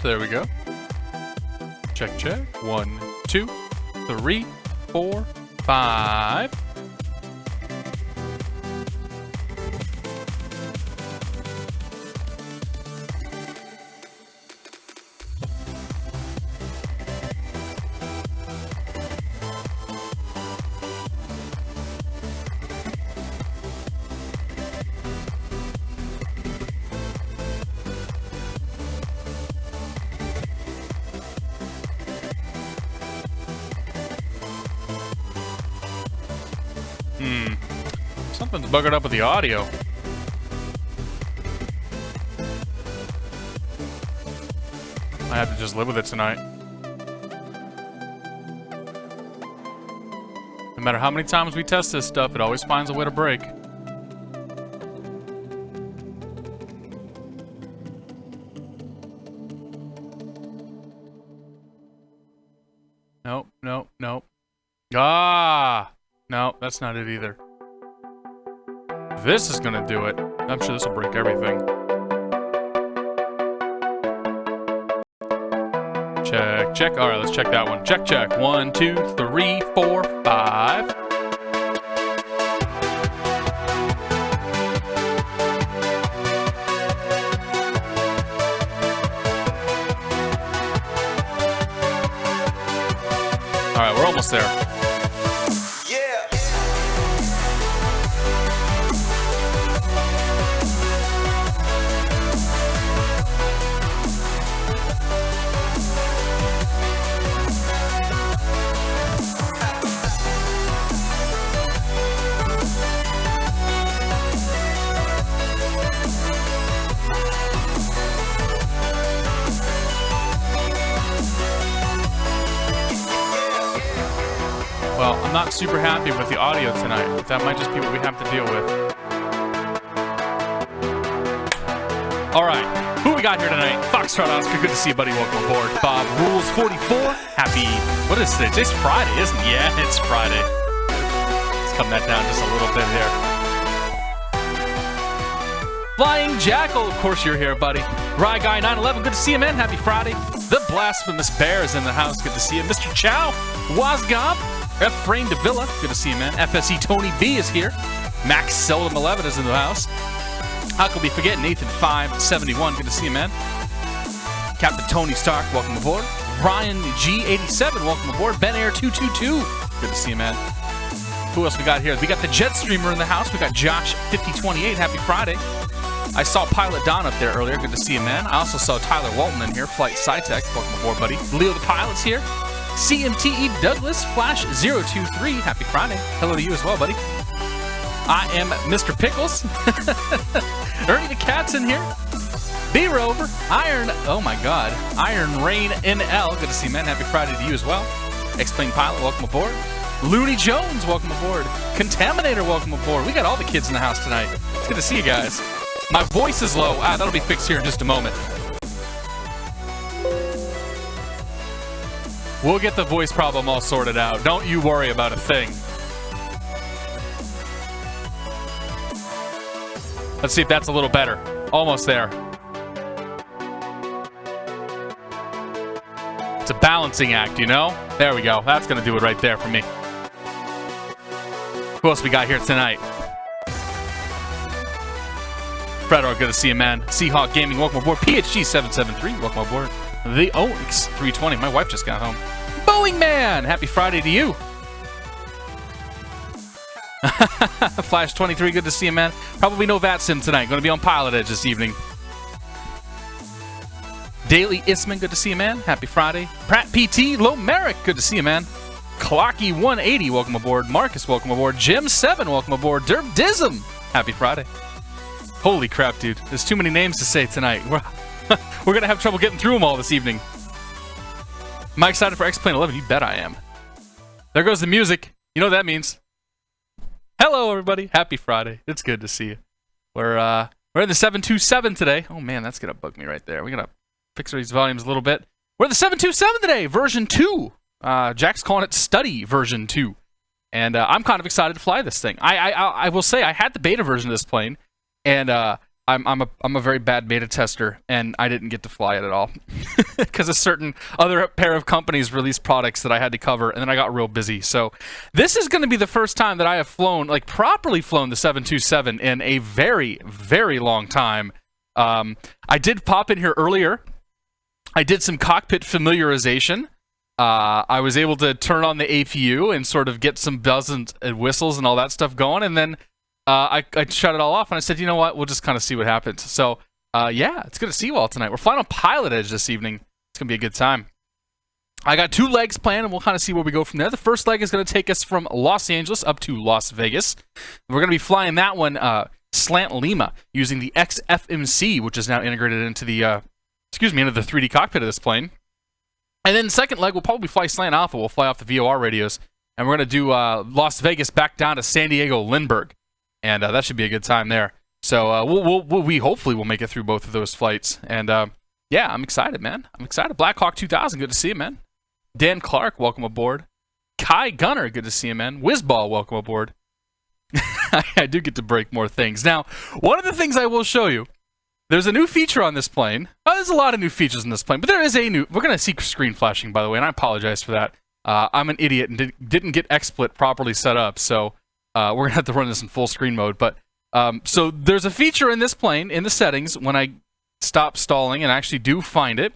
There we go. Check, check. 1, 2, 3, 4, 5. Something's buggered up with the audio. I have to just live with it tonight. No matter how many times we test this stuff, it always finds a way to break. Nope, nope, nope. Ah! No, that's not it either. This is gonna do it. I'm sure this will break everything. Check, check. All right, let's check that one. Check, check. 1, 2, 3, 4, 5. All right, we're almost there. Well, I'm not super happy with the audio tonight, but that might just be what we have to deal with. All right, who we got here tonight? Foxtrot Oscar, good to see you, buddy. Welcome aboard. Bob Rules 44. Happy, what is today? Today's Friday, isn't it? Yeah, it's Friday. Let's come that down just a little bit here. Flying Jackal, of course you're here, buddy. Rye Guy 911, good to see you, man. Happy Friday. The Blasphemous Bear is in the house, good to see you. Mr. Chow, Wazgomp. F-Frame DeVilla, good to see you, man. FSE Tony B is here. Max Seldom 11 is in the house. How could we forget Nathan 571, good to see you, man. Captain Tony Stark, welcome aboard. Ryan G87, welcome aboard. Ben Air 222, good to see you, man. Who else we got here? We got the Jet Streamer in the house. We got Josh 5028, happy Friday. I saw Pilot Don up there earlier, good to see you, man. I also saw Tyler Walton in here. Flight SciTech, welcome aboard, buddy. Leo the Pilot's here. CMTE Douglas, Flash 023, happy Friday. Hello to you as well, buddy. I am Mr. Pickles. Ernie the Cat's in here. B-Rover, Iron, oh my god. Iron Rain NL, good to see you, man. Happy Friday to you as well. Explain Pilot, welcome aboard. Looney Jones, welcome aboard. Contaminator, welcome aboard. We got all the kids in the house tonight. It's good to see you guys. My voice is low. That'll be fixed here in just a moment. We'll get the voice problem all sorted out. Don't you worry about a thing. Let's see if that's a little better. Almost there. It's a balancing act, you know? There we go. That's going to do it right there for me. Who else we got here tonight? Fredor, good to see you, man. Seahawk Gaming, welcome aboard. PHG773, welcome aboard. The Ahrix 320. My wife just got home. Boeing Man, happy Friday to you. Flash 23, good to see you, man. Probably no VATSIM tonight. Going to be on PilotEdge this evening. Daily Isman, good to see you, man. Happy Friday. Pratt PT, Low Merrick, good to see you, man. Clocky 180, welcome aboard. Marcus, welcome aboard. Jim 7, welcome aboard. Derp Dism, happy Friday. Holy crap, dude. There's too many names to say tonight. We're going to have trouble getting through them all this evening. Am I excited for X-Plane 11? You bet I am. There goes the music. You know what that means. Hello, everybody. Happy Friday. It's good to see you. We're in the 727 today. Oh, man, that's going to bug me right there. We're going to fix these volumes a little bit. We're in the 727 today, version 2. Jack's calling it Study version 2. And I'm kind of excited to fly this thing. I will say I had the beta version of this plane. And I'm a very bad beta tester, and I didn't get to fly it at all because a certain other pair of companies released products that I had to cover, and then I got real busy. So this is going to be the first time that I have flown, like properly flown the 727 in a very, very long time. I did pop in here earlier. I did some cockpit familiarization. I was able to turn on the APU and sort of get some bells and whistles and all that stuff going, and then I shut it all off, and I said, you know what, we'll just kind of see what happens. So, yeah, it's good to see you all tonight. We're flying on PilotEdge this evening. It's going to be a good time. I got 2 legs planned, and we'll kind of see where we go from there. The first leg is going to take us from Los Angeles up to Las Vegas. We're going to be flying that one slant Lima using the XFMC, which is now integrated into the, into the 3D cockpit of this plane. And then the second leg, we'll probably fly slant Alpha. We'll fly off the VOR radios, and we're going to do Las Vegas back down to San Diego Lindbergh. And that should be a good time there. So we hopefully will make it through both of those flights. And yeah, I'm excited, man. I'm excited. Blackhawk 2000, good to see you, man. Dan Clark, welcome aboard. Kai Gunner, good to see you, man. Whizball, welcome aboard. I do get to break more things. Now, one of the things I will show you, there's a new feature on this plane. There's a lot of new features in this plane, but there is a new... We're going to see screen flashing, by the way, and I apologize for that. I'm an idiot and didn't get XSplit properly set up, so... we're going to have to run this in full screen mode, but so there's a feature in this plane, in the settings, when I stop stalling and actually do find it,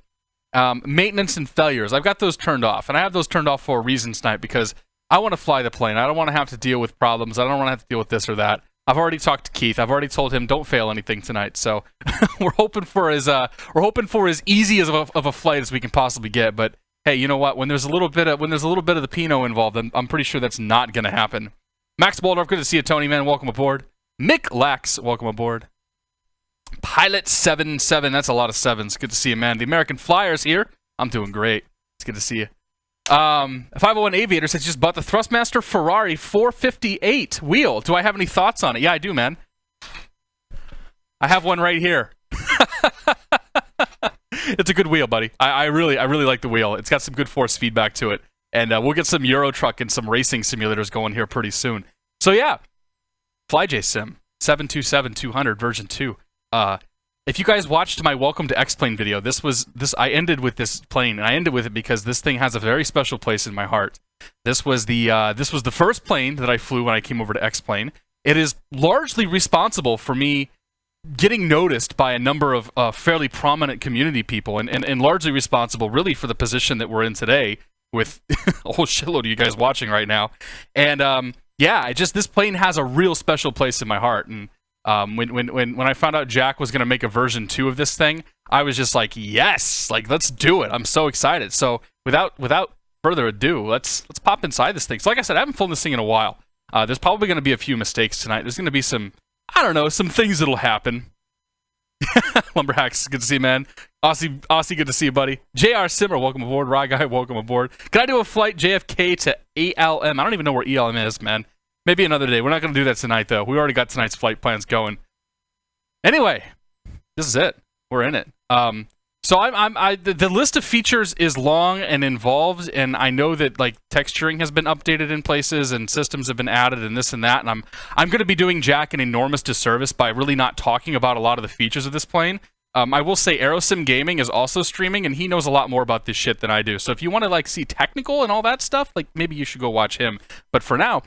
maintenance and failures. I've got those turned off, and I have those turned off for a reason tonight, because I want to fly the plane. I don't want to have to deal with problems. I don't want to have to deal with this or that. I've already talked to Keith. I've already told him don't fail anything tonight, so we're hoping for as easy as of a flight as we can possibly get, but hey, you know what? When there's a little bit of the Pinot involved, I'm pretty sure that's not going to happen. Max Boldorf, good to see you, Tony, man. Welcome aboard. Mick Lax, welcome aboard. Pilot77, that's a lot of sevens. Good to see you, man. The American Flyers here. I'm doing great. It's good to see you. 501 Aviator says, just bought the Thrustmaster Ferrari 458 wheel. Do I have any thoughts on it? Yeah, I do, man. I have one right here. It's a good wheel, buddy. I really like the wheel. It's got some good force feedback to it. And we'll get some Euro Truck and some racing simulators going here pretty soon. So yeah, FlyJSim 727-200 version 2. If you guys watched my Welcome to X-Plane video, I ended with this plane, and I ended with it because this thing has a very special place in my heart. This was the first plane that I flew when I came over to X-Plane. It is largely responsible for me getting noticed by a number of fairly prominent community people, and largely responsible really for the position that we're in today, with a whole shitload of you guys watching right now. And yeah, this plane has a real special place in my heart. And when I found out Jack was going to make a version 2 of this thing, I was just like, yes, like let's do it. I'm so excited. So without further ado, let's pop inside this thing. So like I said, I haven't flown this thing in a while. There's probably going to be a few mistakes tonight. There's going to be some, I don't know, some things that'll happen. Lumberhacks, good to see you, man. Aussie, good to see you, buddy. JR Simmer, welcome aboard. Rye Guy, welcome aboard. Can I do a flight JFK to ALM? I don't even know where ELM is, man. Maybe another day. We're not going to do that tonight, though. We already got tonight's flight plans going. Anyway, this is it. We're in it. So the list of features is long and involved, and I know that like texturing has been updated in places and systems have been added and this and that, and I'm going to be doing Jack an enormous disservice by really not talking about a lot of the features of this plane. I will say AeroSim Gaming is also streaming, and he knows a lot more about this shit than I do. So if you want to like see technical and all that stuff, like maybe you should go watch him. But for now,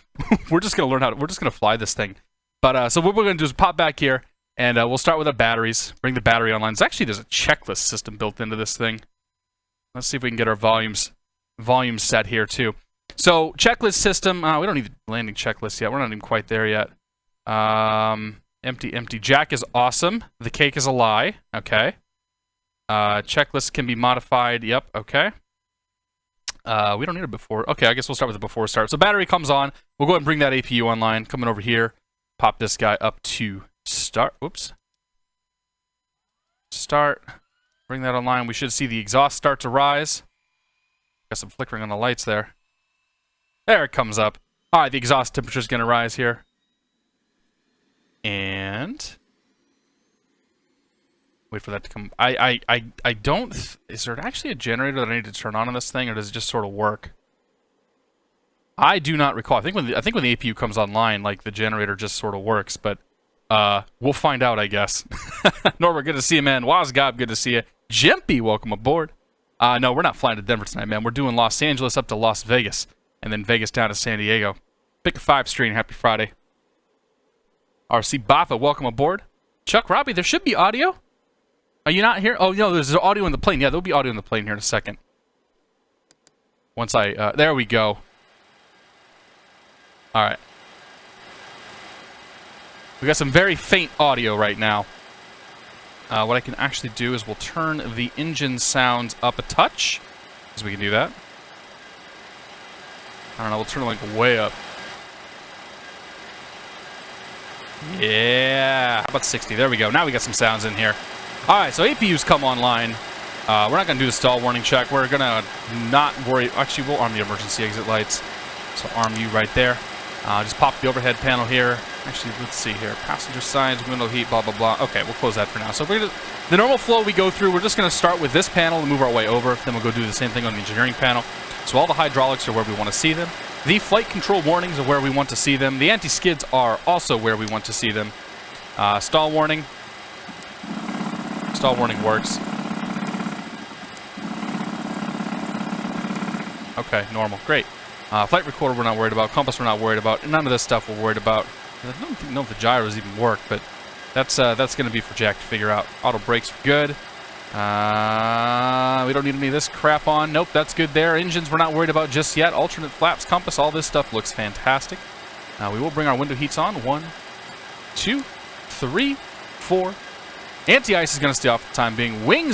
we're just going to learn we're just going to fly this thing. But so what we're going to do is pop back here. And we'll start with our batteries. Bring the battery online. There's a checklist system built into this thing. Let's see if we can get our volumes set here too. So checklist system. We don't need the landing checklist yet. We're not even quite there yet. Empty. Jack is awesome. The cake is a lie. Okay. Checklist can be modified. Yep. Okay. We don't need it before. Okay, I guess we'll start with the before start. So battery comes on. We'll go ahead and bring that APU online. Coming over here. Pop this guy up to start. Whoops. Start. Bring that online. We should see the exhaust start to rise. Got some flickering on the lights there. There it comes up. All right, the exhaust temperature is going to rise here. And wait for that to come. I don't. Is there actually a generator that I need to turn on this thing, or does it just sort of work? I do not recall. I think when the APU comes online, like the generator just sort of works, but We'll find out, I guess. Norbert, good to see you, man. Wazgob, good to see you. Jimpy, welcome aboard. No, we're not flying to Denver tonight, man. We're doing Los Angeles up to Las Vegas, and then Vegas down to San Diego. Pick a 5 stream. Happy Friday. RC Baffa, welcome aboard. Chuck Robbie, there should be audio. Are you not here? Oh, no, there's audio in the plane. Yeah, there'll be audio in the plane here in a second. Once I, there we go. All right. We got some very faint audio right now. What I can actually do is we'll turn the engine sounds up a touch, because we can do that. I don't know, we'll turn it like way up. Yeah, how about 60? There we go. Now we got some sounds in here. All right, so APUs come online. We're not going to do the stall warning check. We're going to not worry. Actually, we'll arm the emergency exit lights. So arm you right there. Just pop the overhead panel here. Actually, let's see here. Passenger signs, window heat, blah, blah, blah. Okay, we'll close that for now. So if we're gonna, the normal flow we go through, we're just going to start with this panel and move our way over. Then we'll go do the same thing on the engineering panel. So all the hydraulics are where we want to see them. The flight control warnings are where we want to see them. The anti-skids are also where we want to see them. Stall warning. Stall warning works. Okay, normal. Great. Flight recorder we're not worried about. Compass we're not worried about. And none of this stuff we're worried about. I don't know if the gyros even work, but that's going to be for Jack to figure out. Auto brakes are good. We don't need any of this crap on. Nope, that's good there. Engines we're not worried about just yet. Alternate flaps, compass, all this stuff looks fantastic. We will bring our window heats on. 1, 2, 3, 4. Anti-ice is going to stay off for the time being. Wing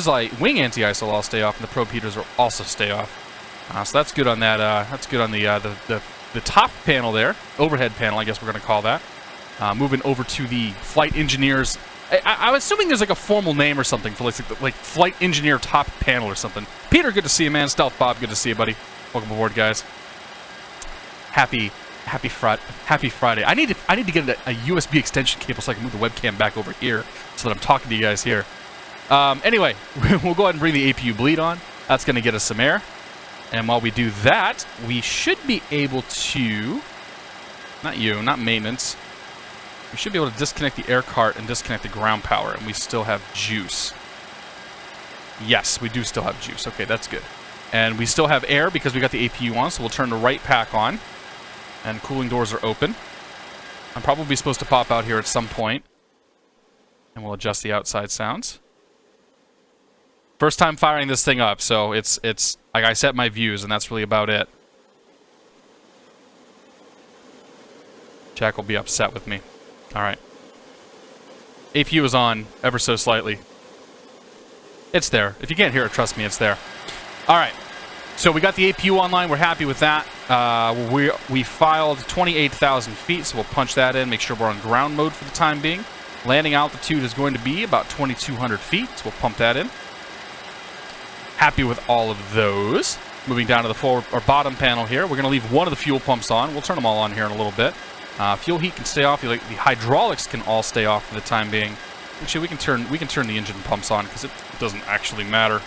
anti-ice will all stay off, and the probe heaters will also stay off. So that's good on that. That's good on the top panel there, overhead panel, I guess we're going to call that. Moving over to the flight engineers. I'm assuming there's like a formal name or something for like flight engineer top panel or something. Peter, good to see you, man. Stealth Bob, good to see you, buddy. Welcome aboard, guys. Happy Friday. I need to get a USB extension cable so I can move the webcam back over here so that I'm talking to you guys here. Anyway, we'll go ahead and bring the APU bleed on. That's going to get us some air. And while we do that, we should be able to, not maintenance, we should be able to disconnect the air cart and disconnect the ground power, and we still have juice. Yes, we do still have juice. Okay, that's good. And we still have air because we got the APU on, so we'll turn the right pack on. And cooling doors are open. I'm probably supposed to pop out here at some point. And we'll adjust the outside sounds. First time firing this thing up, so it's like I set my views, and that's really about it. Jack will be upset with me. All right. APU is on ever so slightly. It's there. If you can't hear it, trust me, it's there. All right. So we got the APU online. We're happy with that. We filed 28,000 feet, so we'll punch that in, make sure we're on ground mode for the time being. Landing altitude is going to be about 2,200 feet, so we'll pump that in. Happy with all of those. Moving down to the forward or bottom panel here, we're going to leave one of the fuel pumps on. We'll turn them all on here in a little bit. Fuel heat can stay off. The hydraulics can all stay off for the time being. Actually, we can turn the engine pumps on because it doesn't actually matter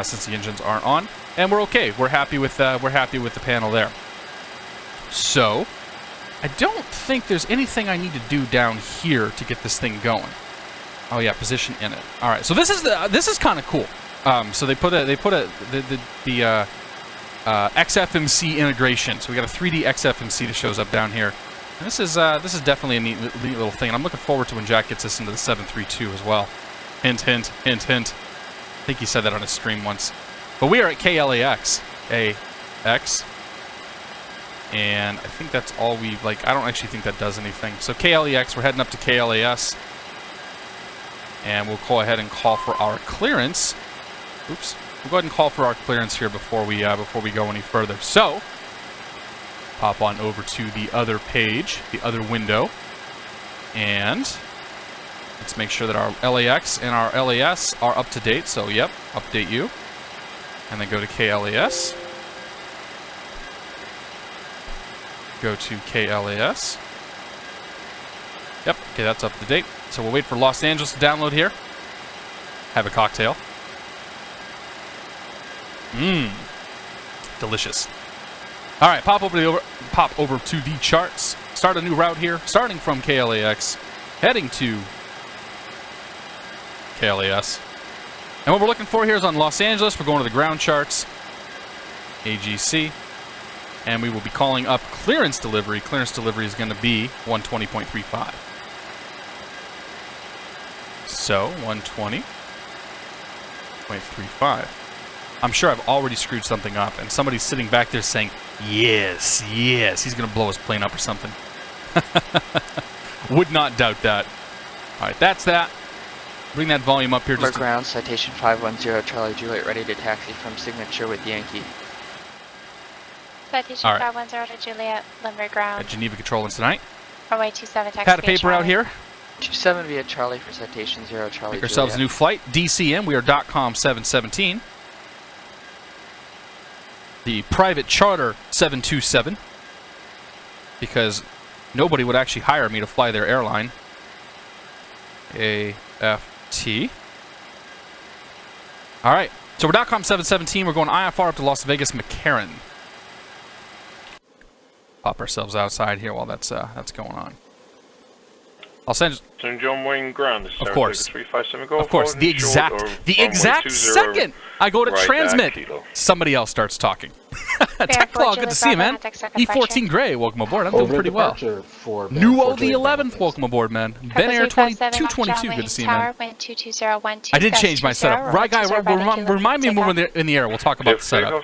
since the engines aren't on. And we're okay. We're happy with the panel there. So, I don't think there's anything I need to do down here to get this thing going. Oh yeah, position in it. All right. So this is kind of cool. So they put the XFMC integration. So we got a 3D XFMC that shows up down here. And this is definitely a neat little thing. And I'm looking forward to when Jack gets this into the 732 as well. Hint, hint, hint, hint. I think he said that on his stream once. But we are at KLAX. AX. And I think that's all we, I don't actually think that does anything. So KLAX, we're heading up to KLAS. And we'll go ahead and call for our clearance. Oops. We'll go ahead and call for our clearance here before we go any further. So, pop on over to the other page, the other window. And let's make sure that our LAX and our LAS are up to date. So, yep, update you. And then go to KLAS. Go to KLAS. Yep, okay, that's up to date. So we'll wait for Los Angeles to download here. Have a cocktail. Mmm. Delicious. All right, pop over to the charts. Start a new route here, starting from KLAX. heading to KLAS. And what we're looking for here is on Los Angeles. We're going to the ground charts, AGC, and we will be calling up clearance delivery. Clearance delivery is going to be 120.35. So 120.35. I'm sure I've already screwed something up, and somebody's sitting back there saying, yes, yes, he's going to blow his plane up or something. Would not doubt that. All right, that's that. Bring that volume up here. Just ground, citation 510, Charlie Juliet, ready to taxi from Signature with Yankee. Citation 510 to Juliet, Limerick ground. At Geneva Control tonight. Runway 27, taxi. Pad of paper out here. 27 via Charlie for citation 0, Charlie Make ourselves a new flight. DCM, we are .com 717. The private charter 727. Because nobody would actually hire me to fly their airline. AFT. All right, so we're .com 717. We're going IFR up to Las Vegas McCarran. Pop ourselves outside here while that's going on. I'll send. St. John Wayne ground. Of course. 357 Golf. Of course. The exact second I go to transmit, somebody else starts talking. Tech Claw, good to see you, man. E14 Gray, welcome aboard. I'm doing pretty well. Nuo the 11th, welcome aboard, man. Ben Air 222, good to see you, man. I did change my setup. Right, guy, remind me when we're in the air. We'll talk about the setup.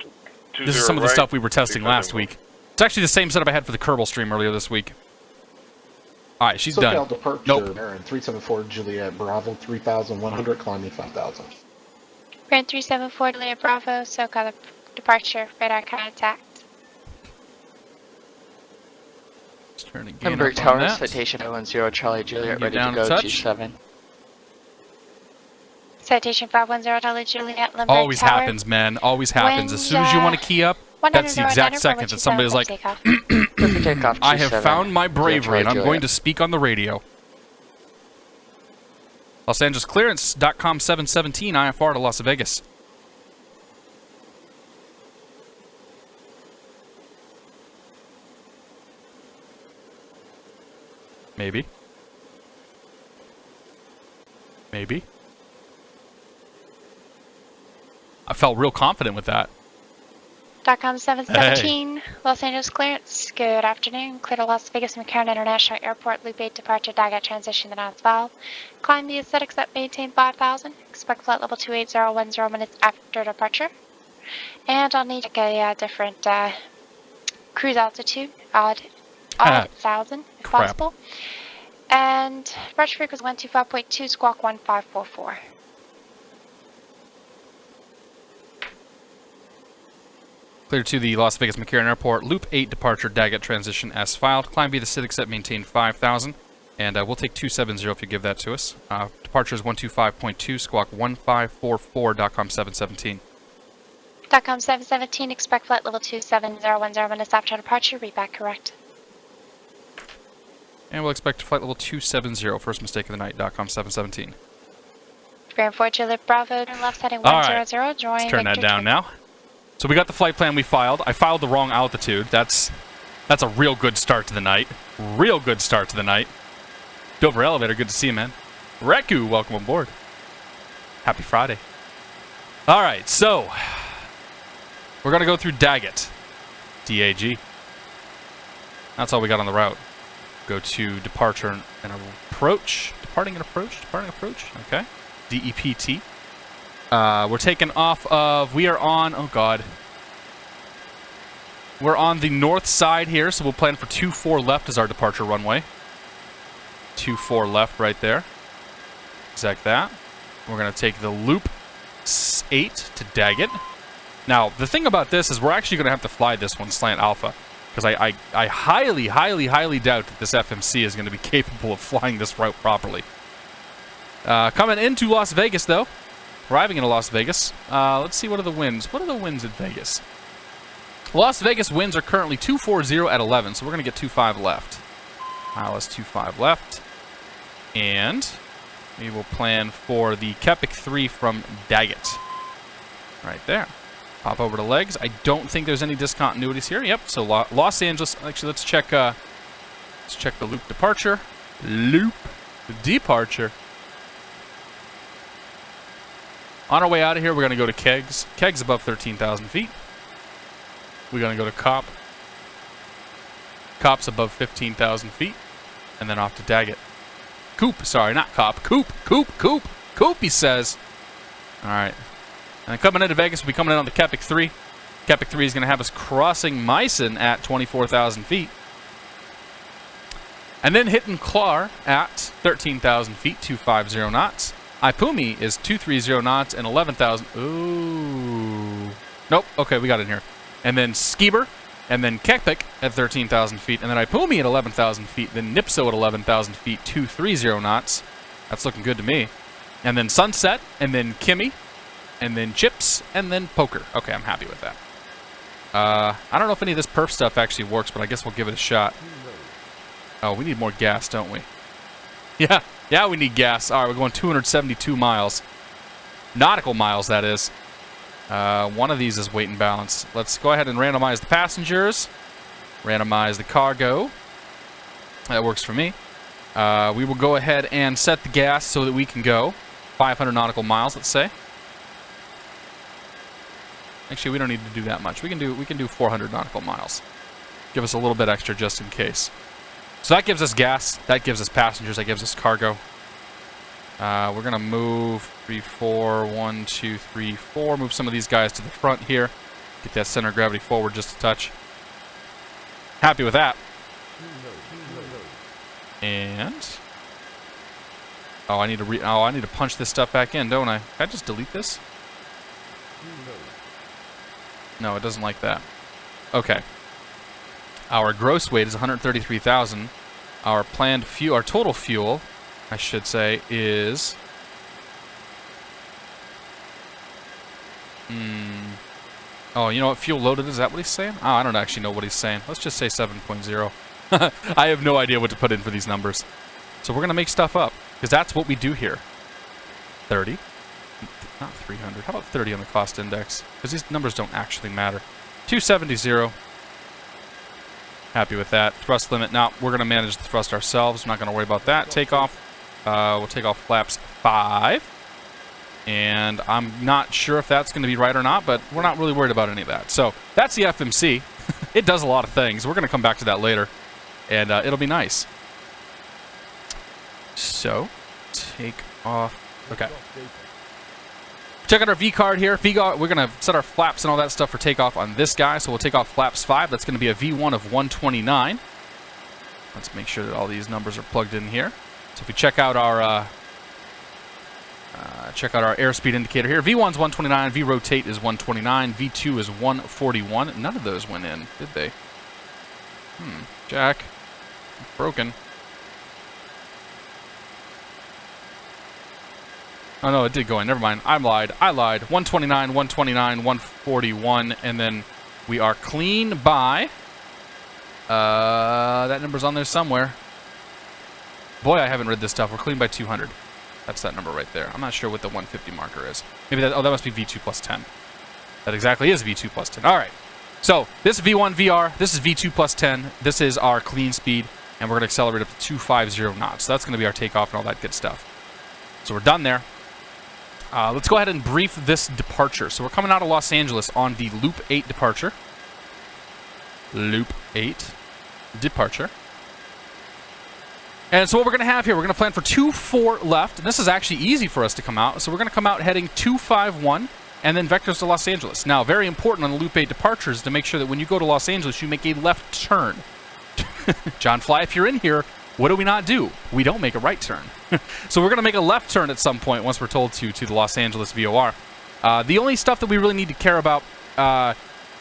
This is some of the stuff we were testing last week. It's actually the same setup I had for the Kerbal stream earlier this week. All right, she's done. Nope. 374 Juliet Bravo 3100 climbing 5000. Brand 374 Juliet Bravo, SoCal departure, radar contact. Limerick Tower, citation 010 Charlie Juliet, ready to go G7. Citation 510 Charlie Juliet, Limerick Always Tower. Happens, man. Always happens. As soon as you want to key up, that's the exact second that somebody's like, I have found my bravery and I'm going to speak on the radio. Los Angeles clearance, .com 717, IFR to Las Vegas. Maybe. Maybe. I felt real confident with that. .com 717, hey. Los Angeles clearance. Good afternoon. Clear to Las Vegas McCarran International Airport. Loop 8 departure. Dagat transition to NOS valve. Climb the aesthetics at maintain 5000. Expect flight level 28010 minutes after departure. And I'll need a different cruise altitude. Odd 1,000 if possible. And departure frequency 125.2, squawk 1544. Clear to the Las Vegas McCarran Airport. Loop 8 departure. Dagat transition as filed. Climb via the aesthetics at maintain 5000. And we'll take 270 if you give that to us. Departure is 125.2, squawk 1544, .com 717. .com 717, expect flight level 27010 minutes after departure. Read back correct. And we'll expect flight level 270, first mistake of the night, .com 717. Grand 4 Juliet Bravo, left heading 100, join. Let's turn that down now. So we got the flight plan we filed. I filed the wrong altitude. That's a real good start to the night. Real good start to the night. Dover Elevator, good to see you, man. Reku, welcome aboard. Happy Friday. All right, so we're going to go through Dagat. DAG. That's all we got on the route. Go to departure and approach. Departing and approach. Departing and approach. Okay. DEPT. We're taking off of, we are on, oh God. We're on the north side here, so we'll plan for 24 left as our departure runway. 24 left right there. Exact that. We're going to take the loop 8 to Dagat. Now, the thing about this is we're actually going to have to fly this one slant alpha. Because I highly, highly, highly doubt that this FMC is going to be capable of flying this route properly. Coming into Las Vegas, though. Arriving into Las Vegas. Let's see, what are the winds? What are the winds in Vegas? Las Vegas winds are currently 240 at 11, so we're going to get 25 left. ILS 25 left. And we will plan for the Kepik 3 from Dagat. Right there. Pop over to legs. I don't think there's any discontinuities here. Yep, so Los Angeles. Actually, let's check the loop departure. Loop departure. On our way out of here, we're going to go to Kegs. Kegs above 13,000 feet. We're going to go to Cop. Cop's above 15,000 feet. And then off to Daggett. Coop, sorry, not Cop. Coop, he says. All right. And then coming into Vegas, we'll be coming in on the Kepik 3. Kepik 3 is going to have us crossing Meissen at 24,000 feet. And then hitting Clar at 13,000 feet, 250 knots. Ipumi is 230 knots and 11,000. Ooh. Nope. Okay, we got in here. And then Skiber, and then Kepik at 13,000 feet, and then Ipumi at 11,000 feet, then Nipso at 11,000 feet, 230 knots. That's looking good to me. And then Sunset, and then Kimmy, and then Chips, and then Poker. Okay, I'm happy with that. I don't know if any of this perf stuff actually works, but I guess we'll give it a shot. Oh, we need more gas, don't we? Yeah, we need gas. All right, we're going 272 miles. Nautical miles, that is. One of these is weight and balance. Let's go ahead and randomize the passengers. Randomize the cargo. That works for me. We will go ahead and set the gas so that we can go 500 nautical miles, let's say. Actually, we don't need to do that much. We can do 400 nautical miles. Give us a little bit extra just in case. So that gives us gas, that gives us passengers, that gives us cargo. We're going to move 3, 4, 1, 2, 3, 4. Move some of these guys to the front here. Get that center of gravity forward just a touch. Happy with that. And I need to punch this stuff back in, don't I? Can I just delete this? No, it doesn't like that. Okay. Our gross weight is 133,000. Our planned fuel, our total fuel, I should say, is oh, you know what fuel loaded is? That what he's saying? Oh, I don't actually know what he's saying. Let's just say 7.0. I have no idea what to put in for these numbers. So we're going to make stuff up, because that's what we do here. 30. Not 300. How about 30 on the cost index? Because these numbers don't actually matter. 270. Happy with that. Thrust limit. Now, we're going to manage the thrust ourselves. I'm not going to worry about that. Takeoff. We'll take off flaps 5. And I'm not sure if that's going to be right or not, but we're not really worried about any of that. So, that's the FMC. It does a lot of things. We're going to come back to that later. And it'll be nice. So, take off. Okay. Check out our V card here. We're going to set our flaps and all that stuff for takeoff on this guy. So we'll take off flaps 5. That's going to be a V1 of 129. Let's make sure that all these numbers are plugged in here. So if we check out our airspeed indicator here, V1's 129, V rotate is 129, V2 is 141. None of those went in, did they? Jack, broken. Oh, no, it did go in. Never mind. I lied. 129, 129, 141, and then we are clean by... that number's on there somewhere. Boy, I haven't read this stuff. We're clean by 200. That's that number right there. I'm not sure what the 150 marker is. Maybe that... Oh, that must be V2 plus 10. That exactly is V2 plus 10. All right. So, this is V1 VR. This is V2 plus 10. This is our clean speed, and we're going to accelerate up to 250 knots. So that's going to be our takeoff and all that good stuff. So we're done there. Let's go ahead and brief this departure. So we're coming out of Los Angeles on the Loop 8 departure. Loop 8 departure. And so what we're going to have here, we're going to plan for 2-4 left. And this is actually easy for us to come out. So we're going to come out heading 251 and then vectors to Los Angeles. Now, very important on the Loop 8 departures to make sure that when you go to Los Angeles, you make a left turn. John Fly, if you're in here, what do we not do? We don't make a right turn. So we're going to make a left turn at some point once we're told to the Los Angeles VOR. The only stuff that we really need to care about,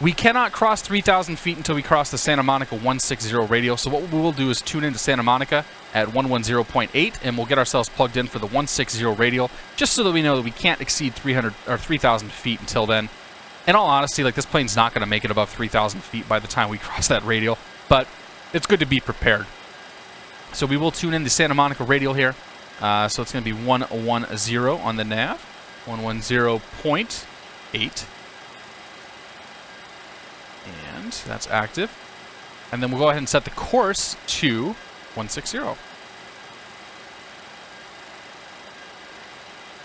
we cannot cross 3,000 feet until we cross the Santa Monica 160 radio. So what we will do is tune into Santa Monica at 110.8, and we'll get ourselves plugged in for the 160 radial, just so that we know that we can't exceed 300 or 3,000 feet until then. In all honesty, like, this plane's not going to make it above 3,000 feet by the time we cross that radial, but it's good to be prepared. So we will tune in the Santa Monica radial here. So it's going to be 110 on the nav. 110.8. And that's active. And then we'll go ahead and set the course to 160.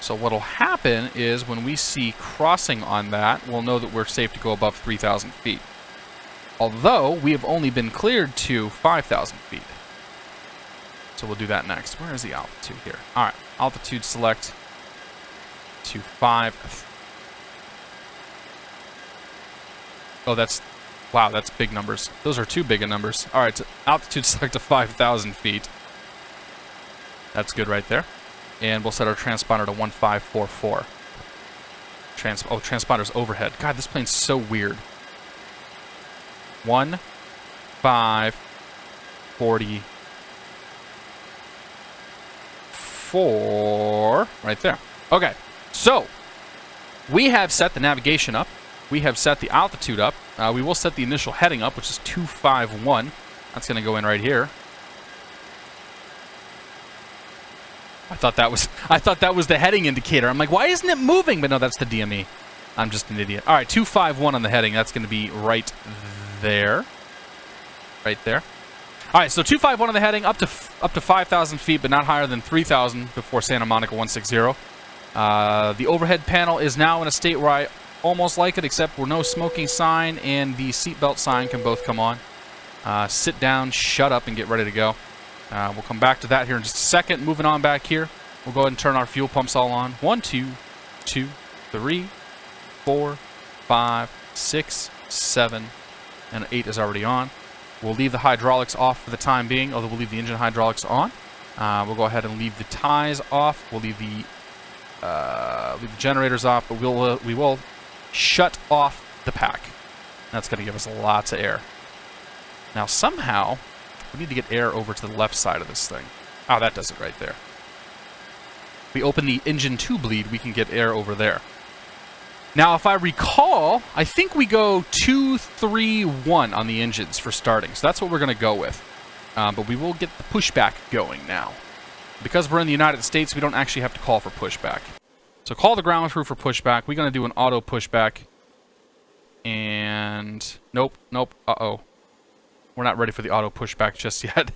So what'll happen is when we see crossing on that, we'll know that we're safe to go above 3,000 feet. Although, we have only been cleared to 5,000 feet. So we'll do that next. Where is the altitude here? All right, altitude select to 5. Oh, wow, that's big numbers. Those are too big of numbers. All right, so altitude select to 5,000 feet. That's good right there. And we'll set our transponder to 1544. Transponder's overhead. God, this plane's so weird. 1544. Right there. Okay, so we have set the navigation up. We have set the altitude up. We will set the initial heading up, which is 251. That's going to go in right here. I thought that was the heading indicator. I'm like, why isn't it moving? But no, that's the DME. I'm just an idiot. All right, 251 on the heading. That's going to be right there. Right there. All right, so 251 on the heading, up to 5,000 feet, but not higher than 3,000 before Santa Monica 160. The overhead panel is now in a state where I almost like it, except where no smoking sign and the seatbelt sign can both come on. Sit down, shut up, and get ready to go. We'll come back to that here in just a second. Moving on back here, we'll go ahead and turn our fuel pumps all on. 1, 2, 2, 3, 4, 5, 6, 7, and 8 is already on. We'll leave the hydraulics off for the time being, although we'll leave the engine hydraulics on. We'll go ahead and leave the ties off. We'll leave the generators off, but we will shut off the pack. That's going to give us lots of air. Now somehow we need to get air over to the left side of this thing. Oh, that does it right there. If we open the engine tube lead, we can get air over there. Now, if I recall, I think we go 2, 3, 1 on the engines for starting. So that's what we're going to go with. But we will get the pushback going now. Because we're in the United States, we don't actually have to call for pushback. So call the ground crew for pushback. We're going to do an auto pushback. And nope. Uh-oh. We're not ready for the auto pushback just yet.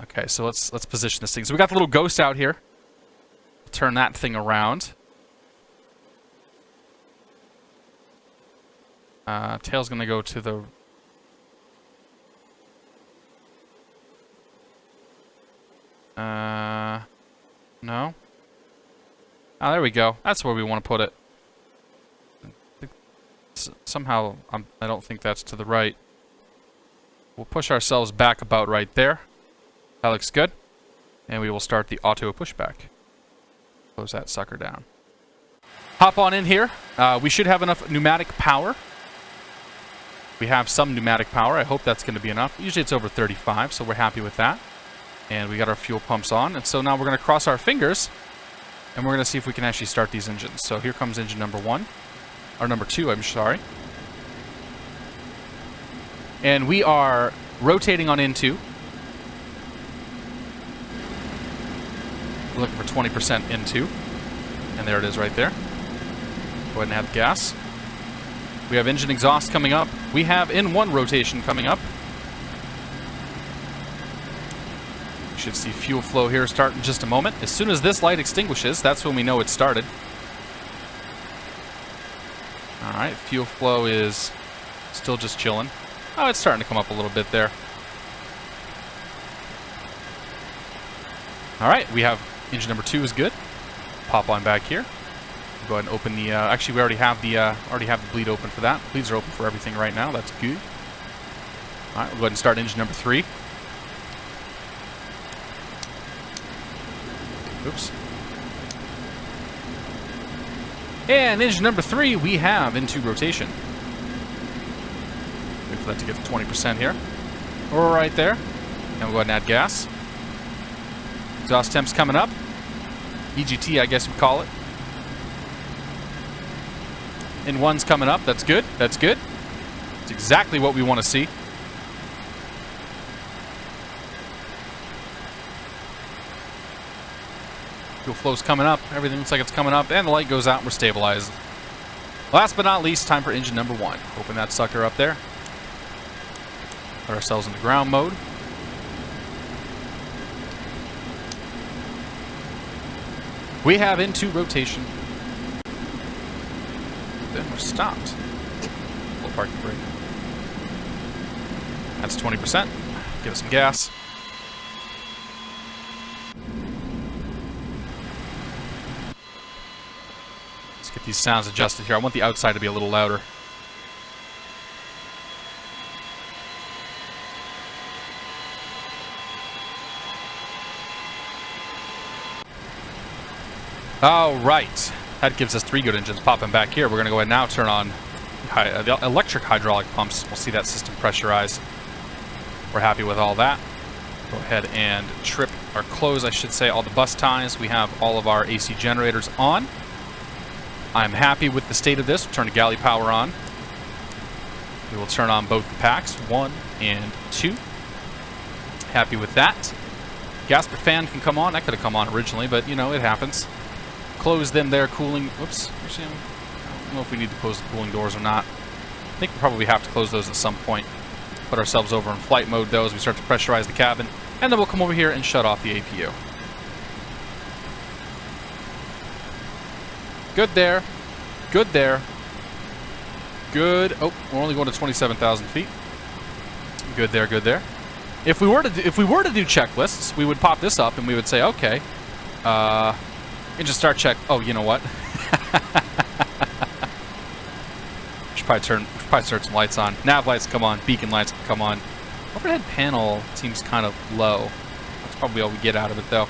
Okay, so let's position this thing. So we got the little ghost out here. Turn that thing around. Tail's gonna go to the... No? Oh, there we go. That's where we want to put it. Somehow, I don't think that's to the right. We'll push ourselves back about right there. That looks good. And we will start the auto pushback. Close that sucker down. Hop on in here. We should have enough pneumatic power. We have some pneumatic power. I hope that's going to be enough. Usually it's over 35, so we're happy with that. And we got our fuel pumps on. And so now we're going to cross our fingers, and we're going to see if we can actually start these engines. So here comes engine number 1. Or number 2, I'm sorry. And we are rotating on into. We're looking for 20% into. And there it is right there. Go ahead and have the gas. We have engine exhaust coming up. We have in-1 rotation coming up. We should see fuel flow here start in just a moment. As soon as this light extinguishes, that's when we know it started. Alright, fuel flow is still just chilling. Oh, it's starting to come up a little bit there. Alright, we have engine number 2 is good. Pop on back here. Go ahead and open the... actually, we already have the bleed open for that. Bleeds are open for everything right now. That's good. Alright, we'll go ahead and start engine number 3. Oops. And engine number 3, we have into rotation. Wait for that to get to 20% here. Right there. And we'll go ahead and add gas. Exhaust temp's coming up. EGT, I guess we call it. In-1's coming up. That's good. That's good. It's exactly what we want to see. Fuel flow's coming up. Everything looks like it's coming up. And the light goes out and we're stabilized. Last but not least, time for engine number 1. Open that sucker up there. Put ourselves into ground mode. We have into rotation. Then we're stopped. Full parking brake. That's 20%. Give us some gas. Let's get these sounds adjusted here. I want the outside to be a little louder. All right. That gives us 3 good engines popping back here. We're going to go ahead and now turn on the electric hydraulic pumps. We'll see that system pressurized. We're happy with all that. Go ahead and trip or close, I should say, all the bus ties. We have all of our AC generators on. I'm happy with the state of this. We'll turn the galley power on. We will turn on both the packs, 1 and 2. Happy with that. Gasper fan can come on. That could have come on originally, but you know, it happens. Close them there, cooling. Whoops. Actually, I don't know if we need to close the cooling doors or not. I think we probably have to close those at some point. Put ourselves over in flight mode though as we start to pressurize the cabin. And then we'll come over here and shut off the APU. Good there. Good there. Good. Oh, we're only going to 27,000 feet. Good there, good there. If we were to do checklists, we would pop this up and we would say, okay, and just start check. Oh, you know what? Should probably turn some lights on. Nav lights come on. Beacon lights come on. Overhead panel seems kind of low. That's probably all we get out of it, though.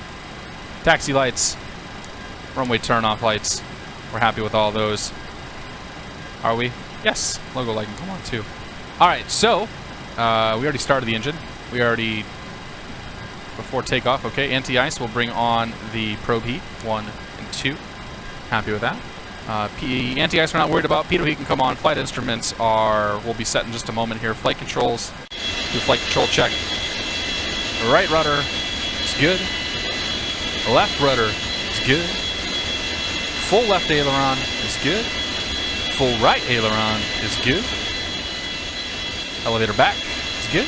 Taxi lights, runway turn-off lights. We're happy with all those. Are we? Yes. Logo light can come on too. All right. So we already started the engine. We already before takeoff. Okay. Anti-ice. We'll bring on the probe heat 1 and 2. Happy with that. Anti-ice we're not worried about. Pitot heat can come on. Flight instruments will be set in just a moment here. Flight controls. Do flight control check. Right rudder is good. Left rudder is good. Full left aileron is good. Full right aileron is good. Elevator back is good.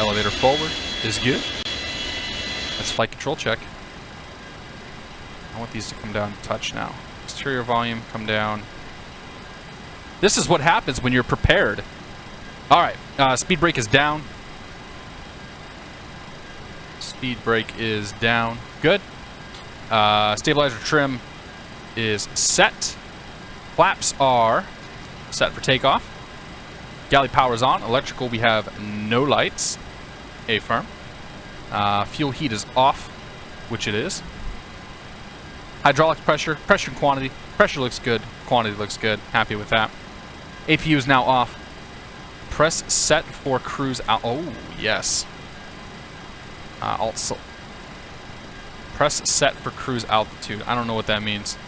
Elevator forward is good. That's flight control check. I want these to come down a touch now. Exterior volume, come down. This is what happens when you're prepared. All right, speed brake is down. Speed brake is down. Good. Stabilizer trim is set. Flaps are set for takeoff. Galley power is on. Electrical, we have no lights. A-firm. Fuel heat is off, which it is. Hydraulic pressure, pressure and quantity. Pressure looks good. Quantity looks good. Happy with that. APU is now off. Press set for cruise out. Oh, yes. Press set for cruise altitude. I don't know what that means.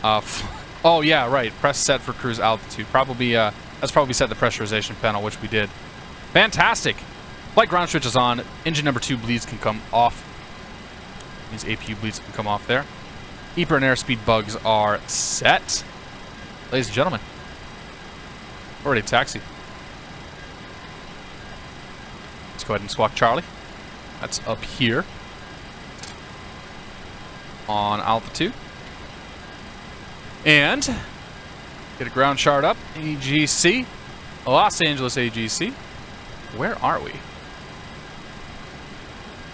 Oh, yeah, right. Press set for cruise altitude. Probably, that's probably set the pressurization panel, which we did. Fantastic. Flight ground switch is on. Engine number 2 bleeds can come off. These APU bleeds can come off there. EPR and airspeed bugs are set. Ladies and gentlemen, we're ready to taxi. Let's go ahead and squawk Charlie. That's up here on altitude. And get a ground chart up. AGC. Los Angeles AGC. Where are we?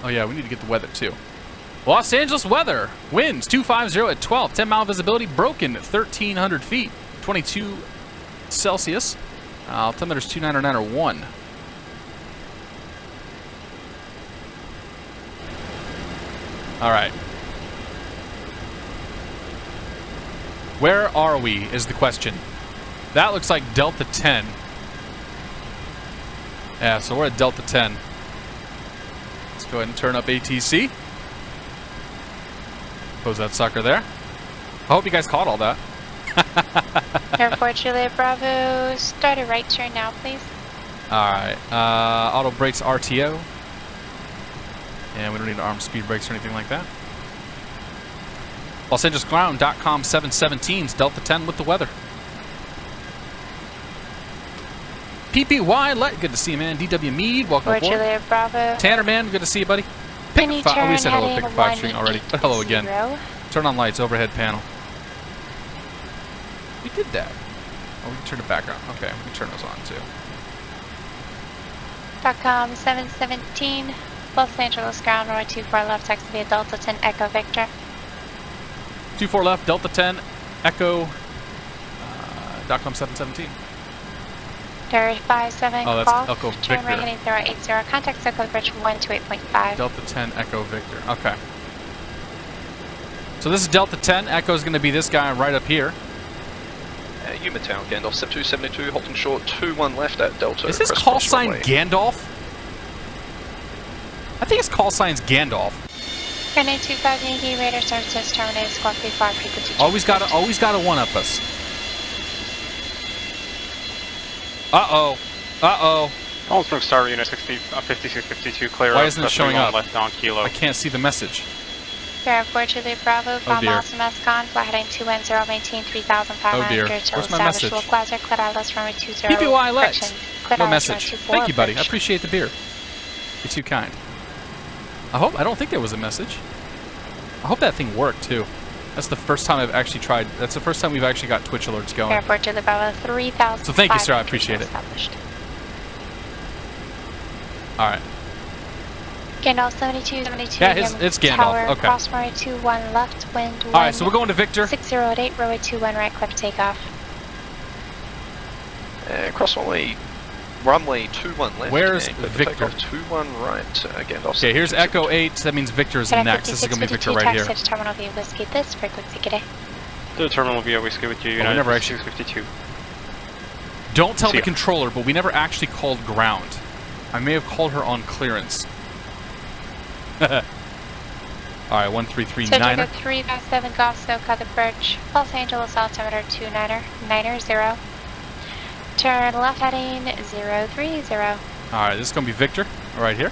Oh yeah, we need to get the weather too. Los Angeles weather. Winds 250 at 12. 10-mile visibility. Broken 1,300 feet. 22 Celsius. Altimeter's 29901. All right. Where are we is the question. That looks like Delta 10. Yeah, so we're at Delta 10. Let's go ahead and turn up ATC. Close that sucker there. I hope you guys caught all that. Air 4 Juliet Bravo, start a right turn now, please. Alright, auto brakes RTO. And we don't need arm speed brakes or anything like that. LosAngelesGround.com 717's Delta 10 with the weather. PPY, good to see you, man. DW Mead, welcome aboard. Juliet Bravo. Tanner, man, good to see you, buddy. Any turn we said hello, heading pick 5 string already, but hello again. Turn on lights, overhead panel. We did that. Oh, we can turn the background. Okay, we can turn those on too. .com 717, Los Angeles ground, runway 24 left, taxi via Delta 10 Echo Victor. 24 left, Delta 10, Echo, .com 717. 57 Oh, that's golf, Echo turn right Victor. heading 080, contact circle bridge 128.5. Delta 10, Echo Victor. Okay. So this is Delta 10. Echo is going to be this guy right up here. Yuma Town, Gandalf 7272, halting short, 21 left at Delta. Is this crest call cross sign runway. Gandalf? I think his call sign's Gandalf. Runway 25 Yankee Radar services terminated Scorpio 5 frequency. Always gotta one up us. Uh oh. Holmesburg Star Unit 5652 clear. Why isn't it showing up? Left on kilo. I can't see the message. Airport Juliet Bravo, 5 dear. miles from ESCON, fly heading 210, maintain 3,500 Oh, dear. till Where's my established message? localizer, clear ILS runway 20. PPY Lex. friction, clear No ILS message. runway 24, Thank you, buddy. I bridge. appreciate the beer. You're too kind. I don't think there was a message. I hope that thing worked too. That's the first time I've actually tried. That's the first time we've actually got Twitch alerts going. Airport Juliet Bravo, 3,000. So thank you, sir. I appreciate it. All right. Gandalf 7272. Yeah, it's Gandalf. Tower, Okay. cross runway 21 left, wind All right. So we're going to Victor. 6088, runway 21 right, clear for takeoff. Cross runway 21 left. Where's and clear for Victor? takeoff, 21 right, Gandalf. Okay, here's 7272. Echo 8. That means Victor is next. This is going to be Victor right here. Taxi to terminal via Whiskey, this frequency, good day. To terminal via Whiskey with you, we United never actually- 5652. Don't tell See the ya. controller, but we never actually called ground. I may have called her on clearance. All right, 1339er. Surgical 357 Golf Soka, the bridge, Los Angeles altimeter 2990. Turn left heading 030. All right, this is going to be Victor right here.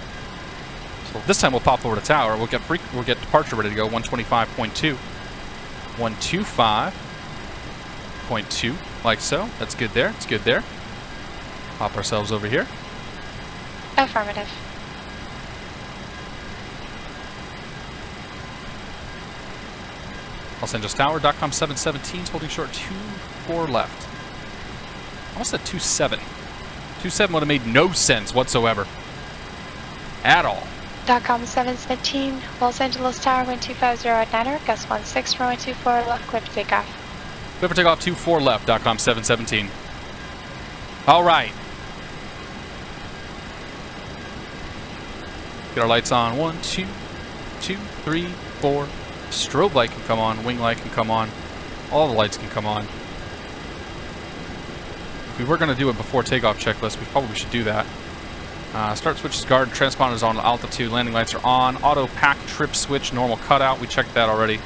So this time we'll pop over the tower. We'll get departure ready to go. 125.2, 125.2, like so. That's good there. It's good there. Pop ourselves over here. Affirmative. Los Angeles Tower, .com 717, holding short 24 left. I almost said 27. 27 would have made no sense whatsoever. At all. .com 717, Los Angeles Tower, wind 250 at 9er, gust 16, runway 24 left, clear for takeoff. Clear for takeoff 24 left, .com 717. All right. Get our lights on. 1, 2, 3, 4. Strobe light can come on. Wing light can come on. All the lights can come on. If we were going to do a before takeoff checklist, we probably should do that. Start switches guard. Transponders on altitude. Landing lights are on. Auto pack trip switch. Normal cutout. We checked that already.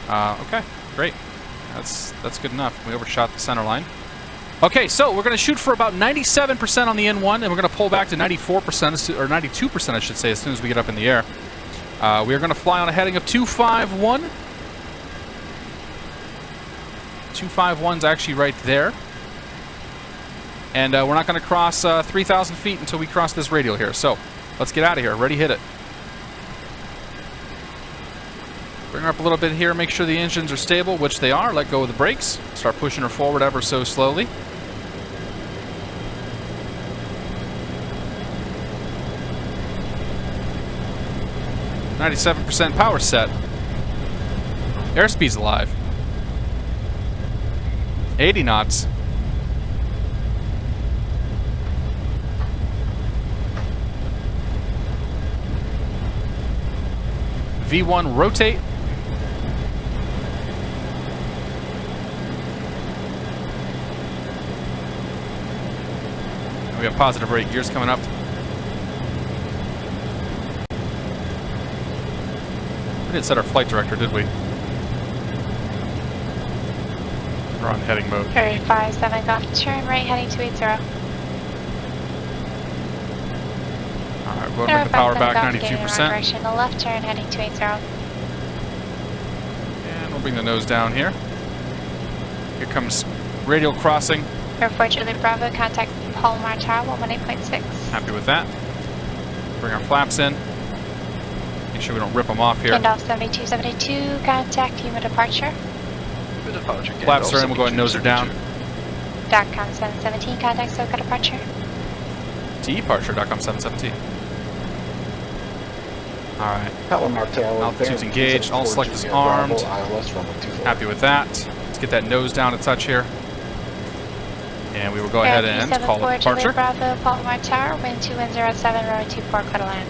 Okay, great. That's good enough. We overshot the center line. Okay, so we're going to shoot for about 97% on the N1, and we're going to pull back to 94%, or 92%, I should say, as soon as we get up in the air. We are going to fly on a heading of 251. 251's actually right there. And we're not going to cross 3,000 feet until we cross this radial here. So let's get out of here. Ready, hit it. Bring her up a little bit here, make sure the engines are stable, which they are. Let go of the brakes. Start pushing her forward ever so slowly. .97% power set. Airspeed's alive. 80 knots. V1 rotate. We got positive rate gears coming up. We didn't set our flight director, did we? We're on heading mode. 357 Golf, turn right heading 280. Alright, we'll bring the power back 92%. Direction, the left turn heading 280. And we'll bring the nose down here. Here comes radial crossing. Airport Juliet Bravo, contact Palomar Tower, 118.6. Happy with that. Bring our flaps in. Make sure we don't rip them off here. Gandalf 7272, contact human departure. Good departure. Flaps are in, we'll go ahead and nose her down. DOTCOM 717, contact SoCal departure. Departure, DOTCOM 717. Alright. Palomar Tower. Altitude's engaged. I'll select this armed. ILS runway 24. Happy with that. Let's get that nose down a touch here. And we will go ahead and call it departure. Bravo, Palomar Tower, wind 2107, runway 24, clear to land.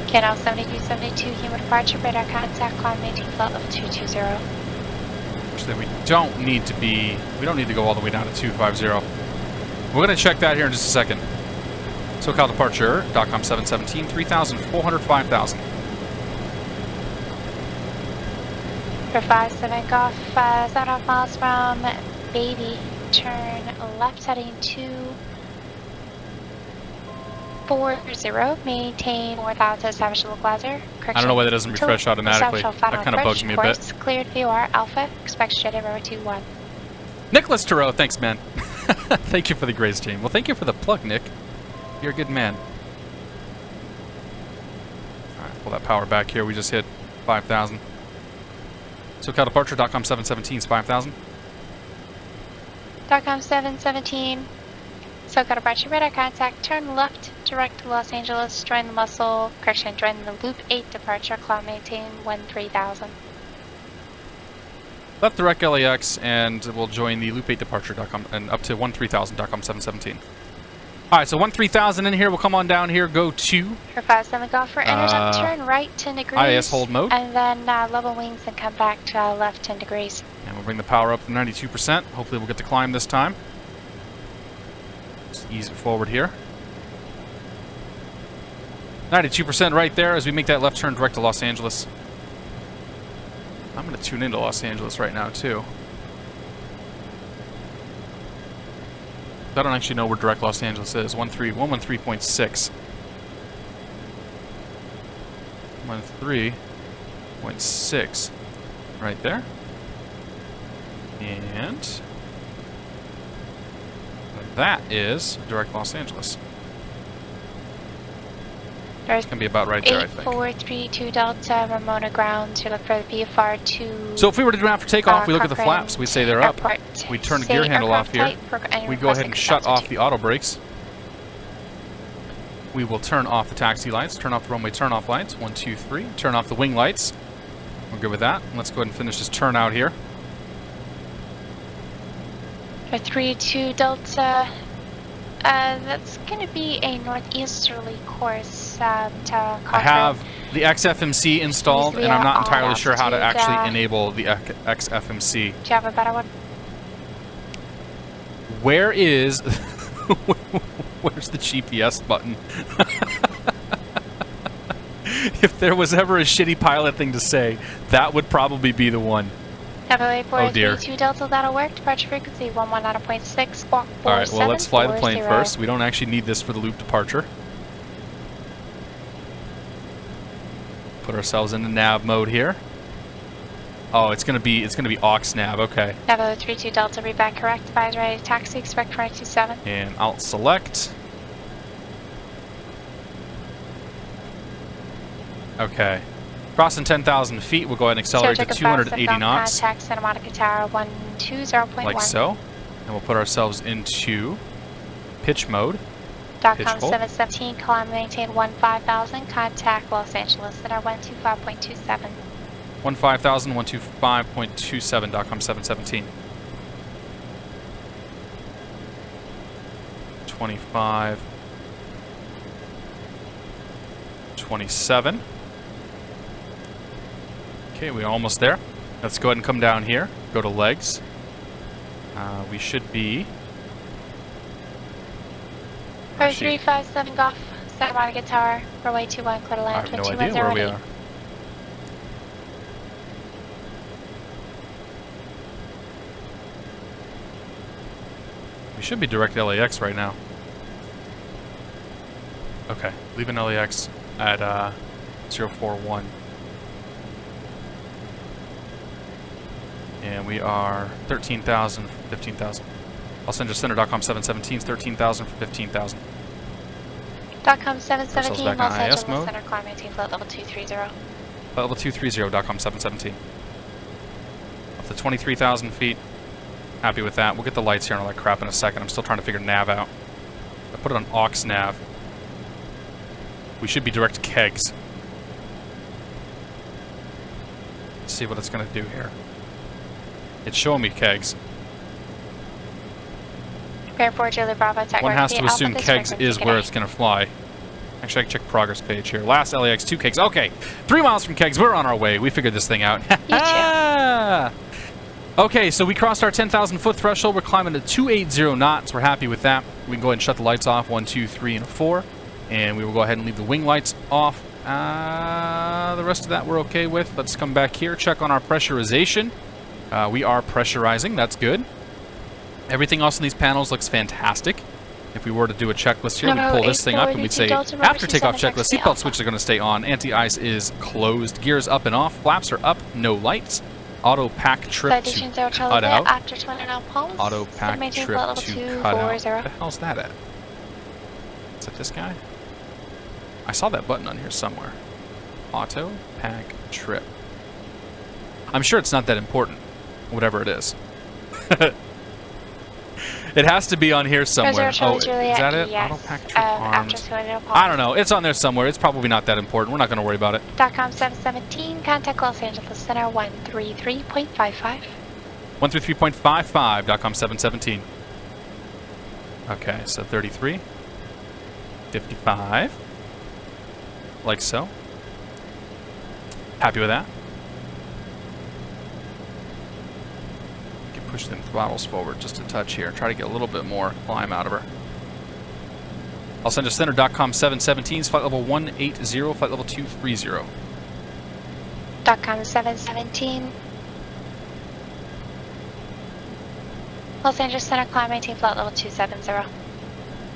Canal 7272, human departure, radar contact, climb maintain flight level 220. Actually, we don't need to go all the way down to 250. We're going to check that here in just a second. SoCal departure, DOTCOM 717, 3,400, 5,000. For 57 Golf, 7.5 miles from Baby, turn left heading 240, maintain 4,000 establish localizer. I don't know why that doesn't refresh automatically. That kind of bugs me a bit. Cleared VOR Alpha, expect straight over 21. Nicholas Tureau, thanks, man. Thank you for the grace, team. Well, thank you for the plug, Nick. You're a good man. Alright, pull that power back here. We just hit 5,000. SoCal departure, DOTCOM 717 is 5,000. DOTCOM 717, SoCal departure, radar contact, turn left, direct to Los Angeles, join the muscle, correction, join the Loop 8 departure, climb maintain 13,000. Left direct LAX, and we'll join the Loop 8 departure, DOTCOM, and up to 13,000, DOTCOM 717. Alright, so 13,000 in here. We'll come on down here, go to For 57 Golf, for intercept, turn right 10 degrees. IAS hold mode. And then level wings and come back to left 10 degrees. And we'll bring the power up to 92%. Hopefully we'll get to climb this time. Just ease it forward here. 92% right there as we make that left turn direct to Los Angeles. I'm going to tune into Los Angeles right now, too. I don't actually know where direct Los Angeles is. 113.6. 113.6. Right there. And that is direct Los Angeles. It's going to be about right there, I think. 8432 Delta, Ramona ground to look for the VFR 2. So if we were to do after takeoff, we look at the Cochrane flaps, we say they're up. Airport. We turn the Say gear handle off here. aircraft type, We go ahead and shut off the auto brakes. We will turn off the taxi lights, turn off the runway turn-off lights. 1, 2, 3. Turn off the wing lights. We're good with that. Let's go ahead and finish this turn out here. For 32 Delta, that's going to be a northeasterly course to Cochrane. I have the XFMC installed, and I'm not entirely sure how to altitude, actually enable the XFMC. Do you have a better one? Where is... Where's the GPS button? If there was ever a shitty pilot thing to say, that would probably be the one. Oh dear. 32 Delta, that'll work. Departure frequency 119.6, squawk 4740. Alright, well, let's fly the plane first. We don't actually need this for the loop departure. Put ourselves into nav mode here. Oh, it's gonna be aux nav, okay. Bravo 32 Delta, read back correct. Advise ready to taxi, expect 227. And I'll select. Okay. Crossing 10,000 feet, we'll go ahead and accelerate to 280 knots. Contact Santa Monica Tower 120.1. Like so. And we'll put ourselves into pitch mode. DOTCOM 717, climb maintain 15,000. Contact Los Angeles at our 125.27. 15,000, 125.27, DOTCOM 717. 25. 27. Okay, we're almost there. Let's go ahead and come down here. Go to legs. We should be... 357 Golf, Santa Monica Tower, runway 21, clear to land. I have no idea where we are. We should be direct LAX right now. Okay, leaving LAX at 041. And we are 13,000 for 15,000. Los Angeles Center.com 717 is 13,000 for 15,000. DOTCOM DOTCOM 717, back Los on IS Angeles mode. Center, climb maintain flight level 230. Level 230, DOTCOM 717. Up to 23,000 feet. Happy with that. We'll get the lights here and all that crap in a second. I'm still trying to figure nav out. I put it on aux nav. We should be direct kegs. Let's see what it's going to do here. It's showing me kegs. Prepare for Julie Bravo, Tech One has Alpha, to assume this kegs frequency is where today. it's going to fly. Actually, I can check progress page here. Last LAX, 2 kegs. Okay, 3 miles from kegs. We're on our way. We figured this thing out. You Okay, so we crossed our 10,000 foot threshold. We're climbing to 280 knots. We're happy with that. We can go ahead and shut the lights off. 1, 2, 3, and 4. And we will go ahead and leave the wing lights off. The rest of that we're okay with. Let's come back here, check on our pressurization. We are pressurizing. That's good. Everything else in these panels looks fantastic. If we were to do a checklist here, we'd pull this thing up and we'd say, after takeoff checklist, seatbelt switches are going to stay on, anti-ice is closed, gears up and off, flaps are up, no lights, auto pack trip to Citation 0 cut out, after 29 pulse. auto pack maintain trip flight level to cut out. 240. What the hell's that at? Is it this guy? I saw that button on here somewhere. Auto pack trip. I'm sure it's not that important, whatever it is. It has to be on here somewhere. Oh, is that it? Yes. Auto pack trip arms. After 29 pulse. I don't know. It's on there somewhere. It's probably not that important. We're not going to worry about it. DOTCOM 717, contact Los Angeles Center 133.55. 133.55, DOTCOM 717. Okay, so 33. 55. Like so. Happy with that. Push them throttles forward just a touch here. Try to get a little bit more climb out of her. Los Angeles Center, DOTCOM 717, flight level 180, flight level 230. DOTCOM 717. Los Angeles Center, climb maintain flight level 270.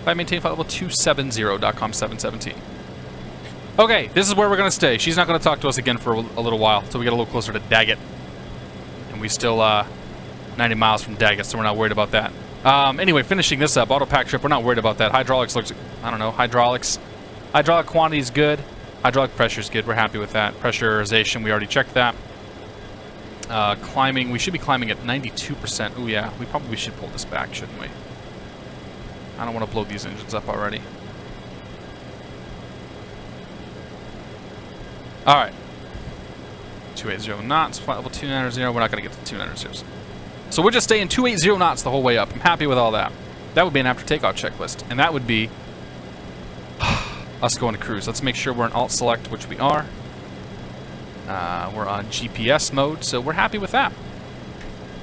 Flight maintain flight level 270, DOTCOM 717. Okay, this is where we're going to stay. She's not going to talk to us again for a little while until we get a little closer to Daggett. And we still, 90 miles from Daggett, so we're not worried about that. Anyway, finishing this up, auto pack trip, we're not worried about that. Hydraulics looks, I don't know, hydraulic quantity is good. Hydraulic pressure is good. We're happy with that. Pressurization, we already checked that. Climbing, we should be climbing at 92%. Oh yeah, we probably should pull this back, shouldn't we? I don't want to blow these engines up already. All right. 280 knots, flight level 290. We're not going to get to 290. So we're just staying 280 knots the whole way up. I'm happy with all that. That would be an after takeoff checklist. And that would be us going to cruise. Let's make sure we're in alt select, which we are. We're on GPS mode, so we're happy with that.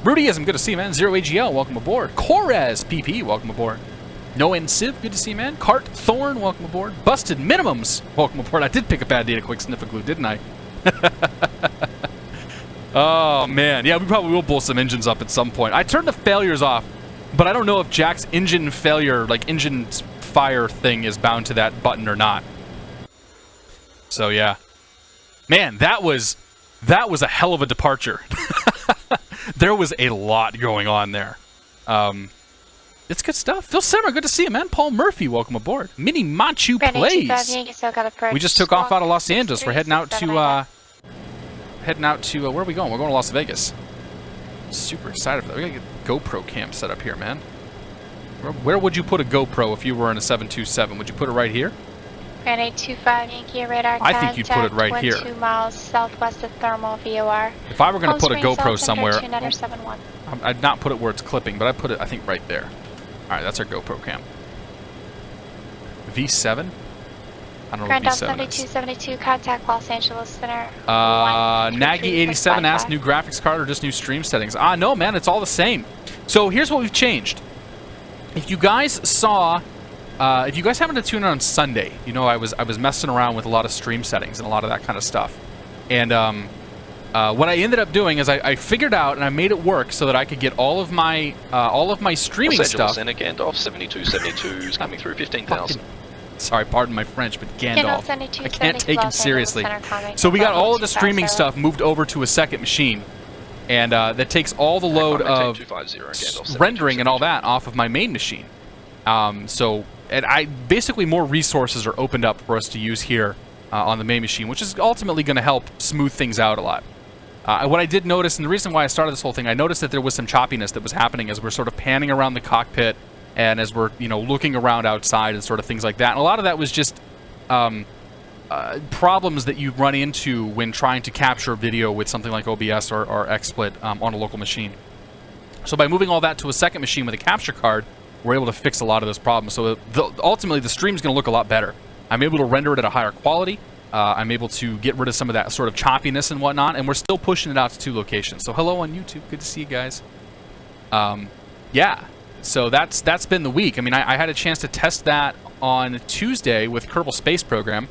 Rudyism, good to see you, man. Zero AGL, welcome aboard. Corez PP, welcome aboard. No N Civ, good to see you, man. Cart Thorn, welcome aboard. Busted Minimums, welcome aboard. I did pick a bad data quick sniff of glue, didn't I? Oh, man. Yeah, we probably will pull some engines up at some point. I turned the failures off, but I don't know if Jack's engine failure, like engine fire thing is bound to that button or not. So, yeah. Man, that was a hell of a departure. There was a lot going on there. It's good stuff. Phil Simmer, good to see you, man. Paul Murphy, welcome aboard. Mini Machu Plays. We just took off out of Los Angeles. We're heading out to... where are we going? We're going to Las Vegas. Super excited for that. We gotta get GoPro cam set up here, man. Where would you put a GoPro if you were in a 727? Would you put it right here? Grand 825 Yankee radar. I think you'd put it right here. 2 miles southwest of Thermal VOR. If I were going to put a GoPro somewhere, I'd I'd not put it where it's clipping, but I'd put it, I think, right there. All right, that's our GoPro cam. V7? I don't know what Grand V7 is. 7272, contact Los Angeles Center. Nagy87 asked new graphics card or just new stream settings. No, man, it's all the same. So here's what we've changed. If you guys saw, if you guys happened to tune in on Sunday, you know I was messing around with a lot of stream settings and a lot of that kind of stuff. And what I ended up doing is I figured out and I made it work so that I could get all of my streaming Los stuff. Angeles and Gandalf 7272 is coming through 15,000. Sorry, pardon my French, but Gandalf. I can't take him Los seriously. Angeles Center, So we got all of the 250. streaming stuff moved over to a second machine. And that takes all the load of rendering and all that off of my main machine. So basically more resources are opened up for us to use here on the main machine, which is ultimately going to help smooth things out a lot. What I did notice, and the reason why I started this whole thing, I noticed that there was some choppiness that was happening as we're sort of panning around the cockpit and as we're, you know, looking around outside and sort of things like that. And a lot of that was just problems that you run into when trying to capture video with something like OBS or XSplit on a local machine. So by moving all that to a second machine with a capture card, we're able to fix a lot of those problems. So ultimately, the stream's going to look a lot better. I'm able to render it at a higher quality. I'm able to get rid of some of that sort of choppiness and whatnot, and we're still pushing it out to 2 locations. So hello on YouTube. Good to see you guys. Yeah, so that's been the week. I mean, I had a chance to test that on Tuesday with Kerbal Space Program,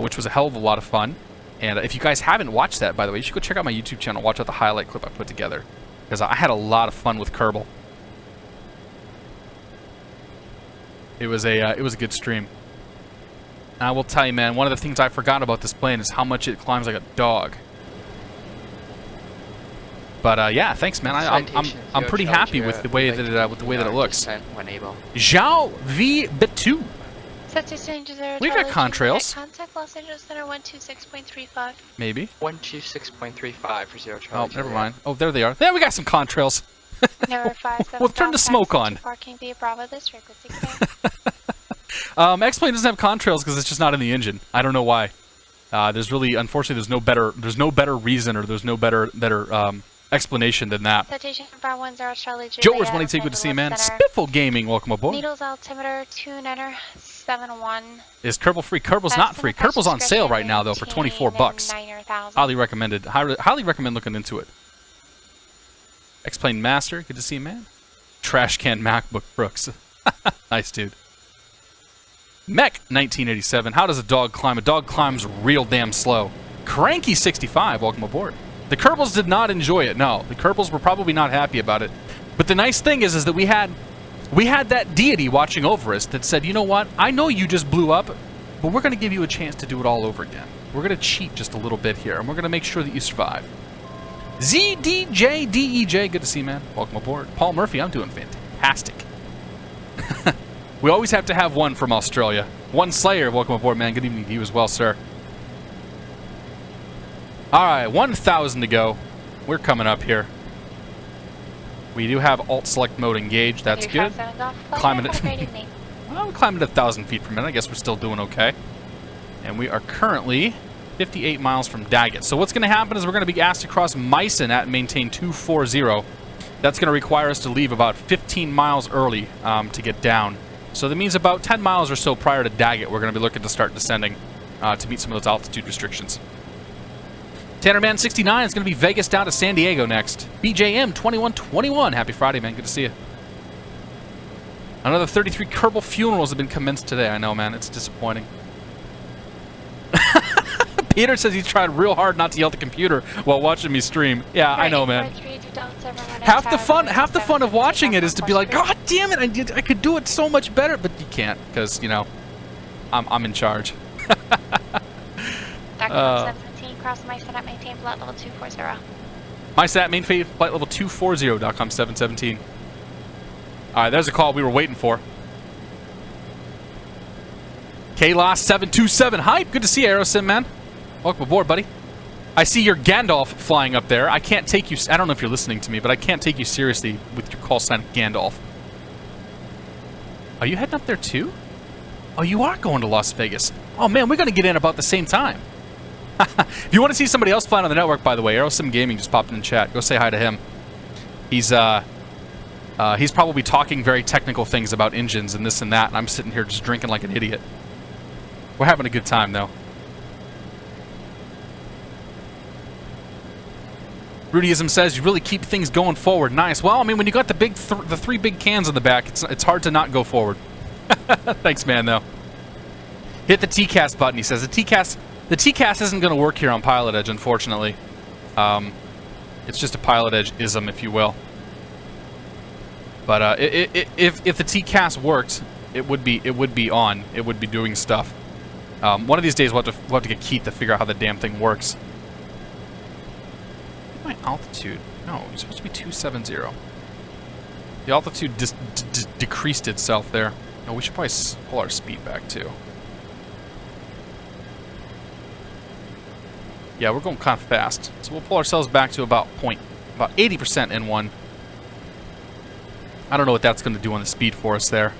which was a hell of a lot of fun. And if you guys haven't watched that, by the way, you should go check out my YouTube channel, watch out the highlight clip I put together, because I had a lot of fun with Kerbal. It was a good stream. And I will tell you, man, one of the things I forgot about this plane is how much it climbs like a dog. But yeah, thanks, man. I'm pretty happy with the way that it looks. When able. Zhao V Betu. We've got contrails. Contact Los Angeles Center 126.35. Maybe. 126.35 for 0 Charlie. Oh, never mind. Oh, there they are. There, we got some contrails. Number 5. We'll turn the smoke on. Parking via Bravo District with 6 X-Plane doesn't have contrails because it's just not in the engine. I don't know why. There's really, unfortunately, there's no better reason, or there's no better explanation than that. Citation Bravo 10 Charlie Juliet. Joe, wanting to take good to see you, man. Spiffle Gaming, welcome aboard. Needles altimeter 2971. Is Kerbal free? Kerbal's not free. Kerbal's on sale right now though for $24. Highly recommended. Highly recommend looking into it. X-Plane Master, good to see you, man. Trash can MacBook Brooks. Nice dude. Mech 1987. How does a dog climb? A dog climbs real damn slow. Cranky 65. Welcome aboard. The Kerbals did not enjoy it. No, the Kerbals were probably not happy about it. But the nice thing is that we had that deity watching over us that said, you know what? I know you just blew up, but we're going to give you a chance to do it all over again. We're going to cheat just a little bit here, and we're going to make sure that you survive. ZDJDEJ, good to see you, man. Welcome aboard. Paul Murphy, I'm doing fantastic. We always have to have one from Australia. One Slayer, welcome aboard, man. Good evening to you as well, sir. All right, 1,000 to go. We're coming up here. We do have alt select mode engaged. That's good. Climbing it. Well, we're climbing at 1,000 feet per minute. I guess we're still doing okay. And we are currently 58 miles from Daggett. So what's going to happen is we're going to be asked to cross Meissen at maintain 240. That's going to require us to leave about 15 miles early to get down. So that means about 10 miles or so prior to Daggett, we're going to be looking to start descending to meet some of those altitude restrictions. Tannerman 69 is going to be Vegas down to San Diego next. BJM 2121. Happy Friday, man. Good to see you. Another 33 Kerbal funerals have been commenced today. I know, man. It's disappointing. Peter says he's tried real hard not to yell at the computer while watching me stream. Yeah, I know, man. Half the fun of watching it is to be like, God damn it, I could do it so much better, but you can't because, you know, I'm in charge. Cross Meissen at maintain flight level 240. Meissen at maintain flight level 240.com 717. All right, there's a call we were waiting for. KLAS 727 hype. Good to see you, AeroSim, man. Welcome aboard, buddy. I see your Gandalf flying up there. I can't take you. I don't know if you're listening to me, but I can't take you seriously with your call sign Gandalf. Are you heading up there too? Oh, you are going to Las Vegas. Oh man, we're going to get in about the same time. If you want to see somebody else flying on the network, by the way, AeroSim Gaming just popped in chat. Go say hi to him. He's probably talking very technical things about engines and this and that, and I'm sitting here just drinking like an idiot. We're having a good time, though. Rudyism says you really keep things going forward. Nice. Well, I mean, when you got the three big cans on the back, it's hard to not go forward. Thanks, man. Though. Hit the TCAS button. He says the TCAS isn't going to work here on PilotEdge, unfortunately. It's just a PilotEdge ism, if you will. But if the TCAS worked, it would be on. It would be doing stuff. One of these days we'll have to get Keith to figure out how the damn thing works. My altitude? No, it's supposed to be 270. The altitude decreased itself there. Oh, we should probably pull our speed back too. Yeah, we're going kind of fast. So we'll pull ourselves back to about 80% N1. I don't know what that's going to do on the speed for us there.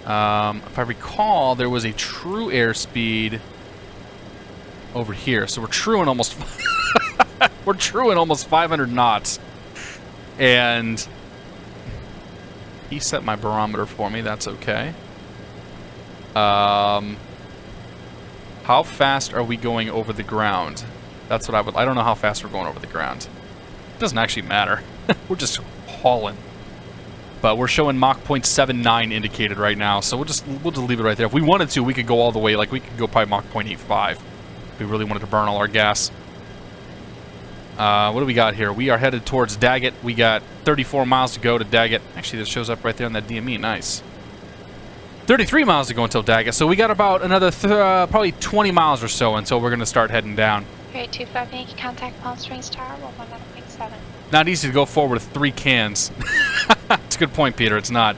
If I recall, there was a true airspeed over here. So we're truing almost we're truing almost 500 knots. And he set my barometer for me. That's okay. How fast are we going over the ground? That's what I don't know how fast we're going over the ground. It doesn't actually matter. We're just hauling. But we're showing Mach 0.79 indicated right now, so we'll just leave it right there. If we wanted to, we could go all the way. Like, we could go probably Mach 0.85 if we really wanted to burn all our gas. What do we got here? We are headed towards Daggett. We got 34 miles to go to Daggett. Actually, this shows up right there on that DME. Nice. 33 miles to go until Daggett. So we got about another probably 20 miles or so until we're going to start heading down. Great, 25 Yankee, contact Palm Springs Tower, 111.7. Not easy to go forward with 3 cans. It's a good point, Peter. It's not.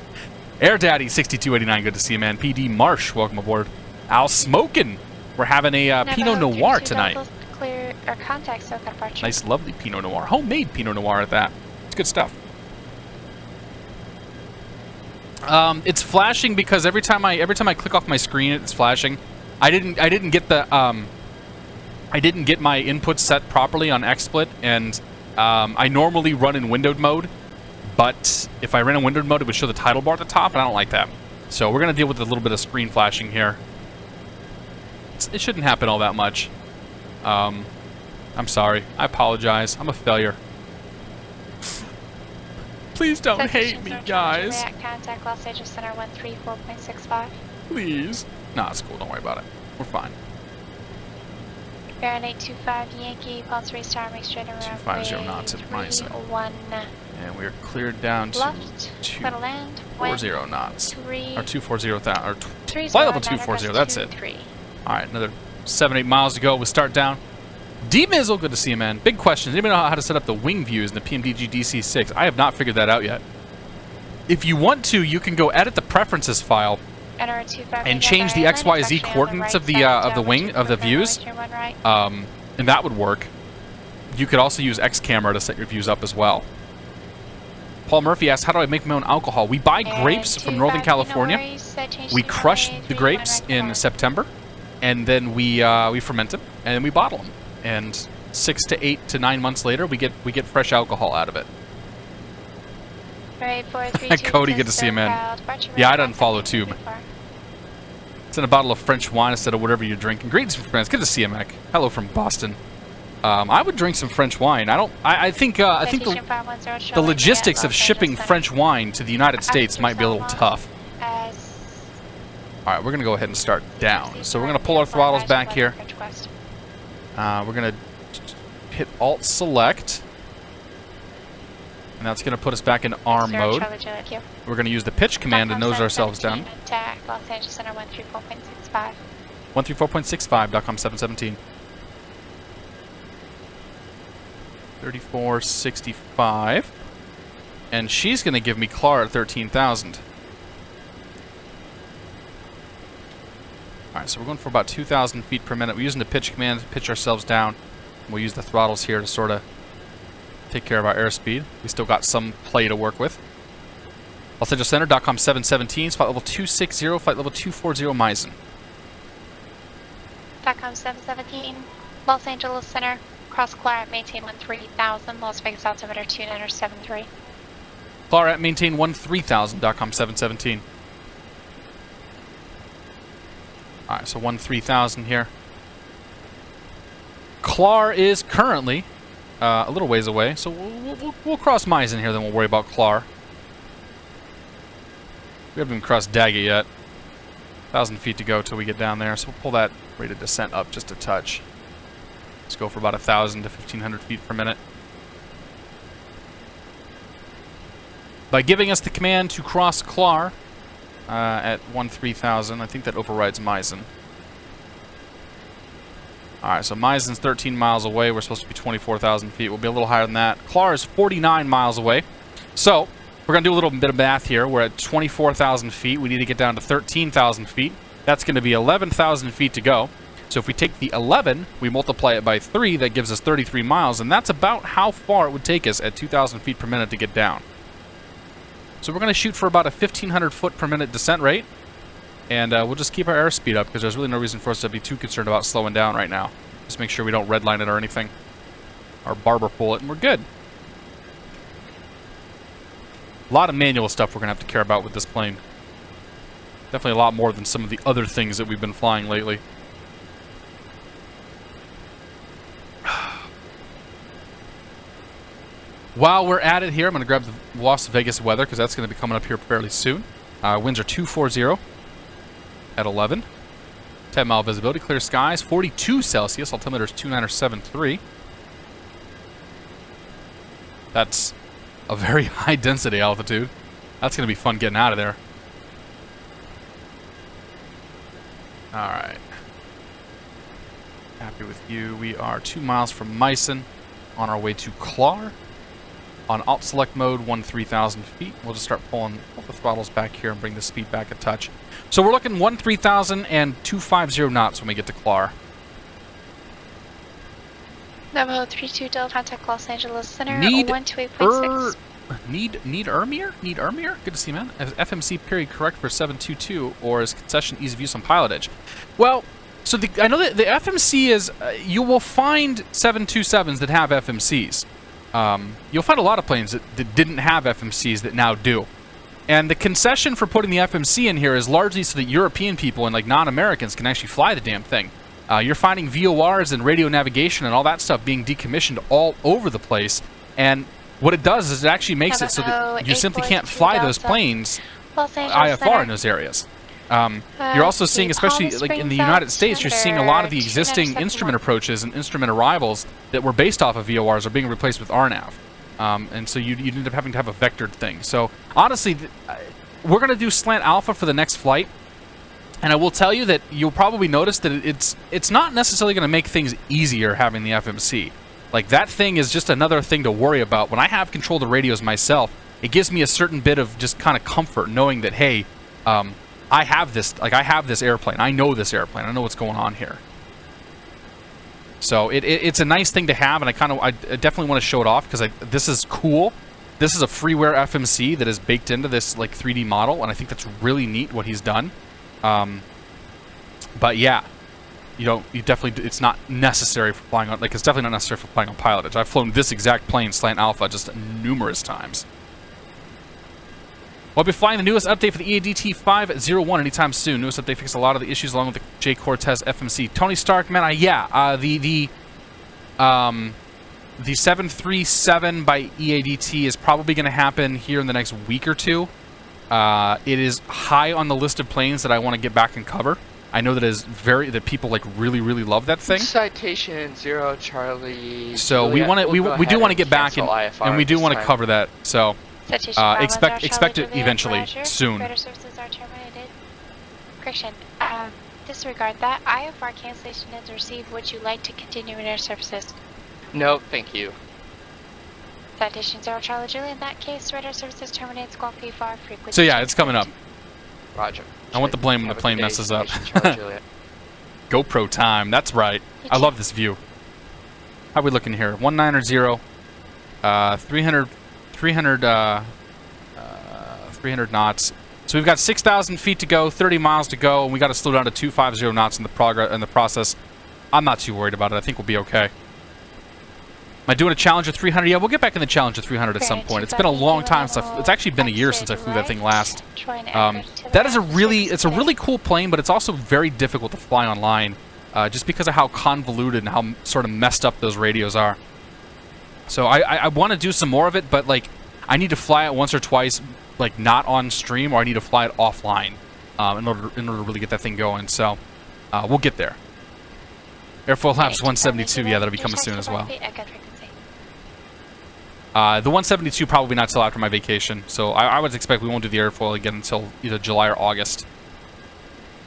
Air Daddy 6289, good to see you, man. PD Marsh, welcome aboard. Al Smokin'. We're having a Pinot Noir tonight. Clear or contact SoCal departure. Nice, lovely Pinot Noir. Homemade Pinot Noir at that. It's good stuff. It's flashing because every time I click off my screen, it's flashing. I didn't get my input set properly on XSplit, and I normally run in windowed mode, but if I ran in windowed mode, it would show the title bar at the top, and I don't like that. So we're gonna deal with a little bit of screen flashing here. It shouldn't happen all that much. I'm sorry. I apologize. I'm a failure. Please don't hate me, guys. Contact Los Angeles Center 134.65. Please. Nah, it's cool. Don't worry about it. We're fine. Baron 825 Yankee, Pulse Race Tower, make straight around. 250 knots at my side. 1 And we're cleared down to left, little land, 240 knots. 3, Or 240,000. Or flight flight level 240. That's it. 3. Alright, another 7-8 miles to go. We'll start down. D-Mizzle, good to see you, man. Big question. Does anybody know how to set up the wing views in the PMDG DC-6? I have not figured that out yet. If you want to, you can go edit the preferences file and change the XYZ coordinates of the wing of the views. And that would work. You could also use X camera to set your views up as well. Paul Murphy asks, how do I make my own alcohol? We buy grapes from Northern California. We crush the grapes in September, and then we ferment them, and then we bottle them. And 6 to 8 to 9 months later, we get fresh alcohol out of it. Cody, good to see you, man. Yeah, I don't follow tube. It's in a bottle of French wine instead of whatever you're drinking. Greetings from France. Good to see you, Mac. Hello from Boston. I would drink some French wine. I think the logistics of shipping French wine to the United States might be a little tough. All right, we're gonna go ahead and start down. So we're gonna pull our throttles back here. We're gonna hit Alt Select, and that's gonna put us back in ARM mode. We're gonna use the pitch command to nose ourselves down. Los Angeles Center 134.65. 134.65. 717. 3465. And she's going to give me Clara at 13,000. Alright, so we're going for about 2,000 feet per minute. We're using the pitch command to pitch ourselves down. We'll use the throttles here to sort of take care of our airspeed. We still got some play to work with. Los Angeles Center, .com 717, flight level 260, flight level 240, Meisen. .com 717, Los Angeles Center. Cross Clara at maintain 13,000, Las Vegas altimeter 2973. Clara at maintain 13,000, .com 717. Alright, so 13,000 here. Clar is currently a little ways away, so we'll cross Meisen here, then we'll worry about Clar. We haven't even crossed Daggett yet. 1,000 feet to go till we get down there, so we'll pull that rate of descent up just a touch. Let's go for about 1,000 to 1,500 feet per minute. By giving us the command to cross Clar at 13,000, I think that overrides Meisen. Alright, so Meisen's 13 miles away. We're supposed to be 24,000 feet. We'll be a little higher than that. Clar is 49 miles away. So, We're going to do a little bit of math here. We're at 24,000 feet. We need to get down to 13,000 feet. That's going to be 11,000 feet to go. So if we take the 11, we multiply it by 3, that gives us 33 miles, and that's about how far it would take us at 2,000 feet per minute to get down. So we're going to shoot for about a 1,500 foot per minute descent rate, and we'll just keep our airspeed up because there's really no reason for us to be too concerned about slowing down right now. Just make sure we don't redline it or anything, or barber pull it, and we're good. A lot of manual stuff we're going to have to care about with this plane. Definitely a lot more than some of the other things that we've been flying lately. While we're at it here, I'm going to grab the Las Vegas weather because that's going to be coming up here fairly soon. Winds are 240 at 11. 10-mile visibility, clear skies, 42 Celsius. Altimeter is 2973. That's a very high density altitude. That's going to be fun getting out of there. Alright. Happy with you. We are 2 miles from Meissen on our way to Klar. On alt select mode, 13,000 feet. We'll just start pulling the throttles back here and bring the speed back a touch. So we're looking 13,000 and 250 knots when we get to Klar. Navajo 32 Delta, contact Los Angeles Center. Need 128.6. Need Ermir? Need Ermir? Good to see you, man. Is FMC period correct for 722, or is concession ease of use on PilotEdge? Well, so I know that the FMC is, you will find 727s that have FMCs. You'll find a lot of planes that didn't have FMCs that now do. And the concession for putting the FMC in here is largely so that European people and like non-Americans can actually fly the damn thing. You're finding VORs and radio navigation and all that stuff being decommissioned all over the place. And what it does is it actually makes it so that you simply can't fly those planes IFR in those areas. You're also seeing, especially like in the United States, you're seeing a lot of the existing instrument approaches and instrument arrivals that were based off of VORs are being replaced with RNAV. And so you end up having to have a vectored thing. So honestly, we're going to do slant alpha for the next flight. And I will tell you that you'll probably notice that it's not necessarily going to make things easier having the FMC. Like, that thing is just another thing to worry about. When I have control of the radios myself, it gives me a certain bit of just kind of comfort knowing that, hey, I have this airplane. I know this airplane. I know what's going on here. So it's a nice thing to have, and I definitely want to show it off because this is cool. This is a freeware FMC that is baked into this like 3D model, and I think that's really neat what he's done. But yeah, it's not necessary for flying on, like, it's definitely not necessary for flying on PilotEdge. I've flown this exact plane, slant alpha, just numerous times. We'll be flying the newest update for the EADT 501 anytime soon. Newest update fixes a lot of the issues along with the J. Cortez FMC. Tony Stark, man, the 737 by EADT is probably going to happen here in the next week or two. It is high on the list of planes that I want to get back and cover. I know that people like really love that thing. Citation 0 Charlie. So we do want to get back and we do want to cover that. So expect it eventually soon. Services are terminated. Correction. Disregard that. IFR cancellation is received. Would you like to continue in air services? No, thank you. Citation 0 Charlie Julie. In that case, radar services terminates Golf P5 frequency. So yeah, it's coming up. Roger. I want the blame when the plane messes up. GoPro time. That's right. I love this view. How are we looking here? 190, 300 knots. So we've got 6,000 feet to go, 30 miles to go, and we got to slow down to 250 knots in the process. I'm not too worried about it. I think we'll be okay. Am I doing a Challenger 300? Yeah, we'll get back in the Challenger 300 at some point. It's been a long time since it's actually been a year since I flew that thing last. That is it's a really cool plane, but it's also very difficult to fly online, just because of how convoluted and how sort of messed up those radios are. So I want to do some more of it, but like I need to fly it once or twice, like not on stream, or I need to fly it offline in order to really get that thing going. So we'll get there. Airfoil Labs 172, yeah, that'll be coming soon as well. The 172 probably not till after my vacation, so I would expect we won't do the airfoil again until either July or August.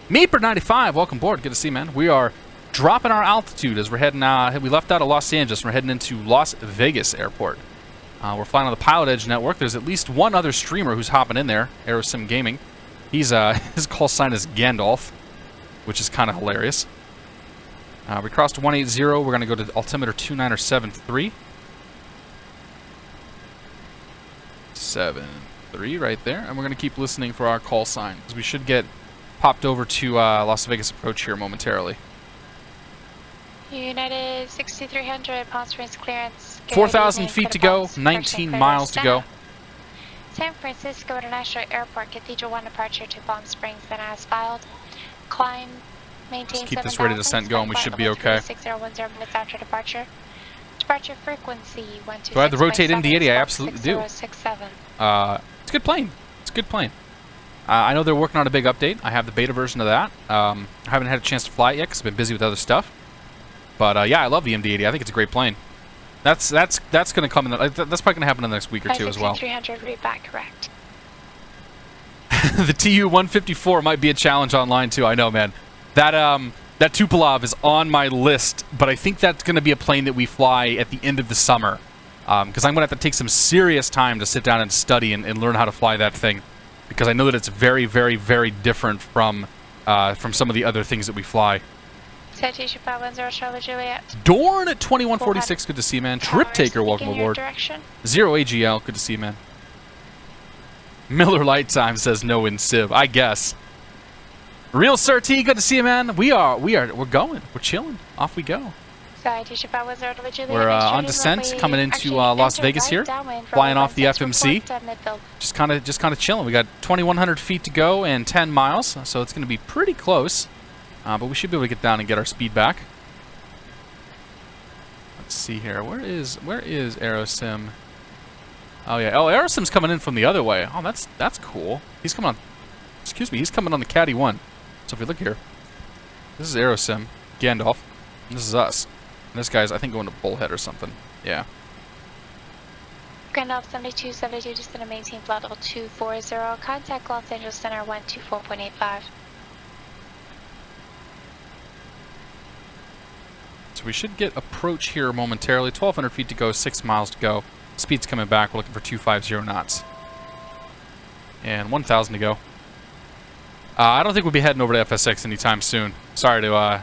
Meeper95, welcome aboard. Good to see you, man. We are dropping our altitude as we're heading. We left out of Los Angeles and we're heading into Las Vegas Airport. We're flying on the PilotEdge network. There's at least one other streamer who's hopping in there, FlyJSim Gaming. He's his call sign is Gandalf, which is kind of hilarious. We crossed 180. We're going to go to altimeter 2973. 73 right there. And we're going to keep listening for our call sign, because we should get popped over to Las Vegas approach here momentarily. United 6300, Palm Springs clearance. 4,000 feet to go, 19 miles to go. San Francisco International Airport, Cathedral 1 departure to Palm Springs, then as filed. Climb, maintain Let's keep this rate of descent going, we should be okay. 6010 minutes after departure. Departure frequency 126.7. Do I have the rotate MD-80? I absolutely do. 6067. It's a good plane. It's a good plane. I know they're working on a big update. I have the beta version of that. I haven't had a chance to fly it yet because I've been busy with other stuff. But yeah, I love the MD-80. I think it's a great plane. That's going to come in. That's probably going to happen in the next week or two as well. 300 read back correct. The Tu-154 might be a challenge online too. I know, man. That Tupolev is on my list, but I think that's going to be a plane that we fly at the end of the summer, because I'm going to have to take some serious time to sit down and study and learn how to fly that thing, because I know that it's very, very, very different from some of the other things that we fly. Citation 510 Charlie Juliet. Dorn at 2146, good to see you, man. Trip Taker, welcome aboard. Zero AGL, good to see you, man. Miller Light Time says no in Civ, I guess. Real Sir T, good to see you, man. We're going. We're chilling. Off we go. We're on descent, coming into Las Vegas here, flying off the FMC. Just kind of chilling. We got 2,100 feet to go and 10 miles, so it's going to be pretty close. But we should be able to get down and get our speed back. Let's see here. Where is FlyJSim? Oh yeah. Oh, FlyJSim's coming in from the other way. Oh, that's cool. He's coming on. Excuse me. He's coming on the Caddy 1. So if you look here, this is FlyJSim, Gandalf, and this is us. And this guy's, I think, going to Bullhead or something. Yeah. Gandalf 7272, just going to maintain flight level 240. Contact Los Angeles Center 124.85. So we should get approach here momentarily. 1,200 feet to go, 6 miles to go. Speed's coming back. We're looking for 250 knots. And 1,000 to go. I don't think we'll be heading over to FSX anytime soon. Sorry to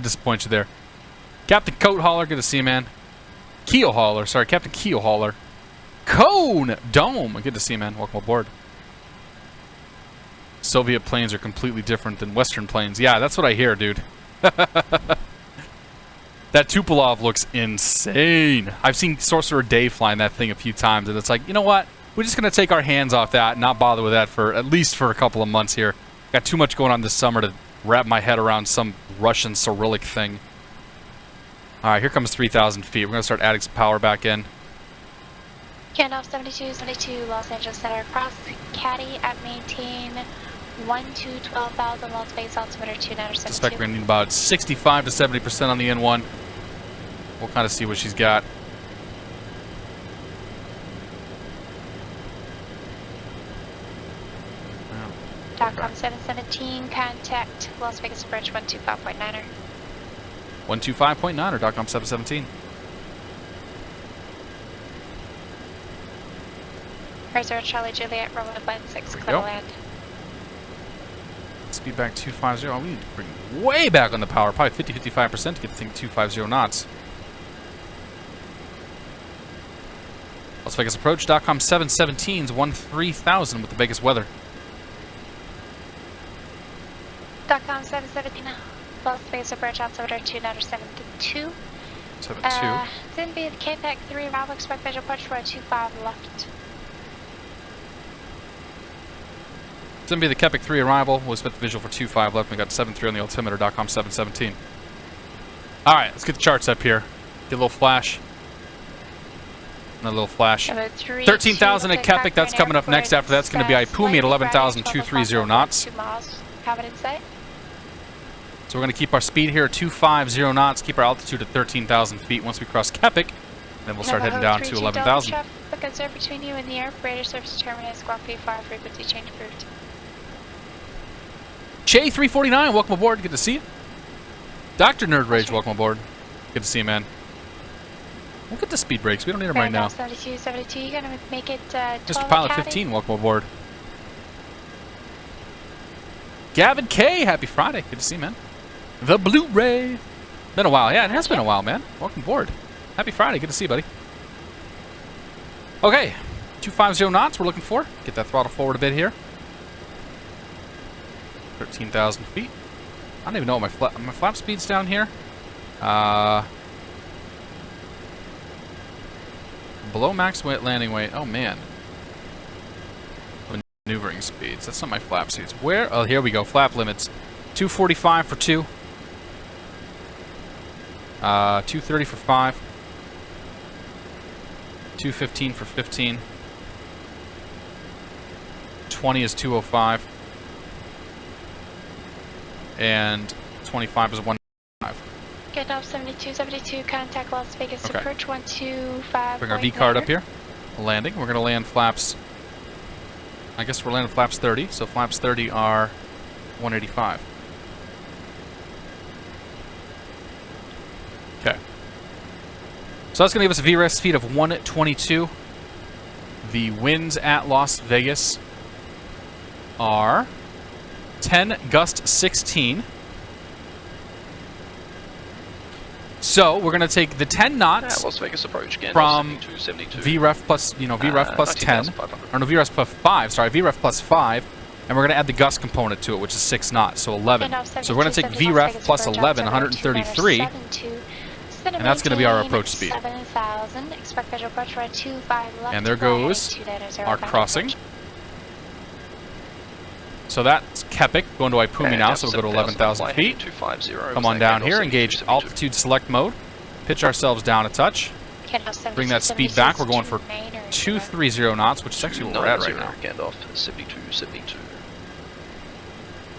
disappoint you there. Captain Coat Hauler, good to see you, man. Keel Hauler, sorry, Captain Keel Hauler. Cone Dome, good to see you, man. Welcome aboard. Soviet planes are completely different than Western planes. Yeah, that's what I hear, dude. That Tupolev looks insane. I've seen Sorcerer Dave flying that thing a few times, and it's like, you know what? We're just going to take our hands off that and not bother with that for at least for a couple of months here. Got too much going on this summer to wrap my head around some Russian Cyrillic thing. All right, here comes 3,000 feet. We're going to start adding some power back in. Gandalf 7272, Los Angeles Center, cross Caddy at maintain 12,000, Las Vegas altimeter 2972. Suspect we're going to need about 65 to 70% on the N1. We'll kind of see what she's got. .com 717, contact Las Vegas approach 125.9er. 125.9 or .com 717. Razor Charlie Juliet, Roman 16, clear land. Speed back 250. Oh, we need to bring way back on the power, probably 50-55% to get the thing to 250 knots. Las Vegas approach, .com 717's 13,000 with the Vegas weather. .com 717, Las Vegas approach altimeter 2972. 72. Didn't be the KPAC 3, Bravo, expect visual approach for a 25 left. It's going to be the Kepik 3 arrival. We'll expect the visual for 2.5 left. We got 7.3 on the altimeter, .com 717. All right, let's get the charts up here. Get a little flash. Another little flash. 13,000 at Kepik. That's coming up next. After that's going to be Ipumi at 11,230 knots. 2 miles. Have it in sight. So we're going to keep our speed here at 250 knots. Keep our altitude at 13,000 feet once we cross Kepik. Then we'll start heading down to 11,000. Traffic observed between you and the air. Radar service terminus. Squawk P5. Frequency change approved. J349, welcome aboard. Good to see you. Dr. Nerd Rage, welcome aboard. Good to see you, man. We'll get the speed brakes. We don't need them right now. 72, 72, you're gonna make it 12 Mr. Pilot Caddy. 15, welcome aboard. Gavin K, happy Friday. Good to see you, man. The Blu-ray. Been a while. Yeah, it has been a while, man. Welcome aboard. Happy Friday. Good to see you, buddy. Okay. 250 knots we're looking for. Get that throttle forward a bit here. 13,000 feet. I don't even know what my flap speed's down here. Below max weight landing weight. Oh, man. Maneuvering speeds. That's not my flap speeds. Where? Oh, here we go. Flap limits. 245 for 2. 230 for 5. 215 for 15. 20 is 205. And 25 is 105. Get off 72, 72, contact Las Vegas Okay. approach 125. Bring our V card up here. Landing. We're going to land flaps. I guess we're landing flaps 30. So flaps 30 are 185. Okay. So that's going to give us a VREF speed of 122. The winds at Las Vegas are 10 gust 16. So we're going to take the 10 knots Las Vegas approach again. from 72. VREF plus, VREF plus 10. 19,500. Or no, VREF plus 5. Sorry, VREF plus 5. And we're going to add the gust component to it, which is 6 knots, so 11. So we're going to take VREF plus 11, 133. And that's going to be our approach speed. 7,000. Expect visual approach right 25 left. And there goes our crossing. So that's Kepik going to Ipumi now, so we'll go to 11,000 feet. 250. Come on down here, engage altitude select mode. Pitch ourselves down a touch. Bring that speed back. We're going for 230 knots, which is actually where we're at right now. Gandalf 72, 72.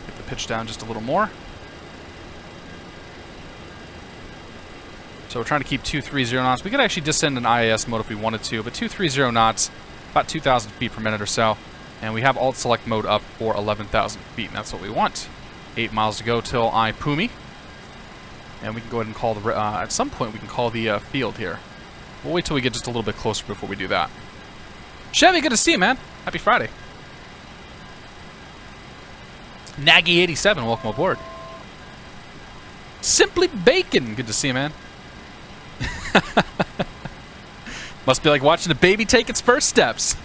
Get the pitch down just a little more. So we're trying to keep 230 knots. We could actually descend in IAS mode if we wanted to, but 230 knots, about 2,000 feet per minute or so. And we have alt select mode up for 11,000 feet, and that's what we want. 8 miles to go till Ipumi. And we can go ahead and call the, at some point we can call the field here. We'll wait till we get just a little bit closer before we do that. Chevy, good to see you, man. Happy Friday. Nagy87, welcome aboard. Simply Bacon, good to see you, man. Must be like watching a baby take its first steps.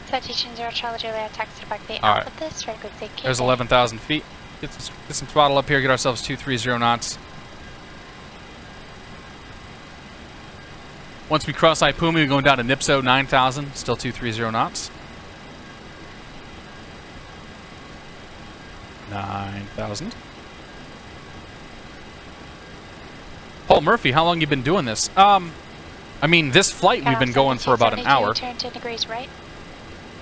Citation 0 Charlie Juliet, taxi to back the All right. Alpha this, very good take. There's 11,000 feet. Get some throttle up here, get ourselves 230 knots. Once we cross Ipumi, we're going down to Nipso, 9,000, still 230 knots. 9,000. Paul Murphy, how long you been doing this? I mean, this flight we've been going for about an hour. Turn 10 degrees right.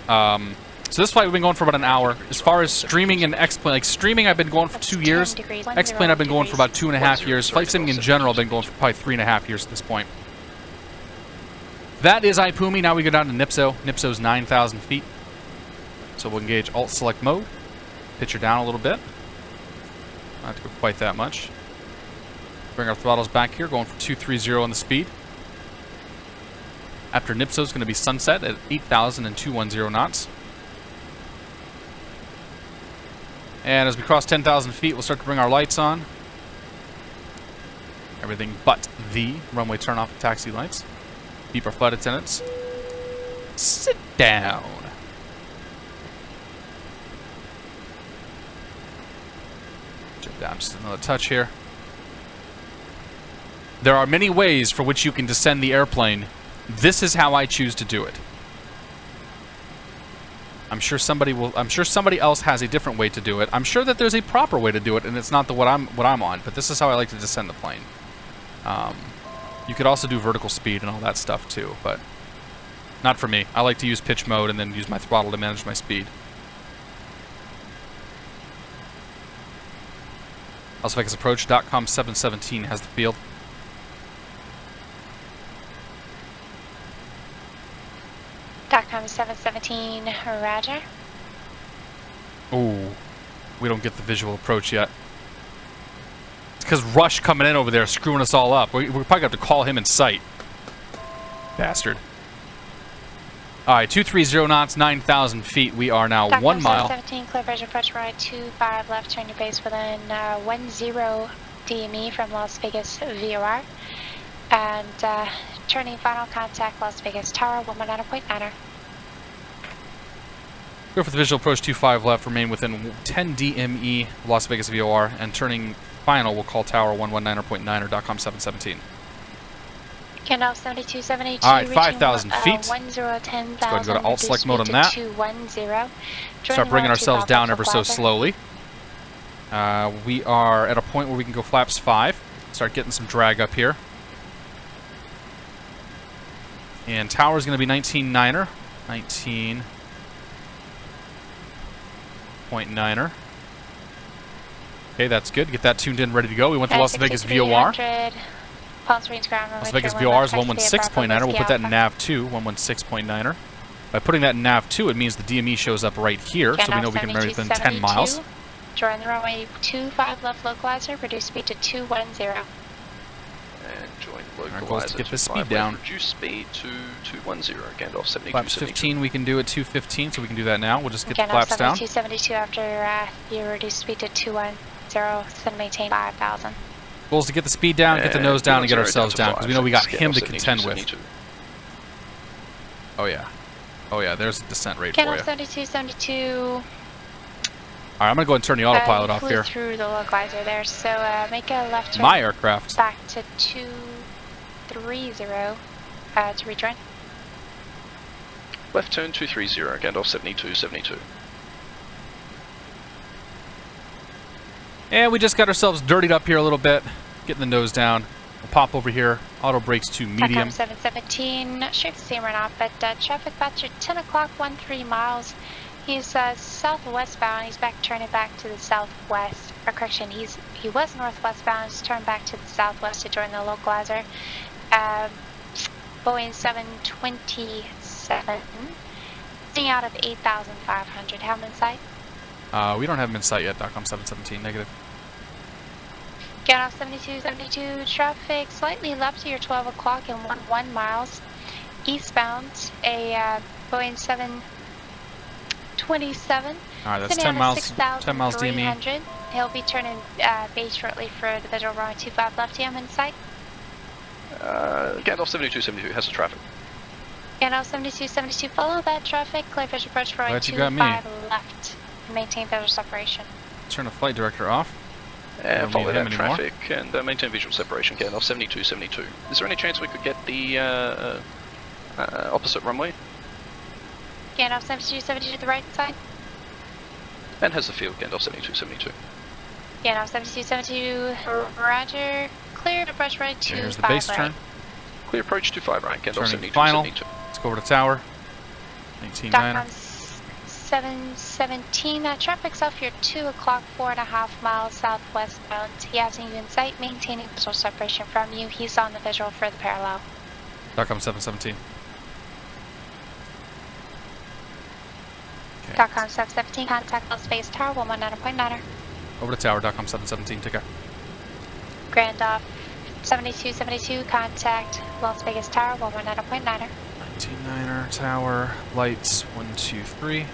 So this flight we've been going for about an hour. As far as streaming and X-Plane, like streaming I've been going for 2 years. X-Plane I've been going for about 2.5 years. Flight simming in general I've been going for probably 3.5 years at this point. That is Ipumi. Now we go down to Nipso. Nipso's 9,000 feet. So we'll engage alt select mode. Pitch her down a little bit. Not to go quite that much. Bring our throttles back here, going for 230 on the speed. After Nipso is going to be sunset at 8,210 knots. And as we cross 10,000 feet, we'll start to bring our lights on. Everything but the runway turn off taxi lights. Beep our flight attendants. Sit down. Jump down just another touch here. There are many ways for which you can descend the airplane. This is how I choose to do it. I'm sure somebody else has a different way to do it. I'm sure that there's a proper way to do it, and it's not what I'm on. But this is how I like to descend the plane. You could also do vertical speed and all that stuff too, but not for me. I like to use pitch mode and then use my throttle to manage my speed. Las Vegas approach. .com 717 has the field. .com 717, roger. Ooh, we don't get the visual approach yet. It's because Rush coming in over there screwing us all up. We're probably going to have to call him in sight. Bastard. All right, 230 knots, 9,000 feet. We are now 1 mile. 17, clear bridge approach right 25 left, turn your base within 10 DME from Las Vegas VOR. And turning final contact Las Vegas Tower, 119.9er. Go for the visual approach 25 left, remain within 10 DME Las Vegas VOR, and turning final, we'll call Tower 119.9er, .com 717. Gandalf 7272. All right, 5,000 feet. 10,000. Let's go ahead and go to alt select mode on that. 210. Start bringing ourselves down ever so slowly. We are at a point where we can go flaps 5. Start getting some drag up here. And tower is going to be 19.9er. 19.9er. Okay, that's good. Get that tuned in, ready to go. We went to Las Vegas VOR. Las Vegas VOR is 116.9er. We'll put that in nav 2, 116.9er. By putting that in nav 2, it means the DME shows up right here, so we know we can be within 10 miles. Join the runway 25 left localizer, reduce speed to 210. And join localizer. Our goal is to get this speed down. Reduce speed to 210. Gandalf 72. Flaps 15 we can do at 215, so we can do that now. We'll just get the Gandalf flaps down. 72 after you reduce speed to 210, so maintain 5,000. Goal is to get the speed down, get the nose down, and get ourselves down, because we know we got him to contend with. Oh yeah. Oh yeah, there's a descent rate for you. Gandalf 7272. Alright, I'm going to go ahead and turn the autopilot off here. Through the localizer there, so make a left turn. My aircraft. Back to 230 to rejoin. Left turn 230, Gandalf 7272. And we just got ourselves dirtied up here a little bit. Getting the nose down. We'll pop over here. Auto brakes to medium. 717, not sure if you see him or not, but traffic batch at 10 o'clock, 13 miles. He's southwest bound. He's turning back to the southwest. Or correction, he was northwest bound. He's turned back to the southwest to join the localizer. Boeing 727. Sitting out of 8,500. Have him in sight? We don't have him in sight yet. .com 717 negative. Gandalf 7272. Traffic slightly left to your 12 o'clock and 11 miles. Eastbound, a Boeing 727. Alright, that's 10 miles. 10 miles DME. He'll be turning base shortly for the visual runway 25 left. Him in sight. Gandalf 7272 has the traffic. Gandalf 7272. Follow that traffic. Clear fish approach for runway 25 left. Maintain visual separation. Turn the flight director off. And follow that traffic and maintain visual separation. Gandalf 7272. Is there any chance we could get the opposite runway? Gandalf 7272 to the right side. And has the field, Gandalf 7272. Gandalf 7272, roger. Clear approach right to 5 Here's the base right. turn. Clear approach to 5 right, Gandalf 7272. Let's go over to tower. 19.9. 717. Traffic's off your 2 o'clock, 4.5 miles southwest bound. He hasn't you in sight, maintaining visual separation from you. He's on the visual for the parallel. .com 717. Okay. .com 717, contact Las Vegas Tower, 119.9er. Over to tower. .com 717. Take care. Gandalf 7272, contact Las Vegas Tower, 119.9er. 19.9er tower. Lights 1, 2, 3.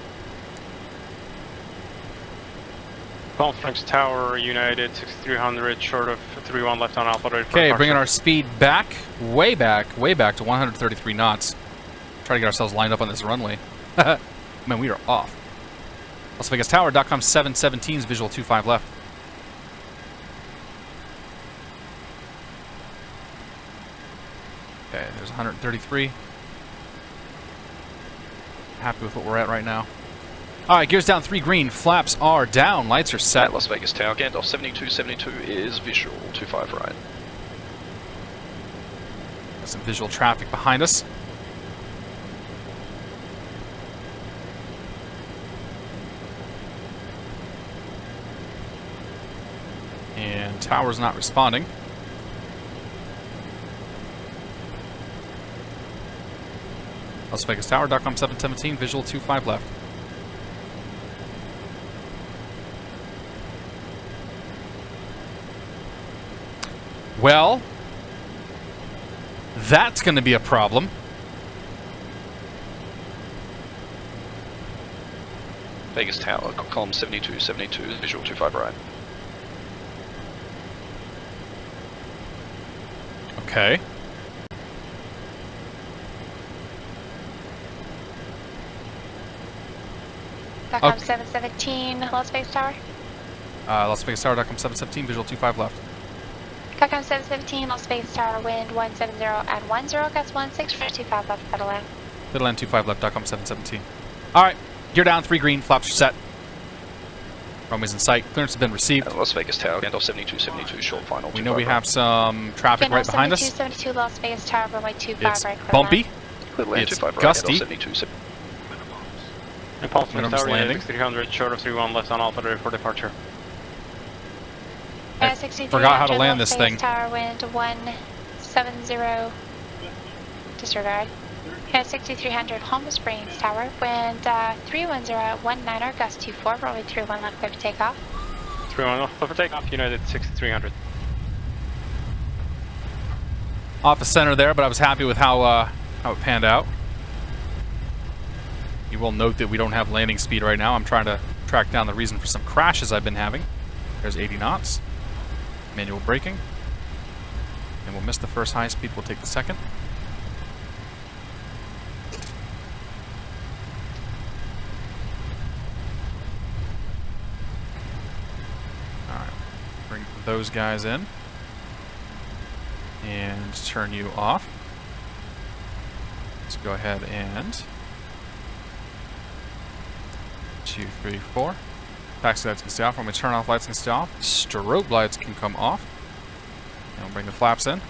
Flex Tower, United, 6300, short of 31 left on Alpha. Okay, bringing our speed way back to 133 knots. Try to get ourselves lined up on this runway. Man, we are off. Las Vegas Tower. .com 717's visual 25 left. Okay, there's 133. Happy with what we're at right now. Alright, gears down 3 green. Flaps are down. Lights are set. At Las Vegas Tower, Gandalf 7272 is visual 25 right. Got some visual traffic behind us. And tower's not responding. Las Vegas Tower, .com 717, visual 25 left. Well, that's going to be a problem. Vegas Tower, column 7272, visual 25 right. Okay. .com 717, Las Vegas Tower. Las Vegas Tower, .com 717, visual 25 left. .com 717, Las Vegas Tower, wind 170 and 10, gust 16 for 25 left, pedal land. Little end 25 left, .com 717. Alright, gear down, 3 green, flaps are set. Runway's in sight, clearance has been received. Las Vegas Tower, Gandalf 7272, short final. We know we have some traffic right behind us. 72, Las Vegas Tower, runway 25 It's right, clear bumpy, land. it's gusty. And Pulse Minimum's Tower, landing. 6300, short of 31 left on Alpha, ready for departure. I forgot how to land this thing. Tower, wind 170, disregard. 6300, Holmes Springs Tower, wind 310 at 19, gust 24, runway 31 left, clear for takeoff. 31 left, clear for takeoff, United 6300. Off the center there, but I was happy with how it panned out. You will note that we don't have landing speed right now. I'm trying to track down the reason for some crashes I've been having. There's 80 knots. Manual braking. And we'll miss the first high speed, we'll take the second. Alright, bring those guys in. And turn you off. Let's go ahead and 2, 3, 4. Taxi lights can stay off. When we turn off, lights can stay off. Strobe lights can come off. And we'll bring the flaps in.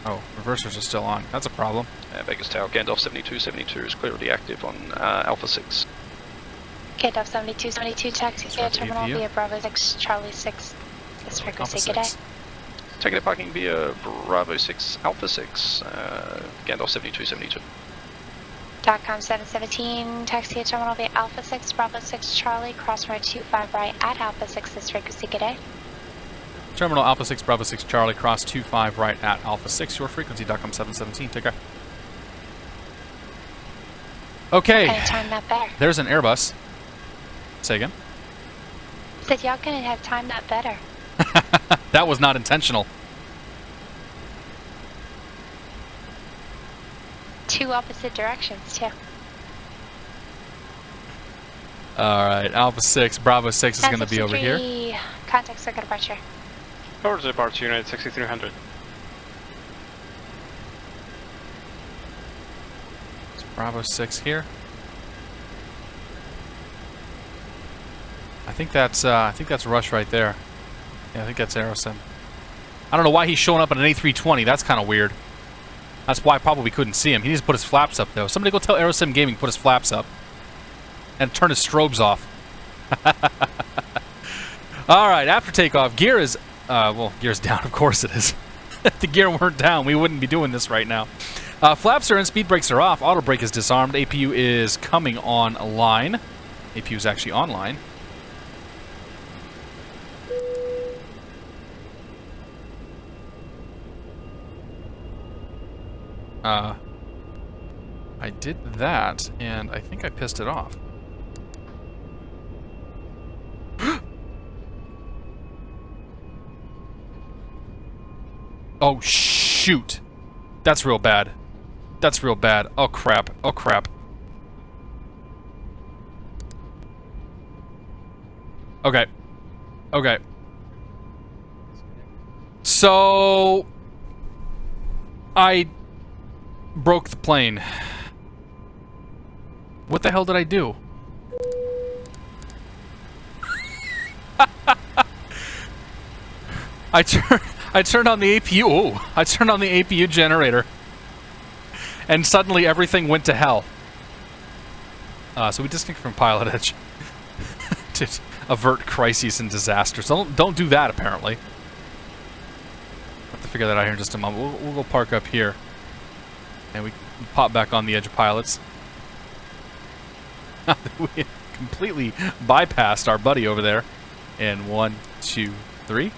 Oh, reversers are still on. That's a problem. Vegas Tower, Gandalf 7272 is clearly active on Alpha 6. Gandalf 7272, taxi via terminal via Bravo 6, Charlie 6. This frequency, good day. Taking a parking via Bravo 6, Alpha 6, Gandalf 7272. .com 717, taxi terminal via Alpha 6, Bravo 6, Charlie, crossroad 25 right at Alpha 6, this frequency, good day. Terminal Alpha 6, Bravo 6, Charlie, cross 25 right at Alpha 6, your frequency, .com 717, take care. Okay, Time that better. there's an Airbus. Say again? Said y'all couldn't have timed that better. That was not intentional. Two opposite directions, too. Alright, Alpha 6, Bravo 6 is going to be over here. Contact circuit departure. Towards departure, United 6300. It's Bravo 6 here. I think that's Rush right there. Yeah, I think that's AeroSim. I don't know why he's showing up in an A320. That's kind of weird. That's why probably we couldn't see him. He needs to put his flaps up, though. Somebody go tell AeroSim Gaming to put his flaps up. And turn his strobes off. Alright, after takeoff, gear is... well, gear's down. Of course it is. If the gear weren't down, we wouldn't be doing this right now. Flaps are in, speed brakes are off, auto brake is disarmed, APU is coming online. APU is actually online. I did that, and I think I pissed it off. Oh, shoot. That's real bad. That's real bad. Oh, crap. Oh, crap. Okay. Okay. So... I broke the plane. What the hell did I do? I turned on the APU. Oh, I turned on the APU generator, and suddenly everything went to hell. So we disconnected from PilotEdge. to avert crises and disasters. Don't do that, apparently. Have to figure that out here in just a moment. We'll go park up here. And we pop back on the edge of pilots. We completely bypassed our buddy over there. And 1, 2, 3.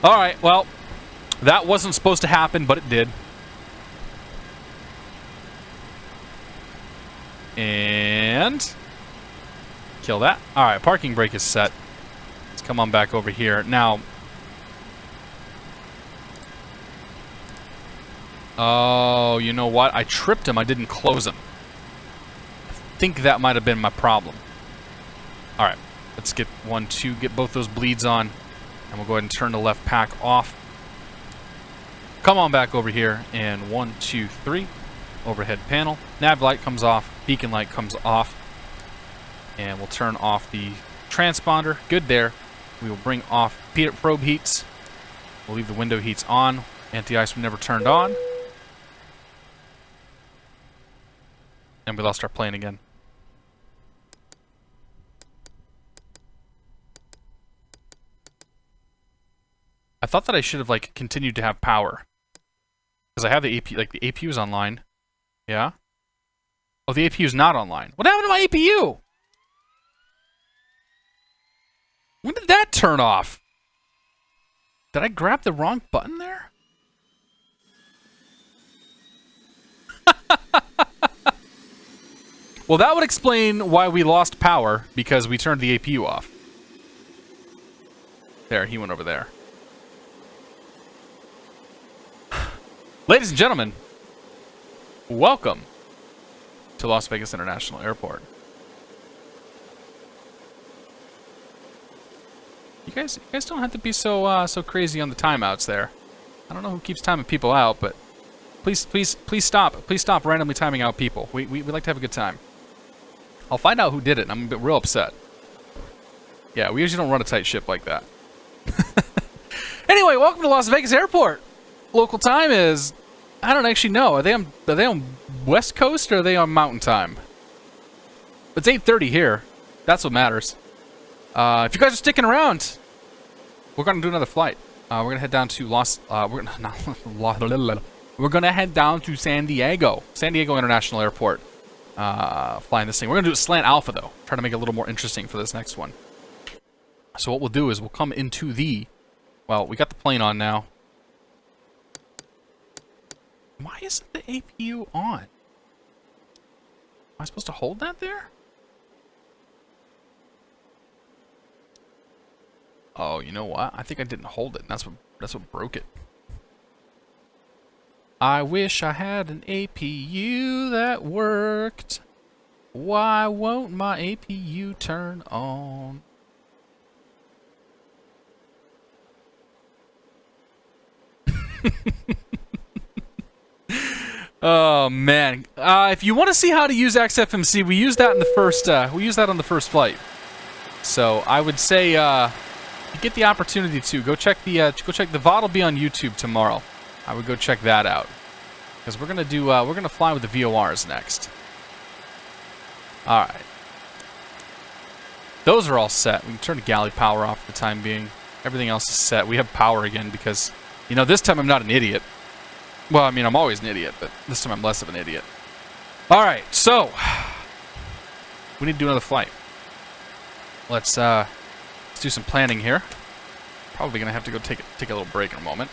Alright, well, that wasn't supposed to happen, but it did. And kill that. Alright, parking brake is set. Let's come on back over here. Now, oh, you know what? I tripped him. I didn't close him. I think that might have been my problem. Alright, let's get 1, 2, get both those bleeds on. And we'll go ahead and turn the left pack off. Come on back over here. And 1, 2, 3. Overhead panel. Nav light comes off. Beacon light comes off. And we'll turn off the transponder. Good there. We will bring off probe heats. We'll leave the window heats on. Anti-ice we never turned on. And we lost our plane again. I thought that I should have, like, continued to have power. Because I have the APU, like, the APU is online. Yeah? Oh, the APU is not online. What happened to my APU? When did that turn off? Did I grab the wrong button there? Well, that would explain why we lost power, because we turned the APU off. There, he went over there. Ladies and gentlemen, welcome to Las Vegas International Airport. You guys don't have to be so crazy on the timeouts there. I don't know who keeps timing people out, but please stop randomly timing out people. We like to have a good time. I'll find out who did it. I'm real upset. Yeah, we usually don't run a tight ship like that. Anyway, welcome to Las Vegas Airport. Local time is, I don't actually know. Are they on West Coast or are they on Mountain Time? It's 8:30 here. That's what matters. If you guys are sticking around, we're gonna do another flight. We're gonna head down to we're gonna head down to San Diego International Airport. Flying this thing. We're gonna do it slant alpha though. Try to make it a little more interesting for this next one. So what we'll do is we'll come into the, well, we got the plane on now. Why isn't the APU on? Am I supposed to hold that there? Oh, you know what? I think I didn't hold it. And that's what broke it. I wish I had an APU that worked. Why won't my APU turn on? Oh man! If you want to see how to use XFMC, we used that in the first. We used that on the first flight. So I would say, if you get the opportunity to go check the VOD will be on YouTube tomorrow. I would go check that out because we're gonna fly with the VORs next. All right, those are all set. We can turn the galley power off for the time being. Everything else is set. We have power again because, you know, this time I'm not an idiot. Well, I mean, I'm always an idiot, but this time I'm less of an idiot. All right, so we need to do another flight. Let's do some planning here. Probably gonna have to go take a little break in a moment.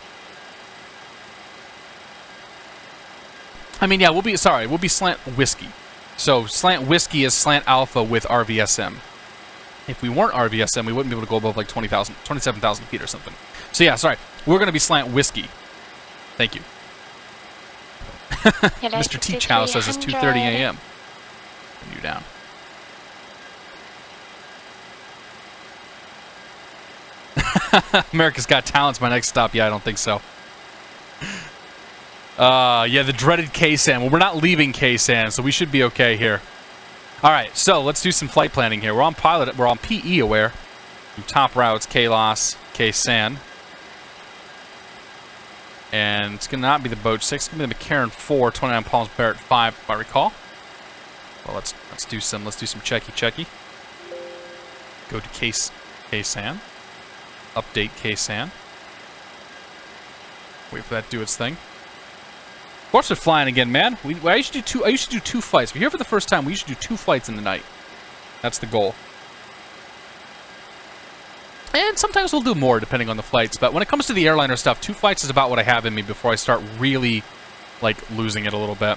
I mean, yeah, we'll be slant whiskey. So slant whiskey is slant alpha with RVSM. If we weren't RVSM, we wouldn't be able to go above like 27,000 feet or something. So yeah, sorry, we're gonna be slant whiskey. Thank you. Mr. T. Chow says it's 2:30 a.m. You down. America's Got Talent's my next stop. Yeah, I don't think so. Yeah, the dreaded KSAN. Well, we're not leaving KSAN, so we should be okay here. All right, so let's do some flight planning here. We're on pilot. We're on PE aware. Do top routes, KLAS, KSAN. And it's going to not be the Boat 6. It's going to be the McCarran 4, 29 Palms Barrett 5, if I recall. Well, let's do some checky. Go to KSAN. Update KSAN. Wait for that to do its thing. Of course we're flying again, man. I used to do two flights. If you're here for the first time, we used to do 2 flights in the night. That's the goal. And sometimes we'll do more depending on the flights, but when it comes to the airliner stuff, 2 flights is about what I have in me before I start really, like, losing it a little bit.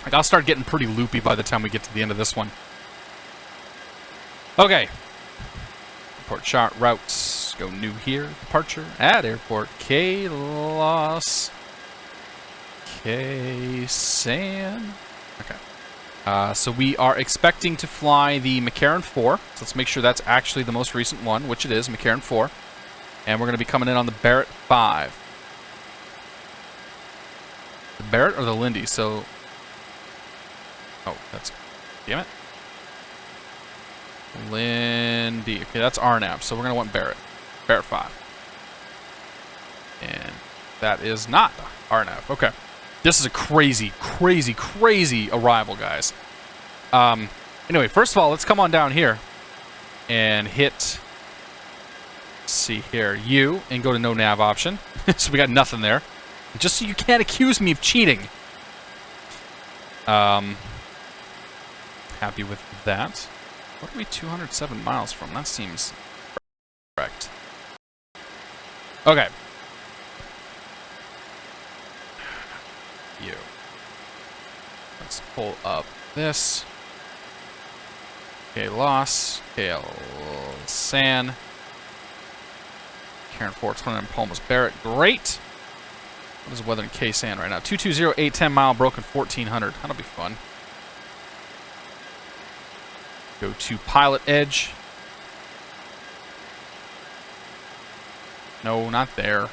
Like, I'll start getting pretty loopy by the time we get to the end of this one. Okay. Airport chart routes. Go new here. Departure at airport. KLAS. KSAN. Okay. So we are expecting to fly the McCarran 4. So let's make sure that's actually the most recent one, which it is, McCarran 4. And we're going to be coming in on the Barrett 5. The Barrett or the Lindy? So... Oh, that's... Damn it. Lindy. Okay, that's RNAV, so we're going to want Barrett. Barrett 5. And that is not RNAV. Okay. This is a crazy arrival, guys. Anyway, first of all, let's come on down here and hit, let's see here, U, and go to no nav option. So we got nothing there. Just so you can't accuse me of cheating. Happy with that. What are we 207 miles from? That seems correct. Okay. U. Let's pull up this. KLAS. KSAN. Karen 429 Palmas Barrett. Great. What is the weather in KSAN right now? 220, 810 mile, broken 1400. That'll be fun. Go to PilotEdge. No, not there.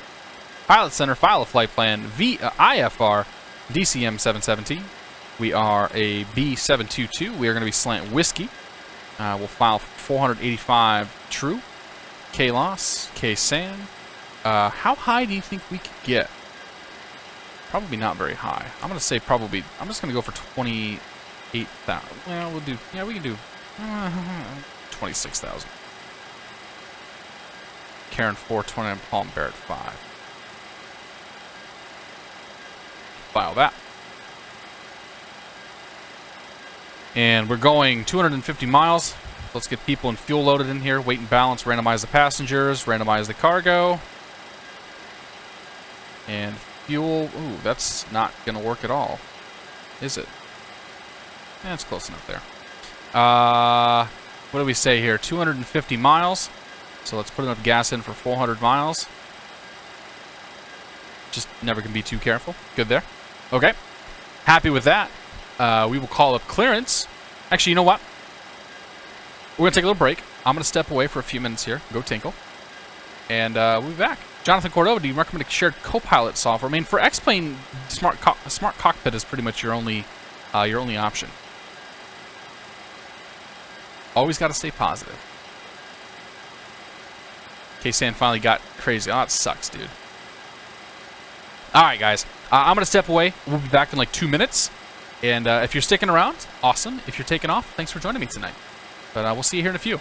Pilot Center, file a flight plan, IFR, DCM 770. We are a B722. We are going to be slant whiskey. We'll file 485 true. KLAS, KSAN. How high do you think we could get? Probably not very high. I'm going to say probably, I'm just going to go for 28,000. Well, we'll do, yeah, we can do 26,000. Karen 429 Palm Barrett 5. File that. And we're going 250 miles. Let's get people and fuel loaded in here. Weight and balance, randomize the passengers, randomize the cargo. And fuel, ooh, that's not going to work at all. Is it? Yeah, it's close enough there. What do we say here? 250 miles. So let's put enough gas in for 400 miles. Just never can be too careful. Good there. Okay. Happy with that. We will call up clearance. Actually, you know what? We're going to take a little break. I'm going to step away for a few minutes here. Go tinkle. And we'll be back. Jonathan Cordova, do you recommend a shared co-pilot software? I mean, for X-Plane, smart cockpit is pretty much your only option. Always got to stay positive. KSAN finally got crazy. Oh, that sucks, dude. All right, guys. I'm going to step away. We'll be back in like 2 minutes. And if you're sticking around, awesome. If you're taking off, thanks for joining me tonight. But we'll see you here in a few.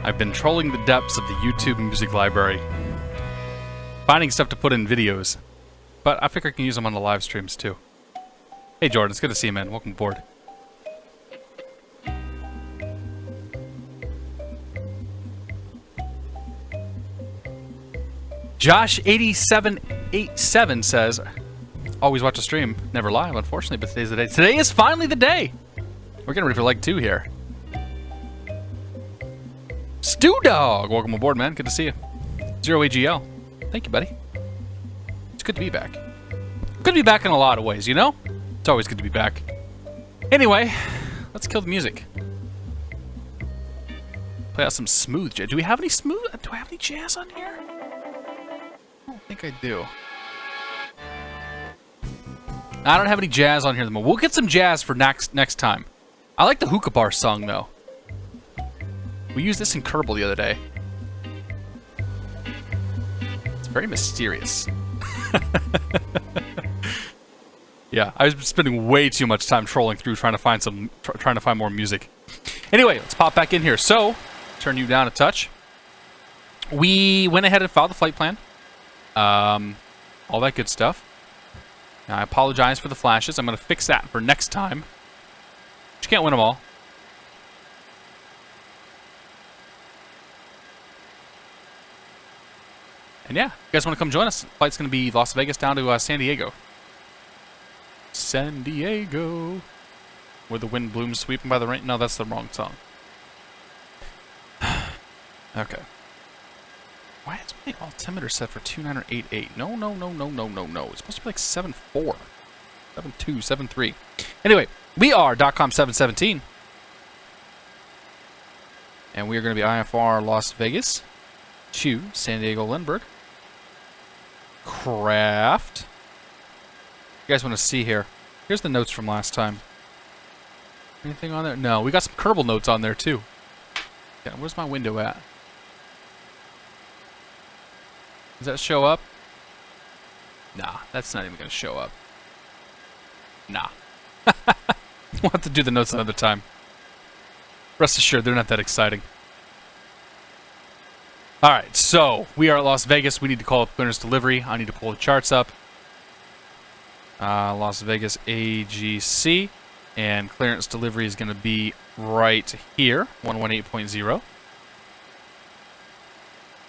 I've been trolling the depths of the YouTube music library, finding stuff to put in videos, but I figure I can use them on the live streams too. Hey Jordan, it's good to see you, man. Welcome aboard. Josh8787 says, always watch a stream, never live, unfortunately, but today's the day. Today is finally the day! We're getting ready for leg 2 here. Stew Dog, welcome aboard, man. Good to see you. 0AGL, thank you, buddy. It's good to be back. Good to be back in a lot of ways, you know? It's always good to be back. Anyway, let's kill the music. Play out some smooth jazz. Do we have any smooth? Do I have any jazz on here? I don't think I do. I don't have any jazz on here at the moment. We'll get some jazz for next time. I like the hookah bar song though. We used this in Kerbal the other day. It's very mysterious. Yeah, I was spending way too much time trolling through trying to find more music. Anyway, let's pop back in here. So, turn you down a touch. We went ahead and filed the flight plan. All that good stuff. Now, I apologize for the flashes. I'm going to fix that for next time. But you can't win them all. And yeah, if you guys want to come join us, the flight's going to be Las Vegas down to San Diego. San Diego, where the wind blooms sweeping by the rain. No, that's the wrong song. Okay. Why is my altimeter set for 2988? No. It's supposed to be like 74. 72, 73. Anyway, we are .com717. And we are going to be IFR Las Vegas to San Diego Lindbergh. Craft. You guys want to see here. Here's the notes from last time. Anything on there? No, we got some Kerbal notes on there too. Yeah, where's my window at? Does that show up? Nah, that's not even going to show up. Nah. We'll have to do the notes another time. Rest assured, they're not that exciting. Alright, so we are at Las Vegas. We need to call up clearance delivery. I need to pull the charts up. Las Vegas AGC. And clearance delivery is going to be right here, 118.0.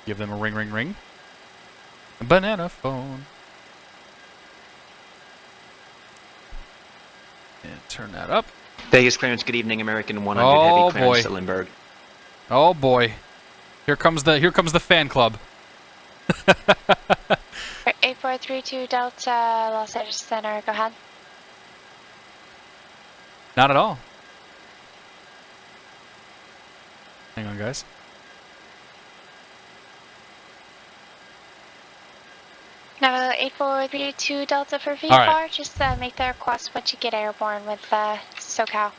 Give them a ring, ring, ring. A banana phone. And turn that up. Vegas clearance, good evening, American 100 heavy clearance to Lindbergh. Oh boy. Here comes the fan club. 8432 Delta, Los Angeles Center, go ahead. Not at all. Hang on, guys. Now 8432 Delta for VFR, right. Just make the request once you get airborne with SoCal.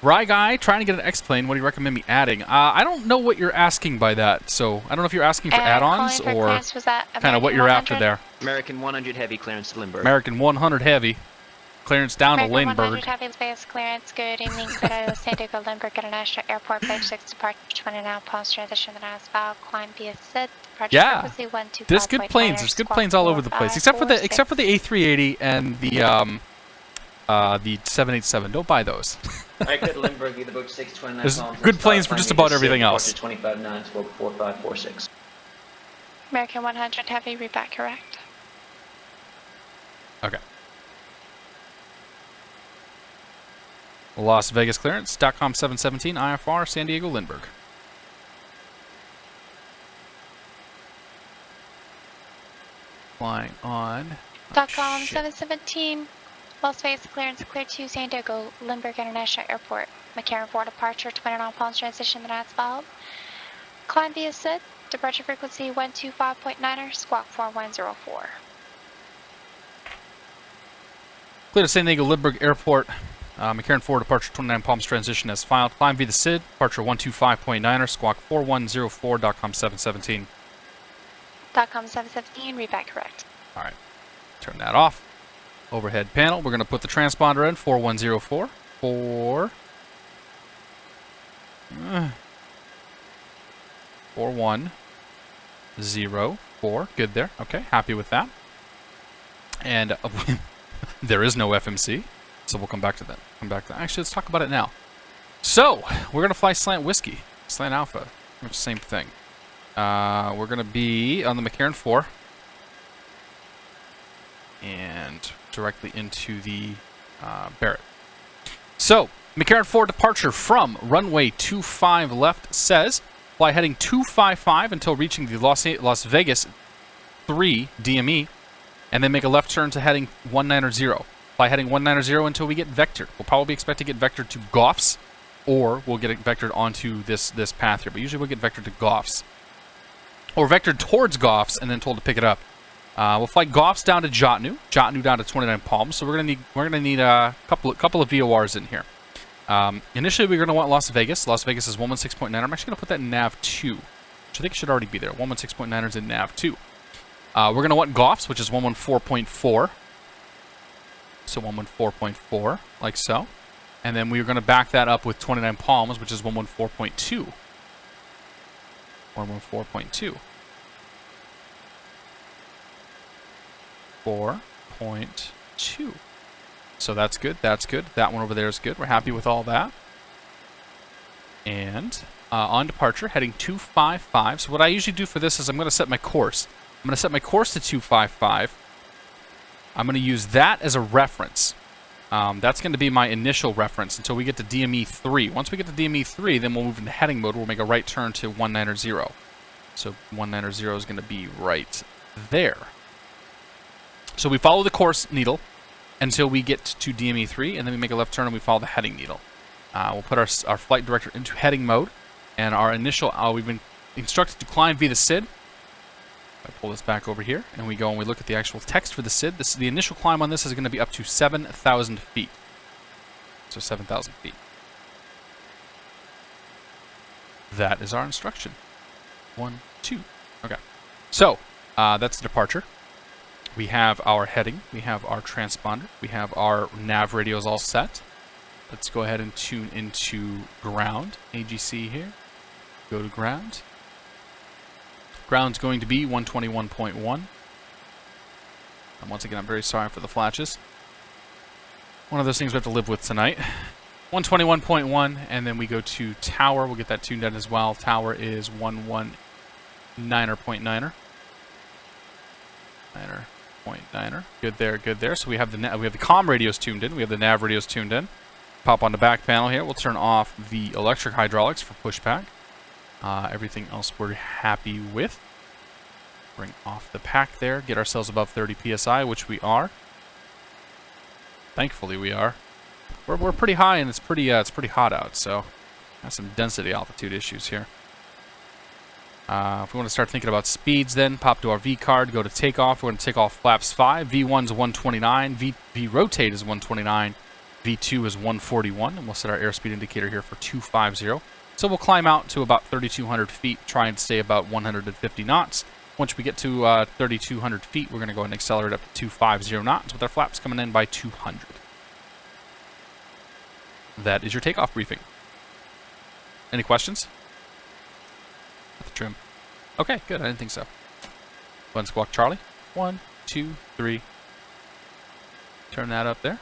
Rye Guy, trying to get an X-plane. What do you recommend me adding? I don't know what you're asking by that, so I don't know if you're asking for add-ons or kind of what you're 100? After there. American 100 heavy clearance to Lindbergh. American 100 heavy clearance down to Lindbergh. 100 heavy space clearance. Good evening, San Diego Lindbergh International Airport. Flight 6 departure 29 post transition the NAS file. Climb via SID. Yeah, there's good planes. There's good planes all over the place, except for the A380 and the 787. Don't buy those. Alright, good Lindbergh, either book 629. There's good planes for just about everything else. 25-9, 4546. American 100 heavy, read back correct. Okay. Las Vegas clearance, .com 717, IFR, San Diego Lindbergh. Flying on. .com 717. Las Vegas clearance clear to San Diego Lindbergh International Airport. McCarran 4 departure 29 pounds transition the NAS valve. Climb via SID. Departure frequency 125.9er. Squawk 4104. Clear to San Diego Lindbergh Airport. McCarran 4 departure 29 Palms transition as filed. Climb via the SID. Departure 125.9er. Squawk 4104. .com 717. .com 717. Read back correct. All right. Turn that off. Overhead panel. We're going to put the transponder in 4104. 4104. Good there. Okay, happy with that. And there is no FMC, so we'll come back to that. Actually, let's talk about it now. So, we're going to fly Slant Whiskey, Slant Alpha, which is the same thing. We're going to be on the McCarran 4 and directly into the Barrett. So, McCarran 4 departure from runway 25 left says, fly heading 255 until reaching the Las Vegas 3 DME, and then make a left turn to heading 190. Fly heading 190 until we get vectored. We'll probably expect to get vectored to Goffs, or we'll get it vectored onto this path here, but usually we'll get vectored to Goffs. Or vectored towards Goffs and then told to pick it up. We'll fly Goffs down to Jotnu down to 29 Palms. So we're gonna need a couple of VORs in here. Initially, we're gonna want Las Vegas. Las Vegas is 116.9. I'm actually gonna put that in nav 2, which I think should already be there. 116.9 is in nav 2. We're gonna want Goffs, which is 114.4. So 114.4, like so. And then we're gonna back that up with 29 Palms, which is 114.2. 114.2. 4.2. So that's good. That's good. That one over there is good. We're happy with all that. And on departure, heading 255. So what I usually do for this is I'm going to set my course. I'm going to set my course to 255. I'm going to use that as a reference. That's going to be my initial reference until we get to DME 3. Once we get to DME 3, then we'll move into heading mode. We'll make a right turn to 190. So 190 is going to be right there. So we follow the course needle until we get to DME 3, and then we make a left turn and we follow the heading needle. We'll put our flight director into heading mode, and our initial, we've been instructed to climb via the SID. I pull this back over here, and we go and we look at the actual text for the SID. The initial climb on this is going to be up to 7,000 feet. So 7,000 feet. That is our instruction. 1, 2. Okay. So, that's departure. We have our heading. We have our transponder. We have our nav radios all set. Let's go ahead and tune into ground. AGC here. Go to ground. Ground's going to be 121.1. And once again, I'm very sorry for the flashes. One of those things we have to live with tonight. 121.1, and then we go to tower. We'll get that tuned in as well. Tower is 119.9er. 9er. Good there, good there. So we have the comm radios tuned in. We have the nav radios tuned in. Pop on the back panel here. We'll turn off the electric hydraulics for pushback. Everything else we're happy with. Bring off the pack there. Get ourselves above 30 psi, which we are. Thankfully, we are. We're pretty high, and it's pretty hot out. So, have some density altitude issues here. If we want to start thinking about speeds, then pop to our V card. Go to takeoff. We're going to take off flaps 5. V1's 129. V rotate is 129. V2 is 141, and we'll set our airspeed indicator here for 250. So we'll climb out to about 3,200 feet, try and stay about 150 knots. Once we get to 3,200 feet, we're going to go ahead and accelerate up to 250 knots with our flaps coming in by 200. That is your takeoff briefing. Any questions? At the trim. Okay, good. I didn't think so. Go ahead and squawk Charlie. 1, 2, 3. Turn that up there.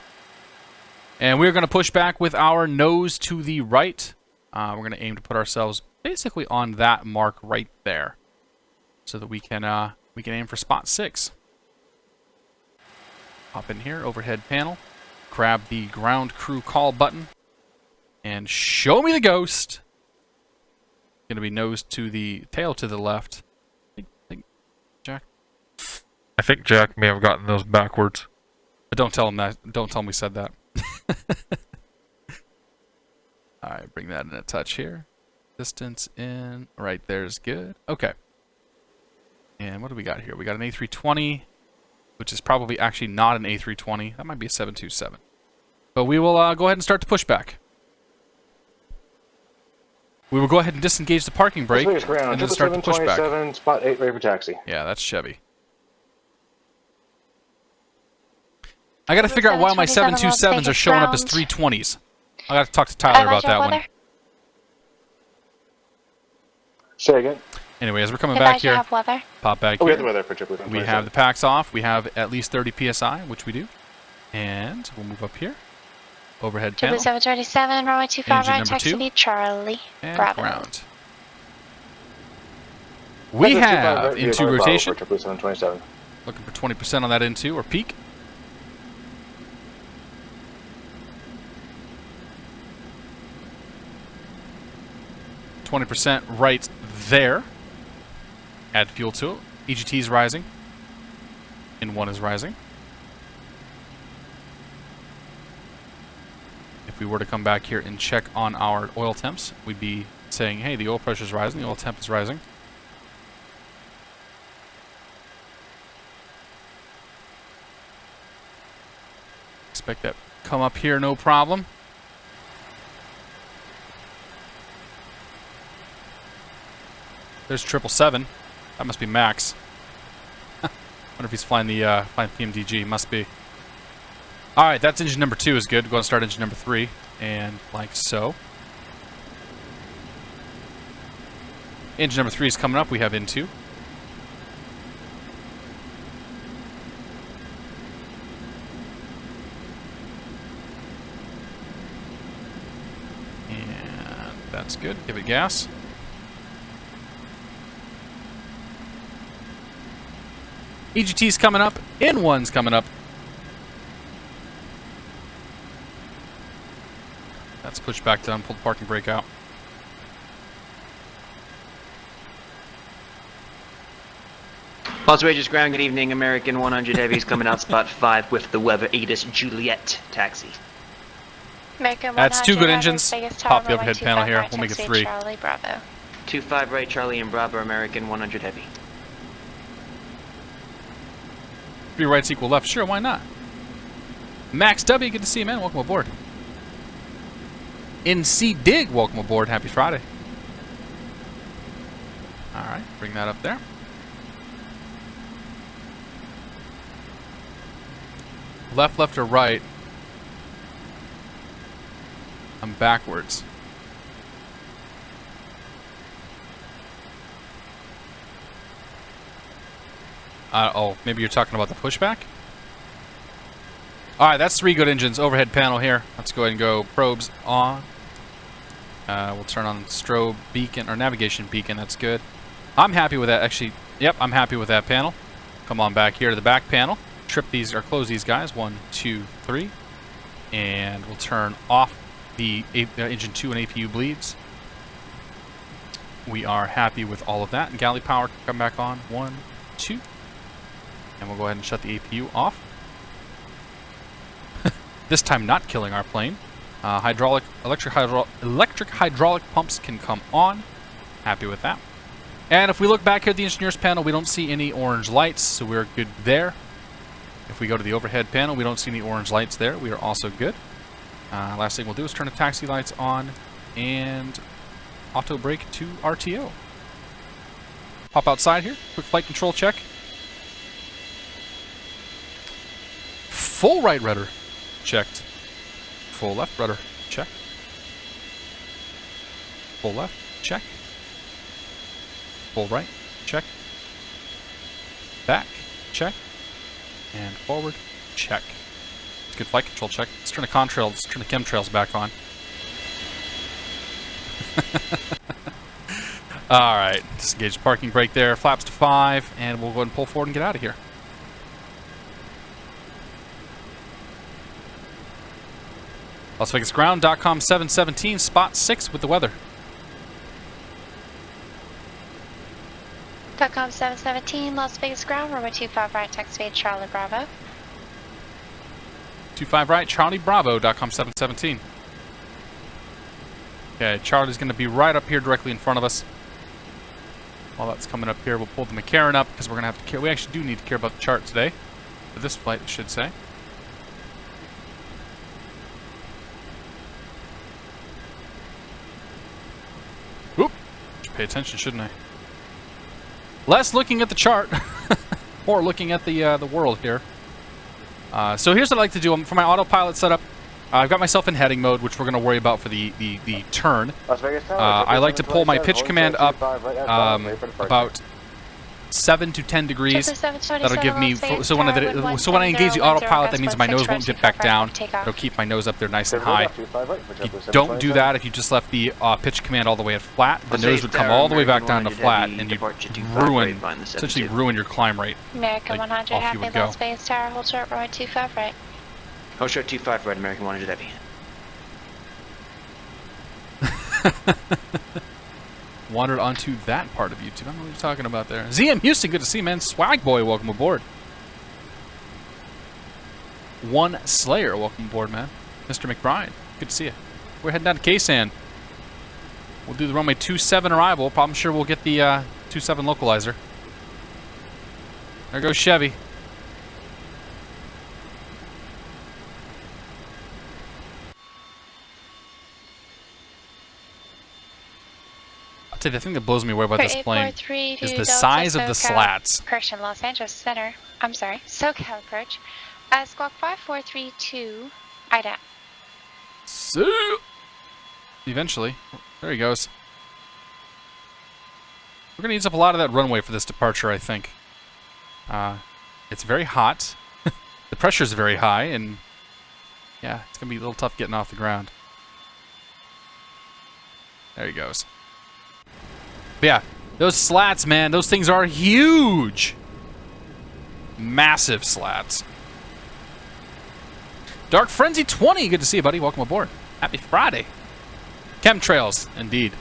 And we're going to push back with our nose to the right. We're going to aim to put ourselves basically on that mark right there, so that we can aim for spot 6. Hop in here, overhead panel, grab the ground crew call button, and show me the ghost. Going to be nose to the tail to the left. I think Jack may have gotten those backwards. But don't tell him that. Don't tell him we said that. Alright, bring that in a touch here. Distance in. Right there is good. Okay. And what do we got here? We got an A320, which is probably actually not an A320. That might be a 727. But we will go ahead and start the pushback. We will go ahead and disengage the parking brake and then start the pushback. Spot 8 ready for taxi. Yeah, that's Chevy. I gotta figure out why my 727s are showing up as 320s. I gotta talk to Tyler about that one. Say again. Anyway, as we're coming Advise back you here, have weather. pop back Oh, we here. have the weather for JetBlue. We have the packs off. We have at least 30 PSI, which we do. And we'll move up here. Overhead JetBlue panel. 727, runway 25 Engine right, number taxi 2. to Charlie. And Bravo. ground. We have into rotation. For JetBlue 727. Looking for 20% on that into or peak. %, right there. Add fuel to it. EGT is rising. N1 is rising. If we were to come back here and check on our oil temps, we'd be saying, hey, the oil pressure is rising, the oil temp is rising. Expect that to come up here, no problem. There's 777. That must be Max. Wonder if he's flying the PMDG. Must be. All right, that's engine number 2 is good. We're going to start engine number 3, and like so. Engine number 3 is coming up. We have into. And that's good. Give it gas. EGT's coming up. N1's coming up. That's pushed back down. Pull the parking brake out. Las Vegas ground, good evening. American 100 Heavies coming out spot 5 with the weather Addons Juliet taxi. American That's 2 good 100, engines. Vegas Pop Tower, the overhead panel 125 here. right, We'll make it taxi 3. Charlie, Bravo. 25 right, Charlie and Bravo, American 100 Heavy. 3 rights equal left. Sure, why not? Max W, good to see you, man. Welcome aboard. NC Dig, welcome aboard. Happy Friday. All right, bring that up there. Left, or right? I'm backwards. Oh, maybe you're talking about the pushback? Alright, that's 3 good engines. Overhead panel here. Let's go ahead and go probes on. We'll turn on strobe beacon, or navigation beacon. That's good. I'm happy with that. Actually, yep, I'm happy with that panel. Come on back here to the back panel. Trip these, or close these guys. 1, 2, 3. And we'll turn off the engine 2 and APU bleeds. We are happy with all of that. And galley power can come back on. 1, 2. And we'll go ahead and shut the APU off. This time not killing our plane. Electric hydraulic pumps can come on. Happy with that. And if we look back here at the engineer's panel, we don't see any orange lights, so we're good there. If we go to the overhead panel, we don't see any orange lights there. We are also good. Last thing we'll do is turn the taxi lights on and auto brake to RTO. Pop outside here. Quick flight control check. Full right rudder checked. Full left rudder check. Full left check. Full right check. Back check. And forward check. It's a good flight control check. Let's turn the contrails, let's turn the chemtrails back on. Alright, disengage the parking brake there, flaps to 5, and we'll go ahead and pull forward and get out of here. Las Vegas ground.com 717, spot 6 with the weather. .com 717, Las Vegas ground, runway 25 right, taxi Charlie, Bravo. 25 right, Charlie Bravo, .com 717. Okay, Charlie's going to be right up here directly in front of us. While that's coming up here, we'll pull the McCarran up because we're going to have to care. We actually do need to care about the chart today. For this flight, I should say. Oop! Should pay attention, shouldn't I? Less looking at the chart, or looking at the world here. So here's what I like to do. For my autopilot setup, I've got myself in heading mode, which we're going to worry about for the turn. I like to pull my pitch command up about 7 to 10 degrees. That'll give me, so when I engage the autopilot, that means my nose won't dip back down. It'll keep my nose up there nice and high. If you don't do that, if you just left the pitch command all the way at flat, the nose would come all the way back down to flat, and you'd essentially ruin your climb rate. American 100 Happy, Las Vegas Tower, hold short, runway 25 right. Hold short 25 right, American 100 Heavy. Wandered onto that part of YouTube. I don't know what you're talking about there. ZM Houston, good to see you, man. Swag Boy, welcome aboard. One Slayer, welcome aboard, man. Mr. McBride, good to see you. We're heading down to KSAN. We'll do the runway 27 arrival. I'm sure we'll get the 27 localizer. There goes Chevy. The thing that blows me away about this plane is the size of the slats. Persian, Los Angeles Center. I'm sorry, SoCal approach. Squawk 5432, IDAP. So, eventually, there he goes. We're gonna use up a lot of that runway for this departure, I think. It's very hot. The pressure is very high, and yeah, it's gonna be a little tough getting off the ground. There he goes. But yeah, those slats, man, those things are huge. Massive slats. Dark Frenzy 20, good to see you, buddy. Welcome aboard. Happy Friday. Chemtrails, indeed.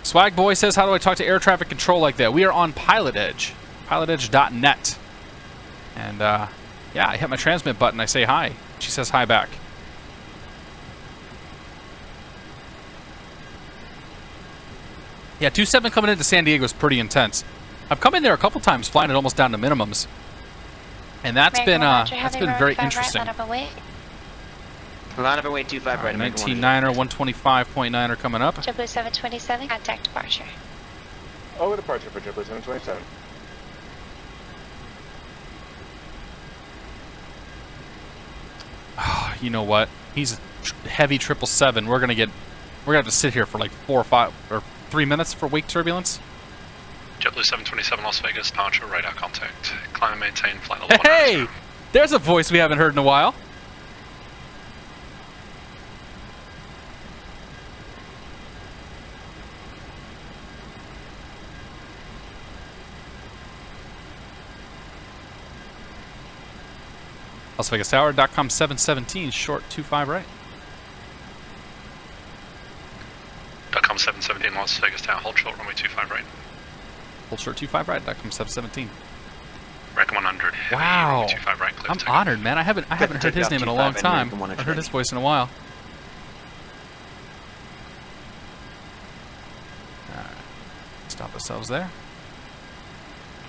Swag Boy says, how do I talk to air traffic control like that? We are on PilotEdge, pilotedge.net. And yeah, I hit my transmit button. I say hi. She says hi back. Yeah, 27 coming into San Diego is pretty intense. I've come in there a couple times, flying it almost down to minimums, and that's been very interesting. Line up and wait 25 right. 19.9er, 125.9er coming up. JetBlue 727, contact departure. Over departure for JetBlue 727. You know what? He's heavy 777. We're gonna have to sit here for like 4 or 5 or 3 minutes for wake turbulence. JetBlue 727 Las Vegas, departure, radar contact. Climb and maintain flight level 1. Hey! There's a voice we haven't heard in a while. Las Vegas Tower, .com 717, short 25 right. .com 717 Las Vegas Tower, hold short, runway 25 right. Hold short 25 right, .com 717. Rec 100, heavy, wow. runway 25 right, clear I'm honored, man. I haven't heard his name in a long time. I've heard his voice in a while. Alright. Stop ourselves there.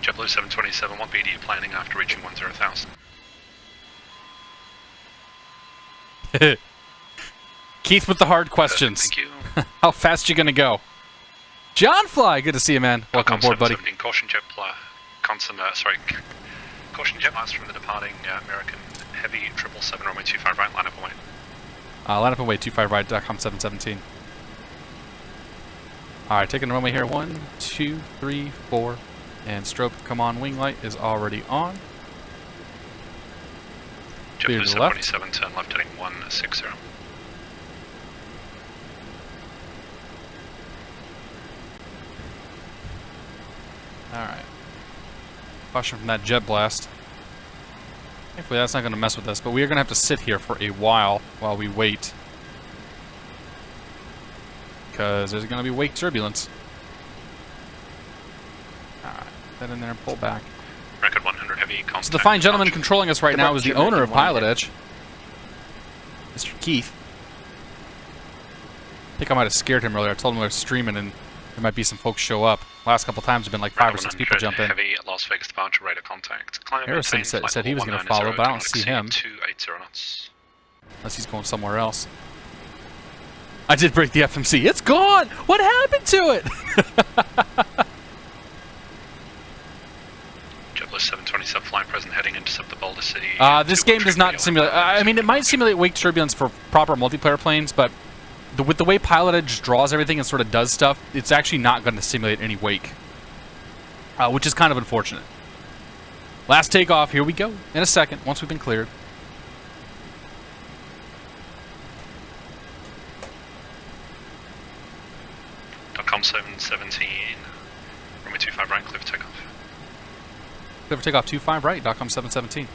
JetBlue 727, what BD planning after reaching 10,000? Keith with the hard questions. Thank you. How fast you gonna go? John Fly, good to see you, man. Welcome aboard, buddy. Caution jet caution jet blast from the departing American heavy 777 runway 25 right, line up and wait. Line up and wait, 25 right, .com 717. Alright, taking the runway here, 1, 2, 3, 4, and strobe come on, wing light is already on. JetBlue 727, turn left heading 160. Alright. Caution from that jet blast. Hopefully that's not going to mess with us, but we are going to have to sit here for a while we wait. Because there's going to be wake turbulence. Alright, get that in there and pull back. Record 100 heavy contact. So the fine gentleman controlling us right now is the owner of PilotEdge, Mr. Keith. I think I might have scared him earlier. I told him we were streaming and there might be some folks show up. Last couple times have been like 5 or 6 people jump in. Heavy Las Vegas departure, radar contact. Harrison said he was going to follow, but I don't see him. 280 knots. Unless he's going somewhere else. I did break the FMC. It's gone! What happened to it? JetBlue 727. 727 flying present heading intercept the Boulder City. This game does not simulate. I mean, it might simulate wake turbulence for proper multiplayer planes, but with the way PilotEdge draws everything and sort of does stuff, it's actually not going to simulate any wake, which is kind of unfortunate. Last takeoff. Here we go. In a second, once we've been cleared. .com 717. Runway 25 right, clear for takeoff. Clear for takeoff 25 right. .com 717.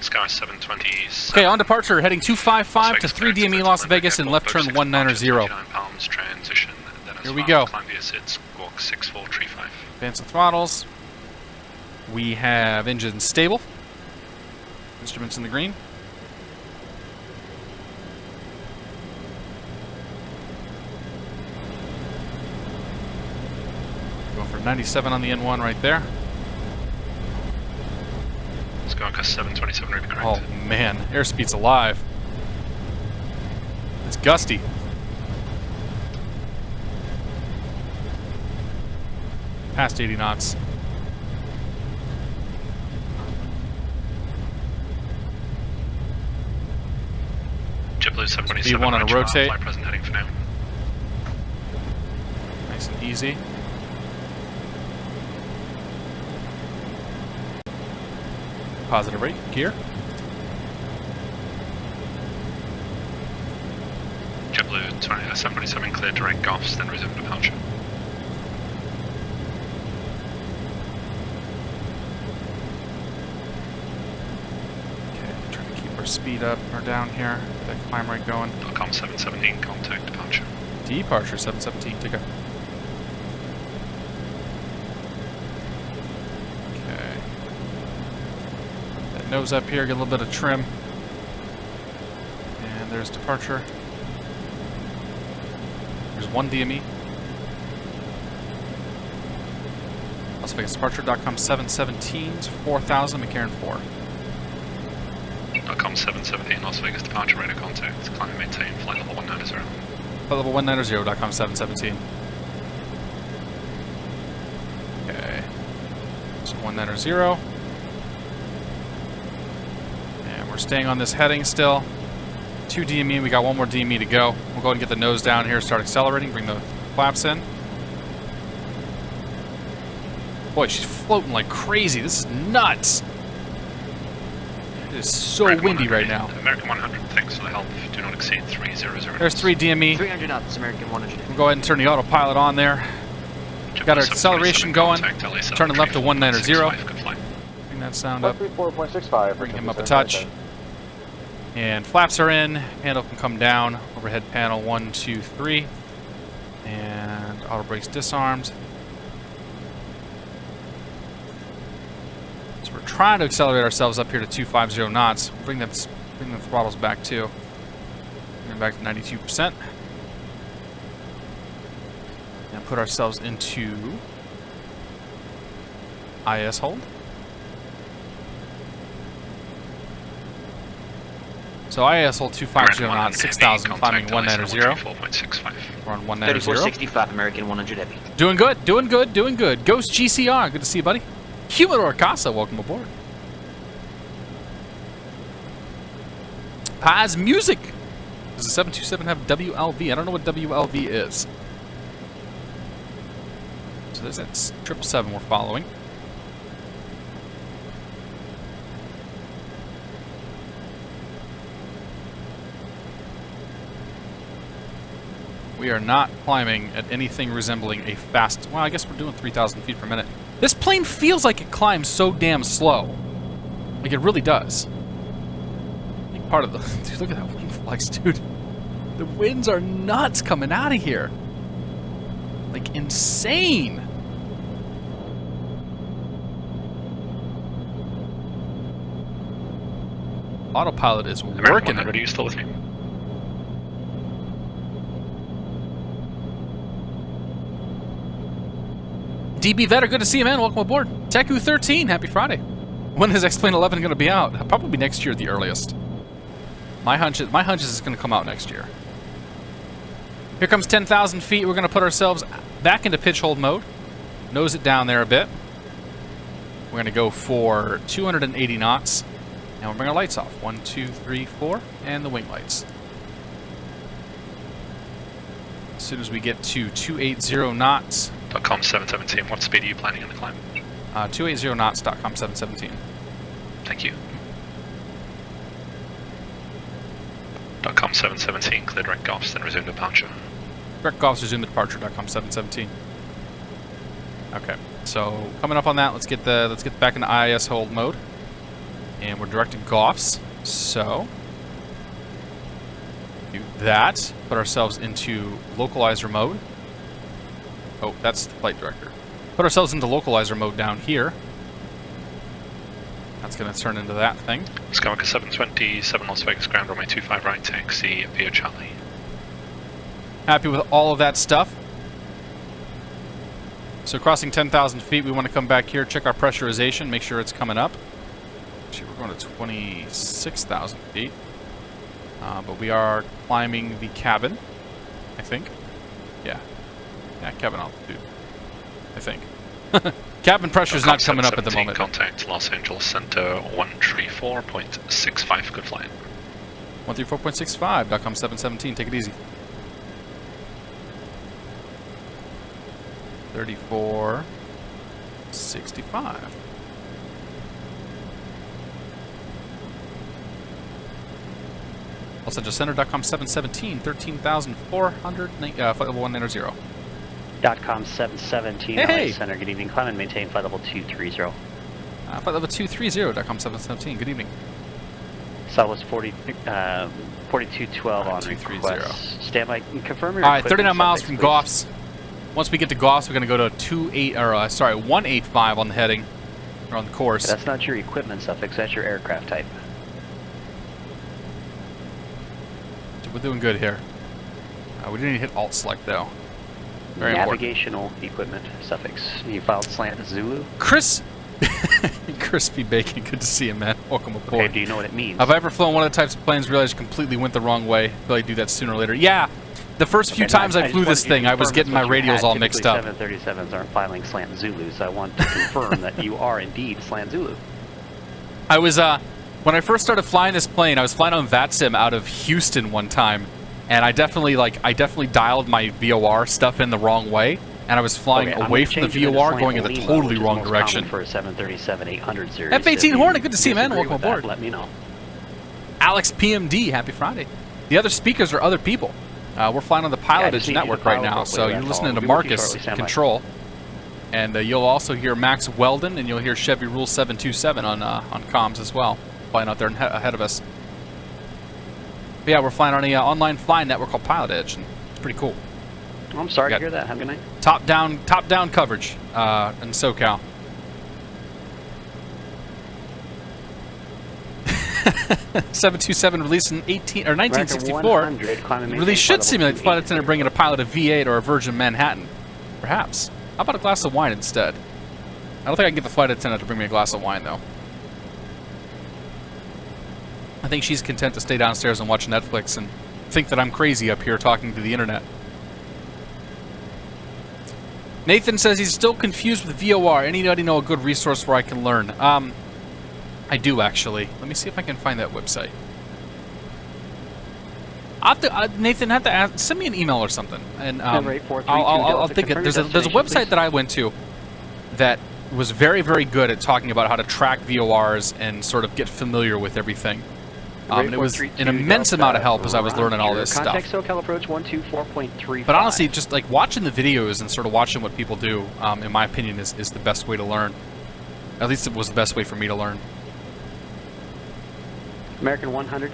Sky 720. Okay, on departure, heading 255 to 3 DME Las Vegas and left turn 190. Transition. Here we go. Climb via SID, squawk 6435. Advance the throttles. We have engines stable. Instruments in the green. Going for 97 on the N1 right there. Squawk 727 ready to correct. Oh man, airspeed's alive. It's gusty. Past 80 knots. JetBlue 727. V1 on a rotate. Flight present heading for now. Nice and easy. Positive rate, gear. JetBlue 727 clear direct Goffs, then resume departure. Okay, trying to keep our speed up or down here. Get that climb rate going. .com 717 contact departure. Departure 717, take a. Okay. That nose up here, get a little bit of trim. And there's departure. There's one DME. Las Vegas departure, .com 717, 4000, McCarran 4. .com 717 Las Vegas departure, radar contact, climb and maintain, flight level 190. Flight level 190, .com 717. Okay. So 190. And we're staying on this heading still. 2 DME, we got one more DME to go. We'll go ahead and get the nose down here, start accelerating, bring the flaps in. Boy, she's floating like crazy. This is nuts. It is so American windy right now. American 100, thanks for the help. Do not exceed 300. There's 3 DME. 300 knots, American 100. We'll go ahead and turn the autopilot on there. Got our acceleration going. Turning left to 190. Bring that sound up. 134.65. Bring him up a touch. And flaps are in. Handle can come down. Overhead panel 1, 2, 3. And auto brakes disarmed. So we're trying to accelerate ourselves up here to 250 knots. Bring the throttles back too. Bring them back to 92%. And put ourselves into IS hold. So IS hold 250 knots, 6,000, climbing 190. We're on 190. 3465, American 100 heavy. Doing good, doing good, doing good. Ghost GCR, good to see you, buddy. Humidor Casa, welcome aboard. Paz Music. Does the 727 have WLV? I don't know what WLV is. So there's that 777 we're following. We are not climbing at anything resembling a fast... Well, I guess we're doing 3,000 feet per minute. This plane feels like it climbs so damn slow. Like, it really does. Like part of the... Dude, look at that wing flex, dude. The winds are nuts coming out of here. Like, insane. Autopilot is working. Are you still with me? DB Vetter, good to see you, man. Welcome aboard. Teku 13, happy Friday. When is X-Plane 11 going to be out? Probably next year at the earliest. My hunch is it's going to come out next year. Here comes 10,000 feet. We're going to put ourselves back into pitch hold mode. Nose it down there a bit. We're going to go for 280 knots. And we'll bring our lights off. 1, 2, 3, 4. And the wing lights. As soon as we get to 280 knots. .com 717, what speed are you planning on the climb? 280 knots, .com 717. Thank you. .com 717, clear direct Golfs, then resume departure. Direct Golfs, resume the departure, .com 717. Okay, so coming up on that, let's get back into IIS hold mode. And we're directing Golfs, so do that, put ourselves into localizer mode. Oh, that's the flight director. Put ourselves into localizer mode down here. That's going to turn into that thing. Skywalker 727 Las Vegas ground runway 25 right, taxi via Charlie. Happy with all of that stuff. So crossing 10,000 feet, we want to come back here, check our pressurization, make sure it's coming up. Actually, we're going to 26,000 feet. But we are climbing the cabin, I think. Yeah. Yeah, cabin altitude, I think. Cabin pressure is not coming up at the moment. Contact Los Angeles Center 134.65, good flight. 134.65, .com 717, take it easy. 34.65. Los Angeles Center, .com 717, 13,400, flight level 190. .com 717, hey. LA Center, good evening, climb and maintain flight level 230. Flight level 230, .com 717, good evening. Southwest 4212 on request. Standby, confirm your Alright, 39 miles from Goffs. Once we get to Goffs, we're going to go to 185 on the heading, or on the course. But that's not your equipment suffix, that's your aircraft type. We're doing good here. We didn't hit alt select though. Very Navigational equipment suffix. You filed slant Zulu? Crispy bacon, good to see you, man. Welcome aboard. Okay, do you know what it means? Have I ever flown one of the types of planes realized you completely went the wrong way? Probably do that sooner or later. Yeah, the first few times I flew this thing, I was getting my radials all mixed up. 737s aren't filing slant Zulu, so I want to confirm that you are indeed slant Zulu. I was, when I first started flying this plane, I was flying on VATSIM out of Houston one time, and I definitely dialed my VOR stuff in the wrong way, and I was flying away from the VOR, going in the totally wrong direction. For a 737-800 series. F-18 Hornet, good to see you, man. Welcome aboard. Let me know. Alex PMD, happy Friday. The other speakers are other people. We're flying on the PilotEdge network right now, so you're listening to Marcus Control. And you'll also hear Max Weldon, and you'll hear Chevy Rule 727 on comms as well, flying out there ahead of us. But yeah, we're flying on an online flying network called PilotEdge, and it's pretty cool. I'm sorry to hear that. Have a good night. Top down coverage in SoCal. .727 released in 1964. Really should simulate flight attendant bringing a pilot a V8 or a Virgin Manhattan. Perhaps. How about a glass of wine instead? I don't think I can get the flight attendant to bring me a glass of wine, though. I think she's content to stay downstairs and watch Netflix and think that I'm crazy up here talking to the internet. Nathan says he's still confused with VOR. Anybody know a good resource where I can learn? I do, actually. Let me see if I can find that website. Nathan, have to send me an email or something, and I'll think it. There's a website that I went to that was very, very good at talking about how to track VORs and sort of get familiar with everything. And it was an immense amount of help as I was learning all this stuff. Contact SoCal approach 124.35. But honestly, just like watching the videos and sort of watching what people do, in my opinion, is the best way to learn. At least it was the best way for me to learn. American 100,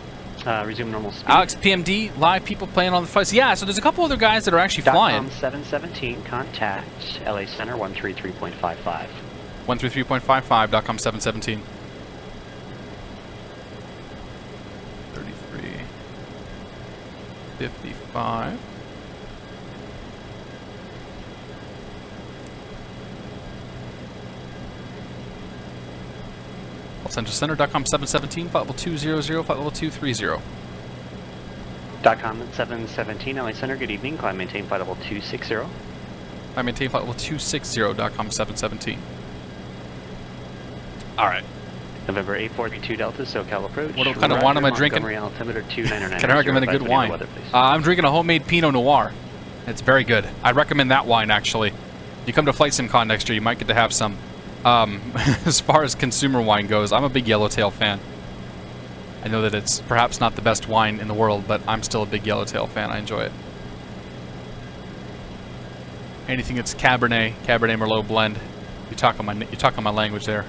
resume normal speed. Alex PMD, live people playing on the flights. Yeah, so there's a couple other guys that are actually flying. 717, contact LA Center 133.55. 133.55, .com 717. 33.55. Los Angeles Center, .com 717, flight level 200, flight level 230. .com 717, LA Center, good evening, climb maintain flight level 260. I maintain flight level 260, .com 717. All right. November 8432 Delta, SoCal approach. What kind of wine am I drinking? Montgomery altimeter 299. Can I recommend a good wine? Weather, please. I'm drinking a homemade Pinot Noir. It's very good. I recommend that wine, actually. If you come to FlightSimCon next year, you might get to have some. As far as consumer wine goes, I'm a big Yellowtail fan. I know that it's perhaps not the best wine in the world, but I'm still a big Yellowtail fan. I enjoy it. Anything that's Cabernet Merlot blend. You talk on my language there.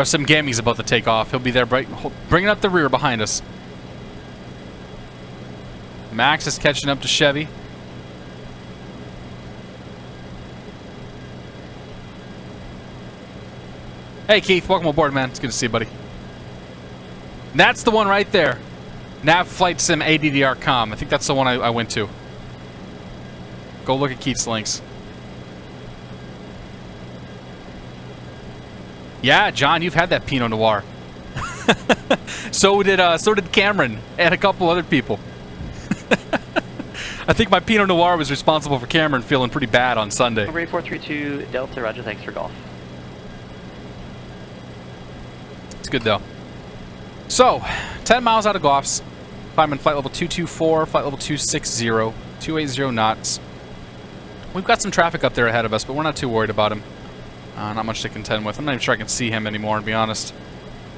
Some Gammy's about to take off. He'll be there bringing up the rear behind us. Max is catching up to Chevy. Hey Keith, welcome aboard, man. It's good to see you, buddy. And that's the one right there. Nav Flight Sim ADDR.com. I think that's the one I went to. Go look at Keith's links. Yeah, John, you've had that Pinot Noir. So did Cameron and a couple other people. I think my Pinot Noir was responsible for Cameron feeling pretty bad on Sunday. Number 8432 Delta, roger, thanks for golf. It's good though. So, 10 miles out of Goffs. I'm in flight level 224, flight level 260, 280 knots. We've got some traffic up there ahead of us, but we're not too worried about him. Not much to contend with. I'm not even sure I can see him anymore, to be honest.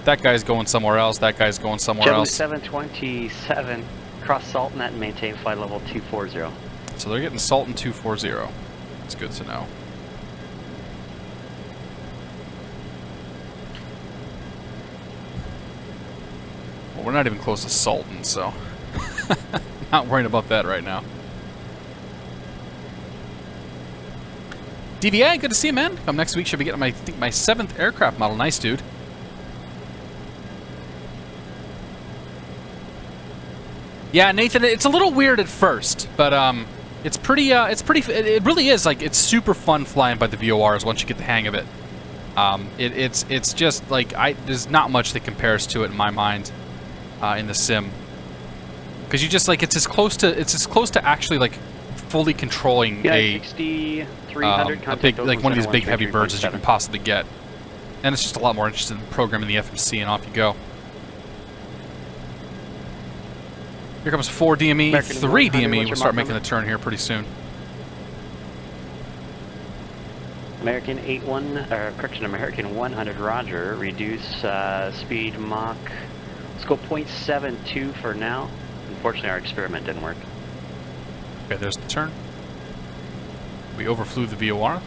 That guy's going somewhere else. That guy's going somewhere else. 727, cross Saltnet and maintain flight level 240. So they're getting Salton 240. That's good to know. Well, we're not even close to Salton, so not worrying about that right now. DVA, good to see you, man. Come next week, should be getting my 7th aircraft model. Nice, dude. Yeah, Nathan, it's a little weird at first, but it really is, like, it's super fun flying by the VORs once you get the hang of it. It's just like there's not much that compares to it in my mind in the sim, because you just, like, it's as close to actually, like, fully controlling a big, like, one of these big heavy birds as you can possibly get. And it's just a lot more interesting in programming the FMC, and off you go. Here comes 4 DME, American 3 100, DME. We'll start making the turn here pretty soon. American 100, roger. Reduce speed Mach. Let's go 0.72 for now. Unfortunately, our experiment didn't work. Okay, there's the turn. We overflew the VOR,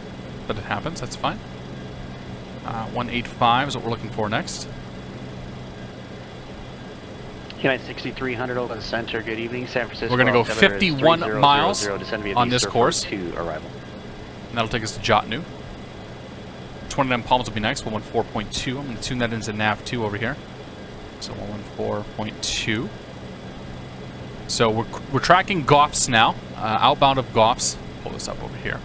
but it happens. That's fine. 185 is what we're looking for next. United 6300 over the center. Good evening, San Francisco. We're going to go 51 miles on this course. To arrival. And that'll take us to Jotnu. 29 Palms will be next. 114.2. I'm going to tune that into nav 2 over here. So 114.2. So we're tracking Goffs now. Outbound of Goffs. Pull this up over here.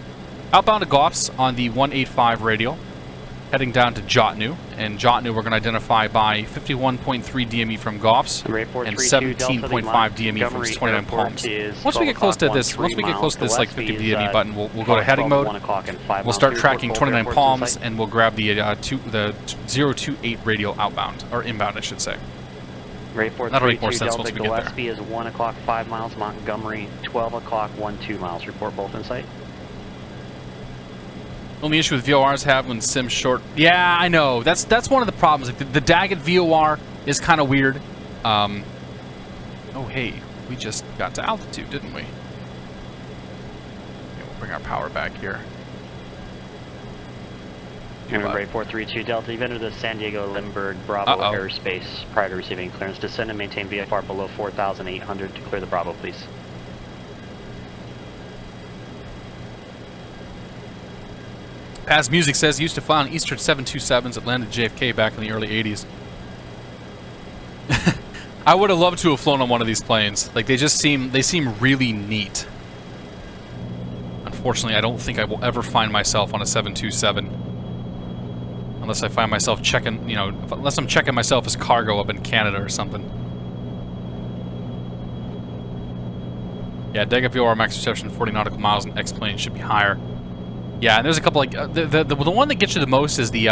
Outbound of Goffs on the 185 radial. Heading down to Jotnu. And Jotnu we're going to identify by 51.3 DME from Goffs and 17.5 DME from 29 Palms. Once we get close to this, like 50 DME button, we'll go to heading mode. We'll start tracking 29 Palms, and we'll grab the 028 radial outbound, or inbound, I should say. That'll make more sense once we get there. Gillespie is 1 o'clock 5 miles. Montgomery 12 o'clock 12 miles. Report both in sight. Only issue with VORs have when sim's short. Yeah, I know. That's one of the problems. Like the Daggett VOR is kind of weird. Oh, hey, we just got to altitude, didn't we? Okay, we'll bring our power back here. Remember 8432 Delta, you've entered the San Diego Lindbergh Bravo airspace prior to receiving clearance. Descend and maintain VFR below 4,800 to clear the Bravo, please. As music says, used to fly on Eastern 727s that landed JFK back in the early 80s. I would have loved to have flown on one of these planes. Like, they seem really neat. Unfortunately, I don't think I will ever find myself on a 727. Unless I find myself checking, unless I'm checking myself as cargo up in Canada or something. Yeah, Daggett VOR max reception 40 nautical miles and X-plane should be higher. Yeah, and there's a couple like the one that gets you the most is the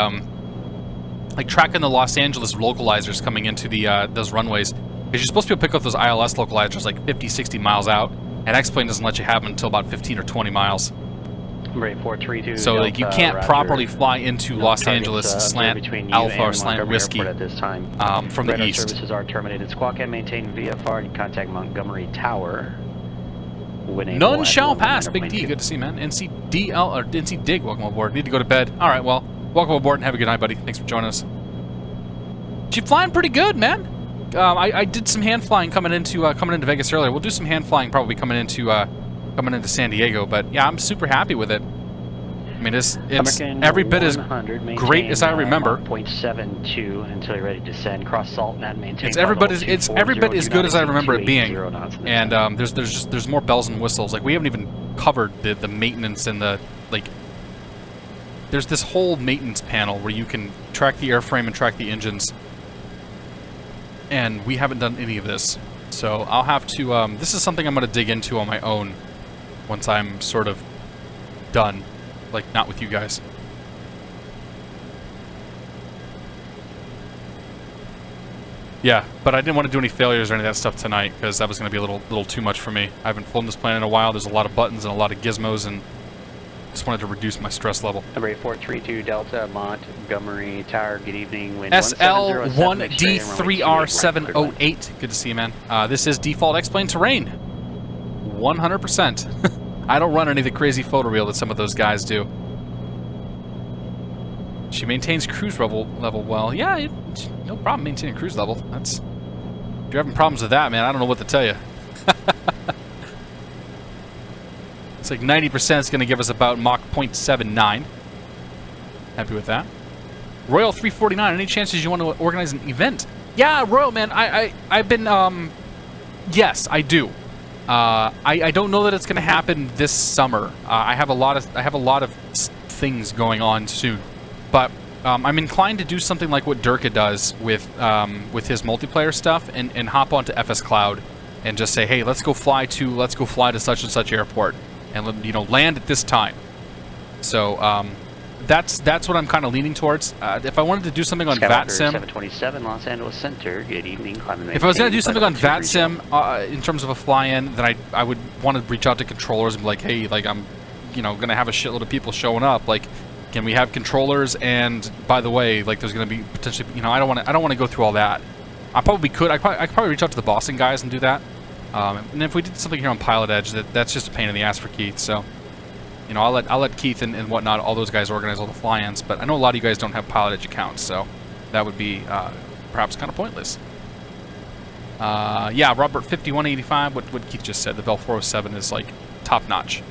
like tracking the Los Angeles localizers coming into the those runways. Because you're supposed to be able to pick up those ILS localizers like 50, 60 miles out, and X-Plane doesn't let you have them until about 15 or 20 miles. Rate 432. So like you can't Roger. properly fly into Los Targets, Angeles between slant you Alpha and or slant Montgomery Whiskey Airport at this time. from the Radar east. services are terminated. Squawk and maintain VFR and contact Montgomery Tower. None shall pass. Big D, good to see, man. NC DL or NC Dig, welcome aboard. Need to go to bed. All right, well, welcome aboard and have a good night, buddy. Thanks for joining us. She's flying pretty good, man. I did some hand flying coming into Vegas earlier. We'll do some hand flying probably coming into San Diego, but yeah, I'm super happy with it. I mean, it's every bit as great as I remember. 0.72 until you're ready to descend. Cross salt and maintain. It's every bit as good as I remember it being. And there's more bells and whistles. Like we haven't even covered the maintenance and the like. There's this whole maintenance panel where you can track the airframe and track the engines. And we haven't done any of this. So I'll have to, this is something I'm going to dig into on my own once I'm sort of done. Like, not with you guys. Yeah, but I didn't want to do any failures or any of that stuff tonight because that was going to be a little too much for me. I haven't flown this plane in a while. There's a lot of buttons and a lot of gizmos, and just wanted to reduce my stress level. Number 8432 Delta Montgomery Tower. Good evening. Wind SL1D3R708. Good to see you, man. This is default X-plane terrain. 100%. I don't run any of the crazy photo reel that some of those guys do. She maintains cruise level well. Yeah, no problem maintaining cruise level. That's, if you're having problems with that, man, I don't know what to tell you. It's like 90% is going to give us about Mach 0.79. Happy with that. Royal 349, any chances you want to organize an event? Yeah, Royal, man, I've been, yes, I do. I don't know that it's going to happen this summer. I have a lot of things going on soon, but I'm inclined to do something like what Durka does with his multiplayer stuff and hop onto FS Cloud and just say, hey, let's go fly to such and such airport and land at this time. So that's what I'm kind of leaning towards. If I wanted to do something on VATSIM, 727 Los Angeles Center. Good evening. If I was going to do something on VATSIM in terms of a fly-in, then I would want to reach out to controllers and be like, hey, like I'm, going to have a shitload of people showing up. Like, can we have controllers? And by the way, like there's going to be potentially, I don't want to go through all that. I probably could. I could probably reach out to the Boston guys and do that. And if we did something here on PilotEdge, that's just a pain in the ass for Keith. So. I'll let Keith and whatnot, all those guys organize all the fly-ins, but I know a lot of you guys don't have PilotEdge accounts, so that would be perhaps kind of pointless. Yeah, Robert 5185, what Keith just said, the Bell 407 is like top-notch.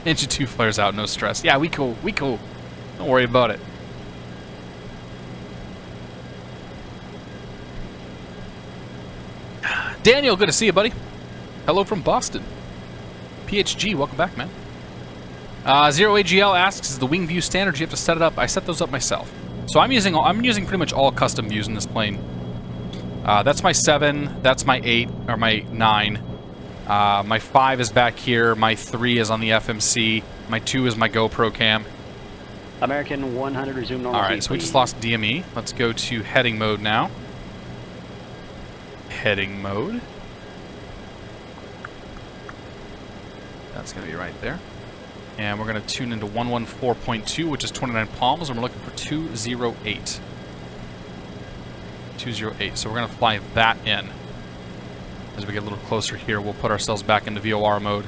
Engine 2 flares out, no stress. Yeah, we cool. Don't worry about it. Daniel, good to see you, buddy. Hello from Boston. PHG, welcome back, man. Zero AGL asks, is the wing view standard? You have to set it up. I set those up myself. So I'm using pretty much all custom views in this plane. That's my 7, that's my 8, or my 9. My 5 is back here, my 3 is on the FMC, my 2 is my GoPro cam. American 100, resume normal. Alright, so we just lost DME. Let's go to heading mode now. Heading mode. That's going to be right there. And we're going to tune into 114.2, which is 29 palms, and we're looking for 208. 208. So we're going to fly that in. As we get a little closer here, we'll put ourselves back into VOR mode.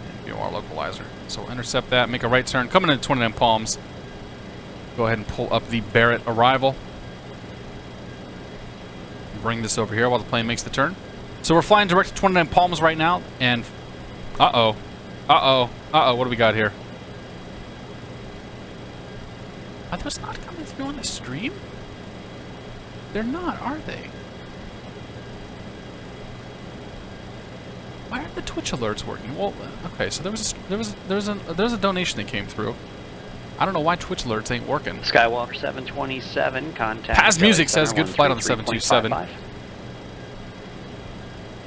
And VOR localizer. So we'll intercept that, make a right turn, coming into 29 palms. Go ahead and pull up the Barrett arrival. Bring this over here while the plane makes the turn. So we're flying direct to 29 palms right now, and what do we got here? Are those not coming through on the stream? They're not, are they? Why aren't the Twitch alerts working? Well, okay, so there was a donation that came through. I don't know why Twitch alerts ain't working. Skywalker 727, contact. Paz Music says good flight on the 727.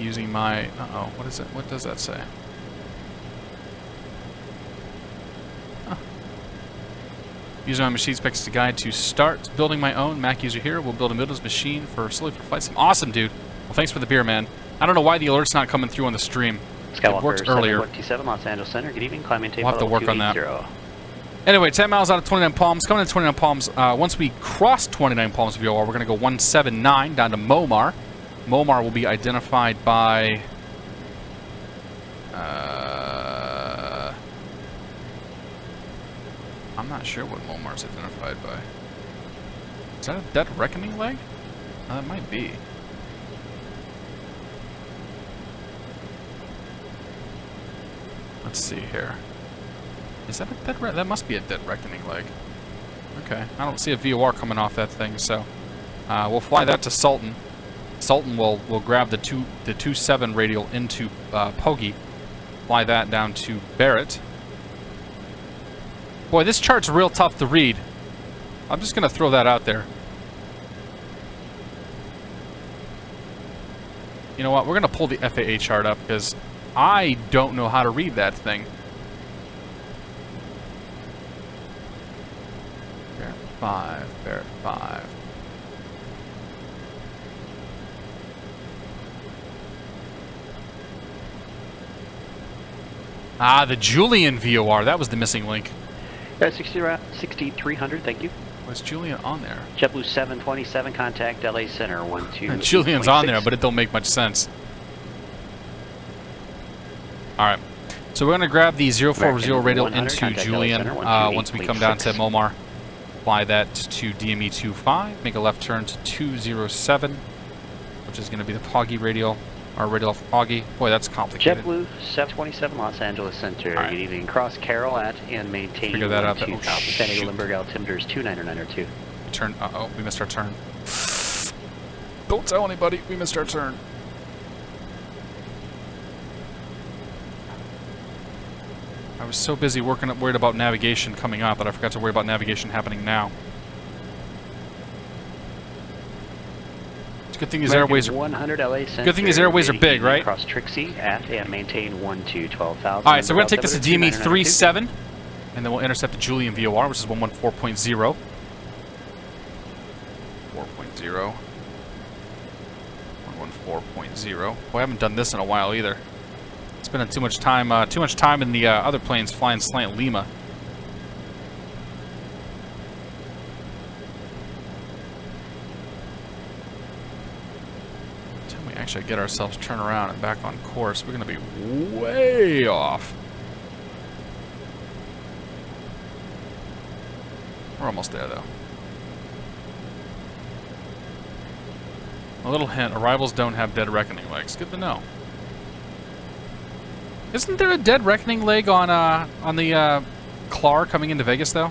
using my... Uh-oh, what is it? What does that say? Huh. Using my machine specs as a guide to start building my own Mac user here. We'll build a Windows machine solely for FlightSim. Awesome, dude. Well, thanks for the beer, man. I don't know why the alert's not coming through on the stream. It worked earlier. 727 Los Angeles Center. Good evening. Climbing tape. We'll have to work on that. Anyway, 10 miles out of 29 Palms. Coming to 29 Palms. Once we cross 29 Palms VOR, we're going to go 179 down to Momar. Momar will be identified by... I'm not sure what Momar's identified by. Is that a Dead Reckoning leg? That might be. Let's see here. Is that a Dead Reckoning? That must be a Dead Reckoning leg. Okay. I don't see a VOR coming off that thing, so we'll fly that to Sultan. Sultan will grab the 27 radial into Pogi, fly that down to Barrett. Boy, this chart's real tough to read. I'm just going to throw that out there. You know what? We're going to pull the FAA chart up because I don't know how to read that thing. Barrett 5, Barrett 5. Ah, the Julian VOR. That was the missing link. 6300, thank you. Was Julian on there? JetBlue 727, contact LA Center 12. Julian's on there, but it don't make much sense. Alright. So we're going to grab the 040 radial into Julian once we come down to Momar. Fly that to DME 25, make a left turn to 207, which is going to be the Poggy radial. Our radial off Poggy. Boy, that's complicated. JetBlue 727 Los Angeles Center. Right. Good evening. Cross Carroll at and maintain 2000. San Diego Limburg altimeters 29902. Turn. Uh-oh, we missed our turn. Don't tell anybody. We missed our turn. I was so busy worried about navigation coming up that I forgot to worry about navigation happening now. Good thing these airways are 100 LA Center. Good thing these airways are big, right? Cross Trixie at and maintain 12,000. All right, so we're gonna take this to DME 37, and then we'll intercept the Julian VOR, which is 114.0. 4.0. 114.0. Boy, I haven't done this in a while either. Spending too much time in the other planes flying slant Lima. Actually get ourselves turned around and back on course, we're going to be way off. We're almost there, though. A little hint, arrivals don't have Dead Reckoning legs. Good to know. Isn't there a Dead Reckoning leg on the CLAR coming into Vegas, though?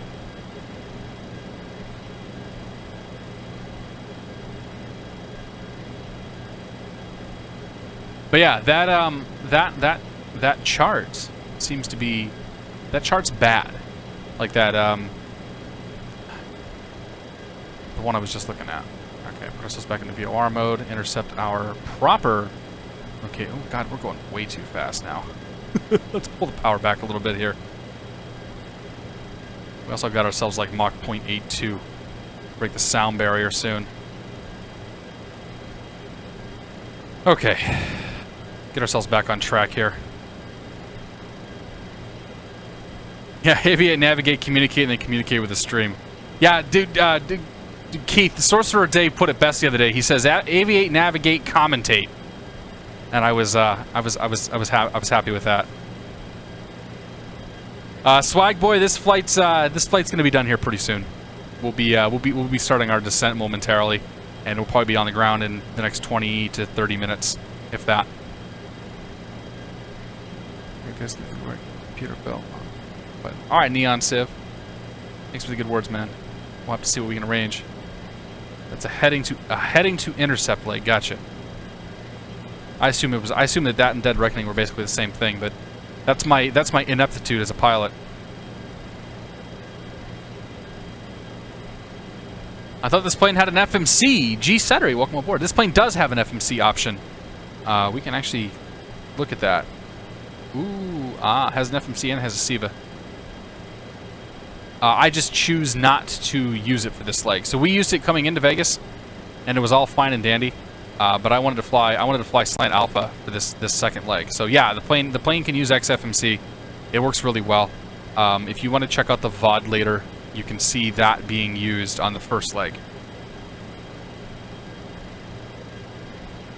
But yeah, that chart seems to be, that chart's bad. Like that the one I was just looking at. Okay, put ourselves back into VOR mode, intercept our proper. Okay, oh god, we're going way too fast now. Let's pull the power back a little bit here. We also got ourselves like Mach 0.82. Break the sound barrier soon. Okay. Get ourselves back on track here. Yeah, aviate, navigate, communicate, and then communicate with the stream. Yeah, dude, Keith, the Sorcerer Dave put it best the other day. He says, "Aviate, navigate, commentate," and I was happy with that. Swag boy, this flight's gonna be done here pretty soon. We'll be starting our descent momentarily, and we'll probably be on the ground in the next 20 to 30 minutes, if that. Computer belt. But all right, Neon Civ. Thanks for the good words, man. We'll have to see what we can arrange. That's a heading to intercept leg. Gotcha. I assume that and Dead Reckoning were basically the same thing, but that's my ineptitude as a pilot. I thought this plane had an FMC. G. Settery, welcome aboard. This plane does have an FMC option. we can actually look at that. Ooh, has an FMC and has a SIVA. I just choose not to use it for this leg. So we used it coming into Vegas, and it was all fine and dandy. But I wanted to fly Slant Alpha for this second leg. So yeah, the plane can use XFMC. It works really well. If you want to check out the VOD later, you can see that being used on the first leg.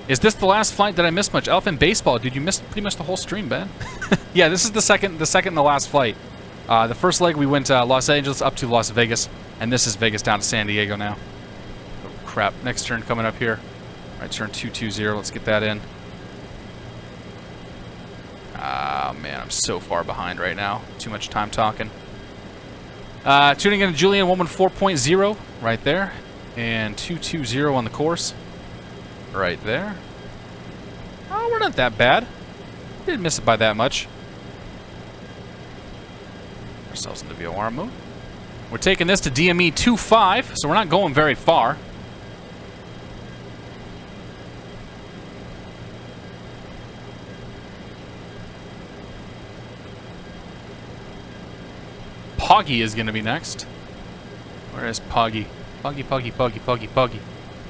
Is this the last flight? Did I miss much? Elephant Baseball, dude, you missed pretty much the whole stream, man. Yeah, this is the second and the last flight. The first leg we went Los Angeles up to Las Vegas, and this is Vegas down to San Diego now. Oh crap! Next turn coming up here. All right, turn 220. Let's get that in. Ah man, I'm so far behind right now. Too much time talking. Tuning in to Julian 114.0 right there, and 220 on the course. Right there. Oh, we're not that bad. Didn't miss it by that much. Ourselves into VOR mode. We're taking this to DME 25, so we're not going very far. Poggy is going to be next. Where is Poggy? Poggy.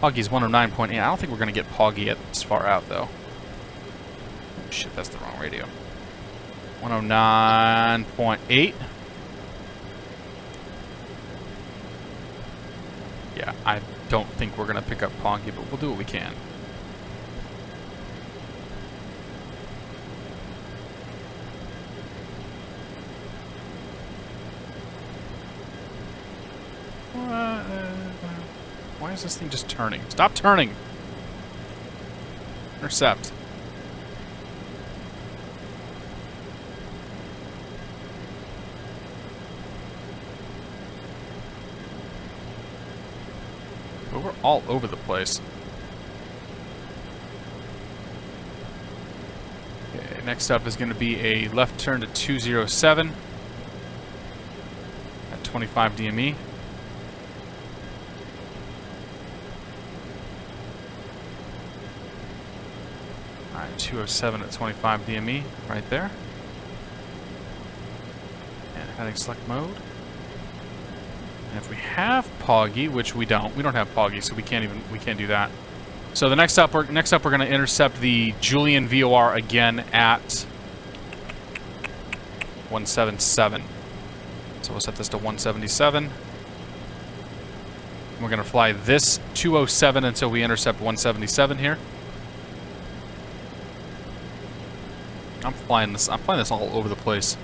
Poggy's 109.8. I don't think we're going to get Poggy at this far out, though. Oh, shit, that's the wrong radio. 109.8. Yeah, I don't think we're going to pick up Poggy, but we'll do what we can. Why is this thing just turning? Stop turning! Intercept. But we're all over the place. Okay, next up is going to be a left turn to 207 at 25 DME. Alright, 207 at 25 DME, right there. And heading select mode. And if we have Poggy, which we don't have Poggy, so we can't do that. So the next up we're going to intercept the Julian VOR again at 177. So we'll set this to 177. We're going to fly this 207 until we intercept 177 here. I'm flying this all over the place.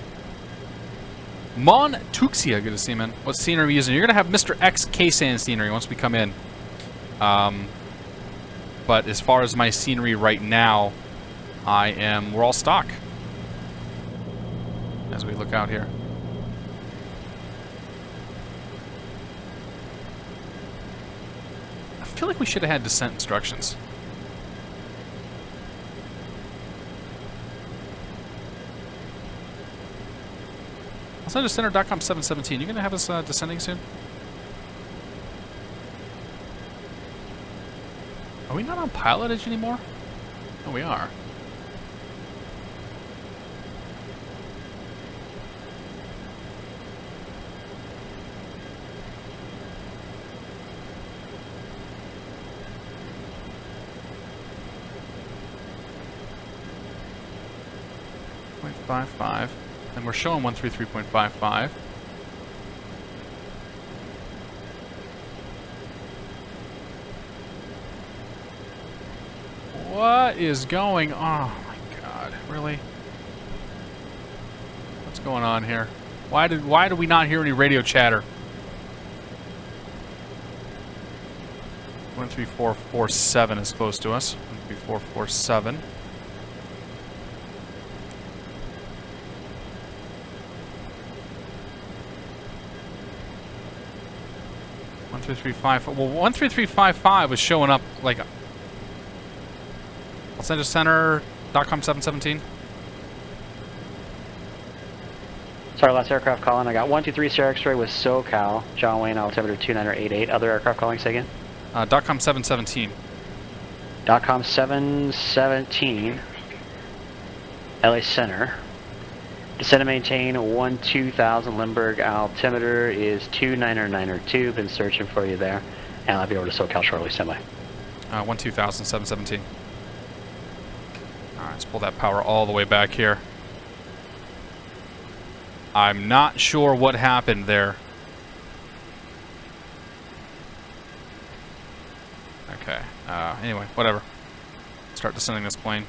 Mon Tuxia, good to see, man. What scenery are we using? You're gonna have Mr. X KSAN scenery once we come in. But as far as my scenery right now, we're all stock. As we look out here. I feel like we should have had descent instructions. Center.com 717. You gonna have us descending soon? Are we not on PilotEdge anymore? No, we are. .55. And we're showing 133.55. What is going on? Oh my god, really? What's going on here? Why do we not hear any radio chatter? 13447 is close to us. 13447. 13355. Well, 13355 was showing up like Los Angeles Center.com 717. Sorry, last aircraft calling. I got 123 Sierra X-ray with SoCal. John Wayne altimeter 2988. Other aircraft calling, say again. .com 717. .com 717, LA Center. Descend and maintain 12,000 Limburg. Altimeter is 29902. Been searching for you there. And I'll be over to SoCal shortly. Stand by. 12,000, 717. Alright, let's pull that power all the way back here. I'm not sure what happened there. Okay. Anyway, whatever. Start descending this plane.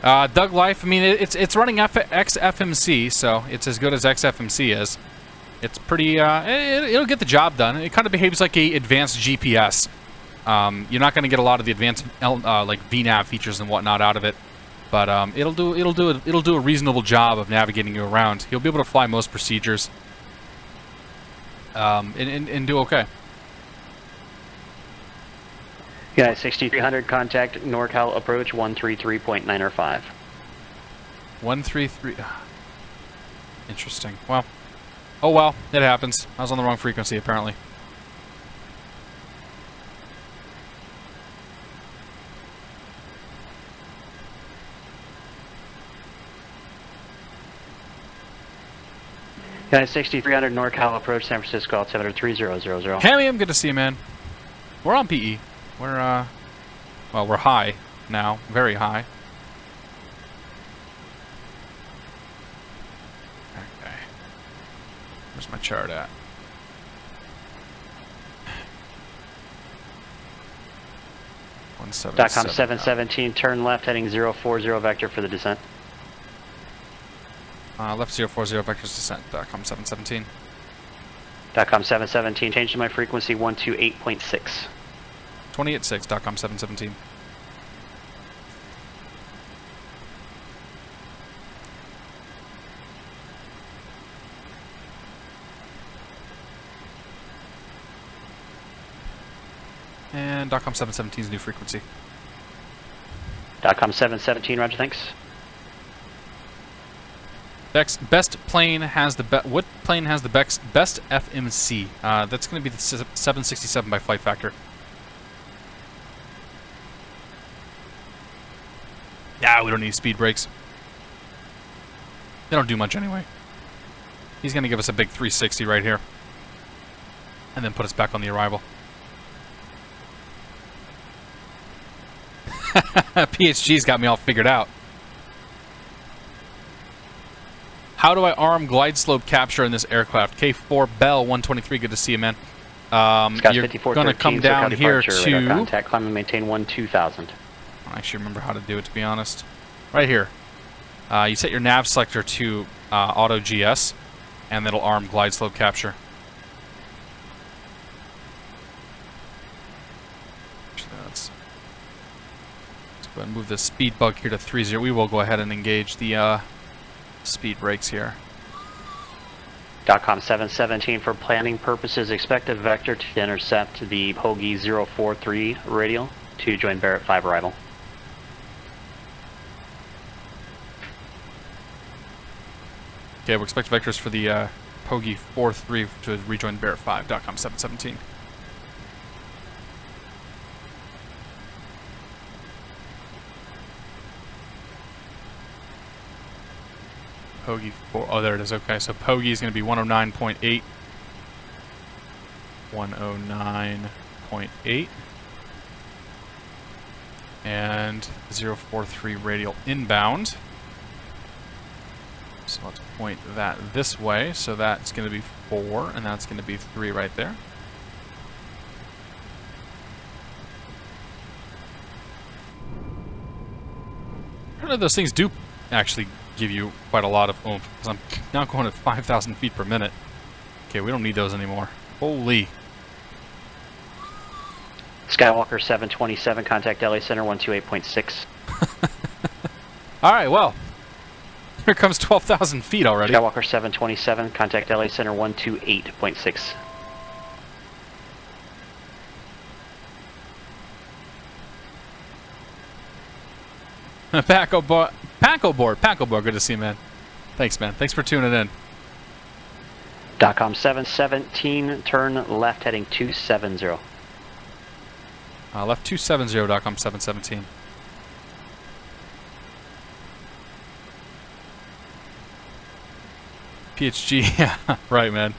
Doug Life, I mean, it's running XFMC, so it's as good as XFMC is. It's pretty, it'll get the job done. It kind of behaves like a advanced GPS. You're not going to get a lot of the advanced like VNAV features and whatnot out of it, but it'll do a reasonable job of navigating you around. You'll be able to fly most procedures, and do okay. Yeah, 6300, contact NorCal approach 133.905. 133. Interesting. Well, oh well, it happens. I was on the wrong frequency apparently. Yeah, 6300 NorCal approach San Francisco altimeter 3000. Hamium, good to see you, man. We're on PE. We're, well, we're high now. Very high. Okay. Where's my chart at? .com 717, turn left heading 040 vector for the descent. Left 040 vectors descent. .com 717. .com 717, change to my frequency 128.6. 28.6, .com 717. And .com 717's new frequency. .com 717, roger, thanks. Best plane has the what plane has the best FMC? That's going to be the 767 by flight factor. Yeah, we don't need speed brakes. They don't do much anyway. He's going to give us a big 360 right here. And then put us back on the arrival. PHG's got me all figured out. How do I arm glide slope capture in this aircraft? K4 Bell 123, good to see you, man. You're going to come down here to... Contact, climb and maintain 12,000. I don't actually remember how to do it, to be honest. Right here. You set your nav selector to auto GS, and that'll arm glide slope capture. Let's go ahead and move the speed bug here to 30. We will go ahead and engage the speed brakes here. .com 717, for planning purposes, expect a vector to intercept the Hoagie 043 radial to join Barrett 5 arrival. Okay, we expect vectors for the Hoagie 43 to rejoin Barrett 5. .com 717. Hoagie 4. Oh, there it is. Okay, so Hoagie is going to be 109.8. 109.8. And 043 radial inbound. So let's point that this way. So that's going to be 4, and that's going to be 3 right there. I don't know if those things do actually give you quite a lot of oomph, because I'm now going at 5,000 feet per minute. Okay, we don't need those anymore. Holy. Skywalker 727, contact LA Center 128.6. Alright, well. Here comes 12,000 feet already. Skywalker 727, contact LA Center 128.6. Paco board, good to see you, man. Thanks, man. Thanks for tuning in. .com 717, turn left heading 270. Left 270.com 717. PHG, yeah, right, man.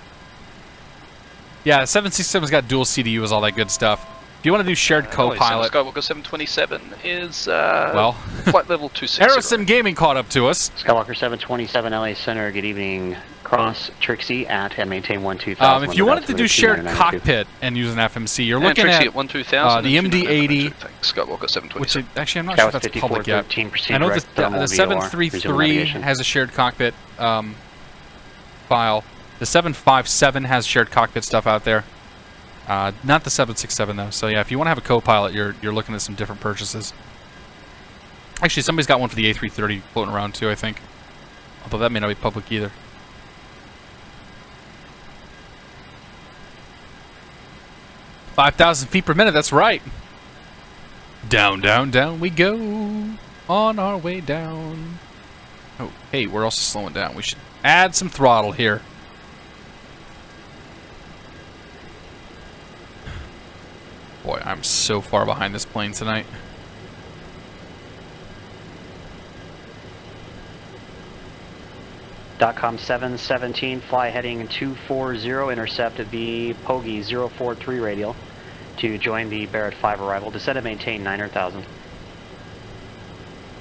Yeah, 767's got dual CDUs, all that good stuff. If you want to do shared co-pilot... Skywalker 727 is well, flight level 260. Ahrix Gaming caught up to us. Skywalker 727 LA Center, good evening. Cross Trixie at and maintain 12000. If you wanted to do shared cockpit and use an FMC, you're looking Trixie at 12000 the MD-80, Skywalker 727. which actually I'm not sure if that's public yet. I know the 733 has a shared cockpit file. The 757 has shared cockpit stuff out there. Not the 767 though. So yeah, if you want to have a co-pilot, you're looking at some different purchases. Actually, somebody's got one for the A330 floating around too, I think. Although that may not be public either. 5,000 feet per minute, that's right. Down, down, down we go. On our way down. Oh, hey, we're also slowing down. We should add some throttle here. Boy, I'm so far behind this plane tonight. .com 717, fly heading 240, intercept the Pogi 043 radial to join the Barrett 5 arrival. Descend and maintain 900,000.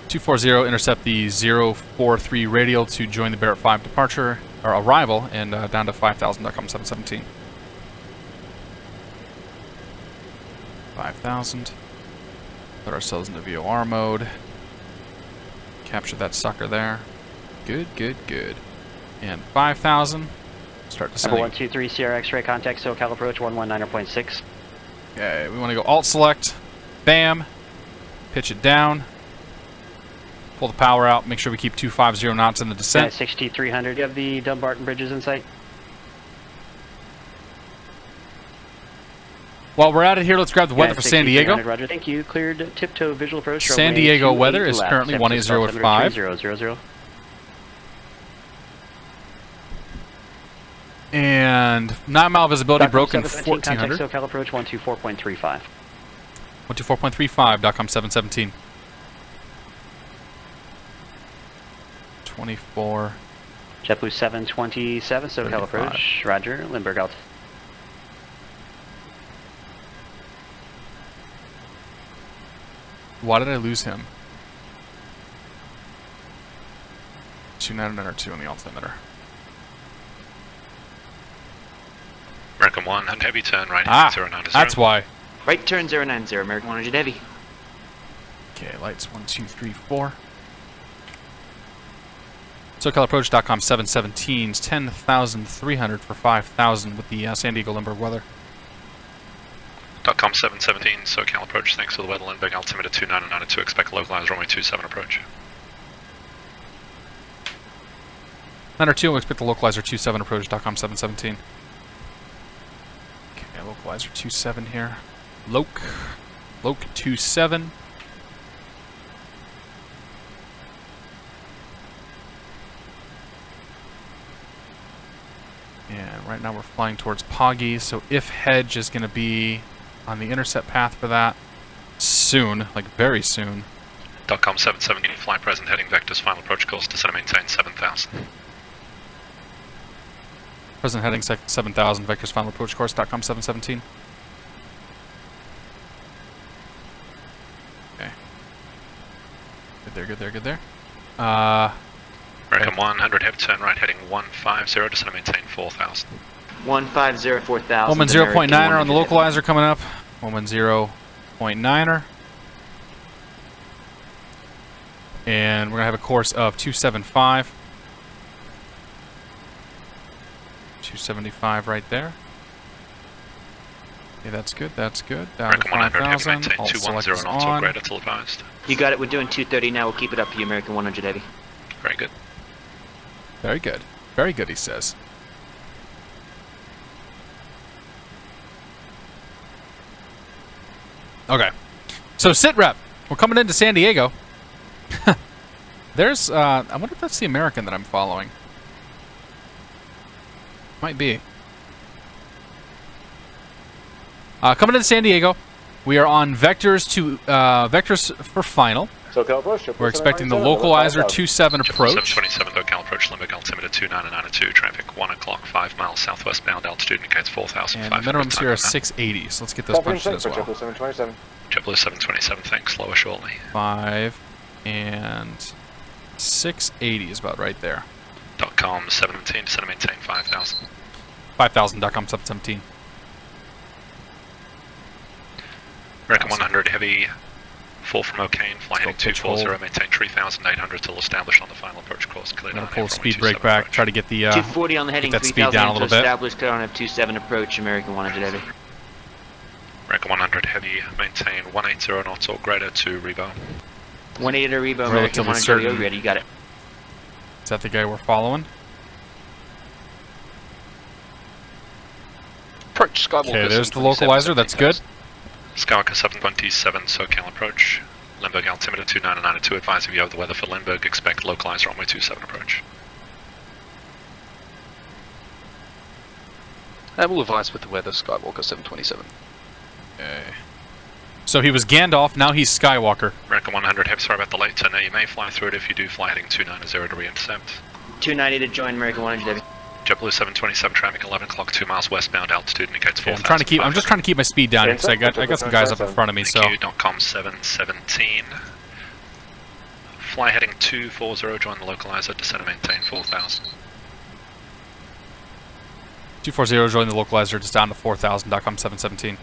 240, intercept the 043 radial to join the Barrett 5 departure, or arrival, and down to 5,000. .com 717. 5,000. Put ourselves into VOR mode. Capture that sucker there. Good, good, good. And 5,000. Start descending. Number 123 Sierra X-ray contact SoCal approach 119.6. Okay, we want to go alt select. Bam. Pitch it down. Pull the power out. Make sure we keep 250 knots in the descent. 6300. You have the Dumbarton bridges in sight. While we're at it here, let's grab the weather for San Diego. Roger, thank you. Cleared tiptoe visual approach. San Diego weather is currently 180 at 5. 000. And 9-mile visibility broken 1400. SoCal approach 124.35. 124.35. .com 717. 24. JetBlue 727 SoCal approach. Roger. Lindbergh out. Why did I lose him? 2992 on the altimeter. American 100 heavy turn right, 090. That's why. Right turn 090, American 100 heavy. Okay, lights 1, 2, 3, 4. SoCal approach. .com 717's 10,300 for 5,000 with the San Diego Lindbergh weather. .com 717 SoCal approach. Thanks for the weather. Lindbergh altimeter 2992. Expect localized runway 27 approach. 902, we'll expect the localizer 27 approach. .com 717. Localizer 27 here. Loc 27. And right now we're flying towards Poggy, so if Hedge is going to be on the intercept path for that soon, like very soon. .com 717, fly present, heading vectors, final approach course, descend and maintain 7,000. Present heading 7,000, vectors final approach course. .com 717. Okay. Good there, good there, good there. American 100 heavy turn right, heading 150, descend and maintain 4,000. 150, 4,000. Woman 0.9er on the localizer coming up. Woman 0.9er. And we're going to have a course of 275. 275 right there. Okay, that's good, that's good. Down to 5,000. 210 knots or greater till advised. You got it, we're doing 230 now, we'll keep it up for you, American 100 heavy. Very good. Very good. Very good, he says. Okay. So, sit rep. We're coming into San Diego. There's, I wonder if that's the American that I'm following. Might be. Coming into San Diego. We are on vectors to vectors for final. SoCal approach. We're expecting the localizer 27 approach. 727 local approach, Limburg altimeter 2992, traffic 1 o'clock, 5 miles southwestbound, altitude indicates 4,500. And the minimums here are 680, so let's get those punched as well. JetBlue 727. JetBlue 727, thanks, lower shortly. 5 and 680 is about right there. .com 17, descend and maintain 5,000. 5,000.com 717. American 100 heavy, 4 from O'Kane, fly heading 240, maintain 3,800 till established on the final approach course. Clear I'm gonna down pull here the for speed 127 brake back, approach. try to get the 240 on the heading, that speed down a 3,000 little to bit. establish, clear on F27 approach, American 100 heavy. American 100 heavy, maintain 180 knots or greater to Rebo. 180 Rebo, American 100 heavy, over ready, you got it. Is that the guy we're following? Approach Skywalker. Okay, there's the 727, localizer, that's good. Skywalker 727, SoCal approach. Limburg altimeter 2992, advise if you have the weather for Limburg, expect localizer runway 27 approach. And we'll advise with the weather, Skywalker 727. Okay. So he was Gandalf, now he's Skywalker. American 100 heavy, sorry about the late turn. Now you may fly through it if you do fly heading 290 to re-intercept. 290 to join American 100 heavy. JetBlue 727 traffic 11 o'clock 2 miles westbound, altitude indicates 4,000. I'm just trying to keep my speed down because I got some guys up in front of me. So .com 717. Fly heading 240, join the localizer, descend and maintain 4,000. 240, join the localizer, just down to 4,000.com 717.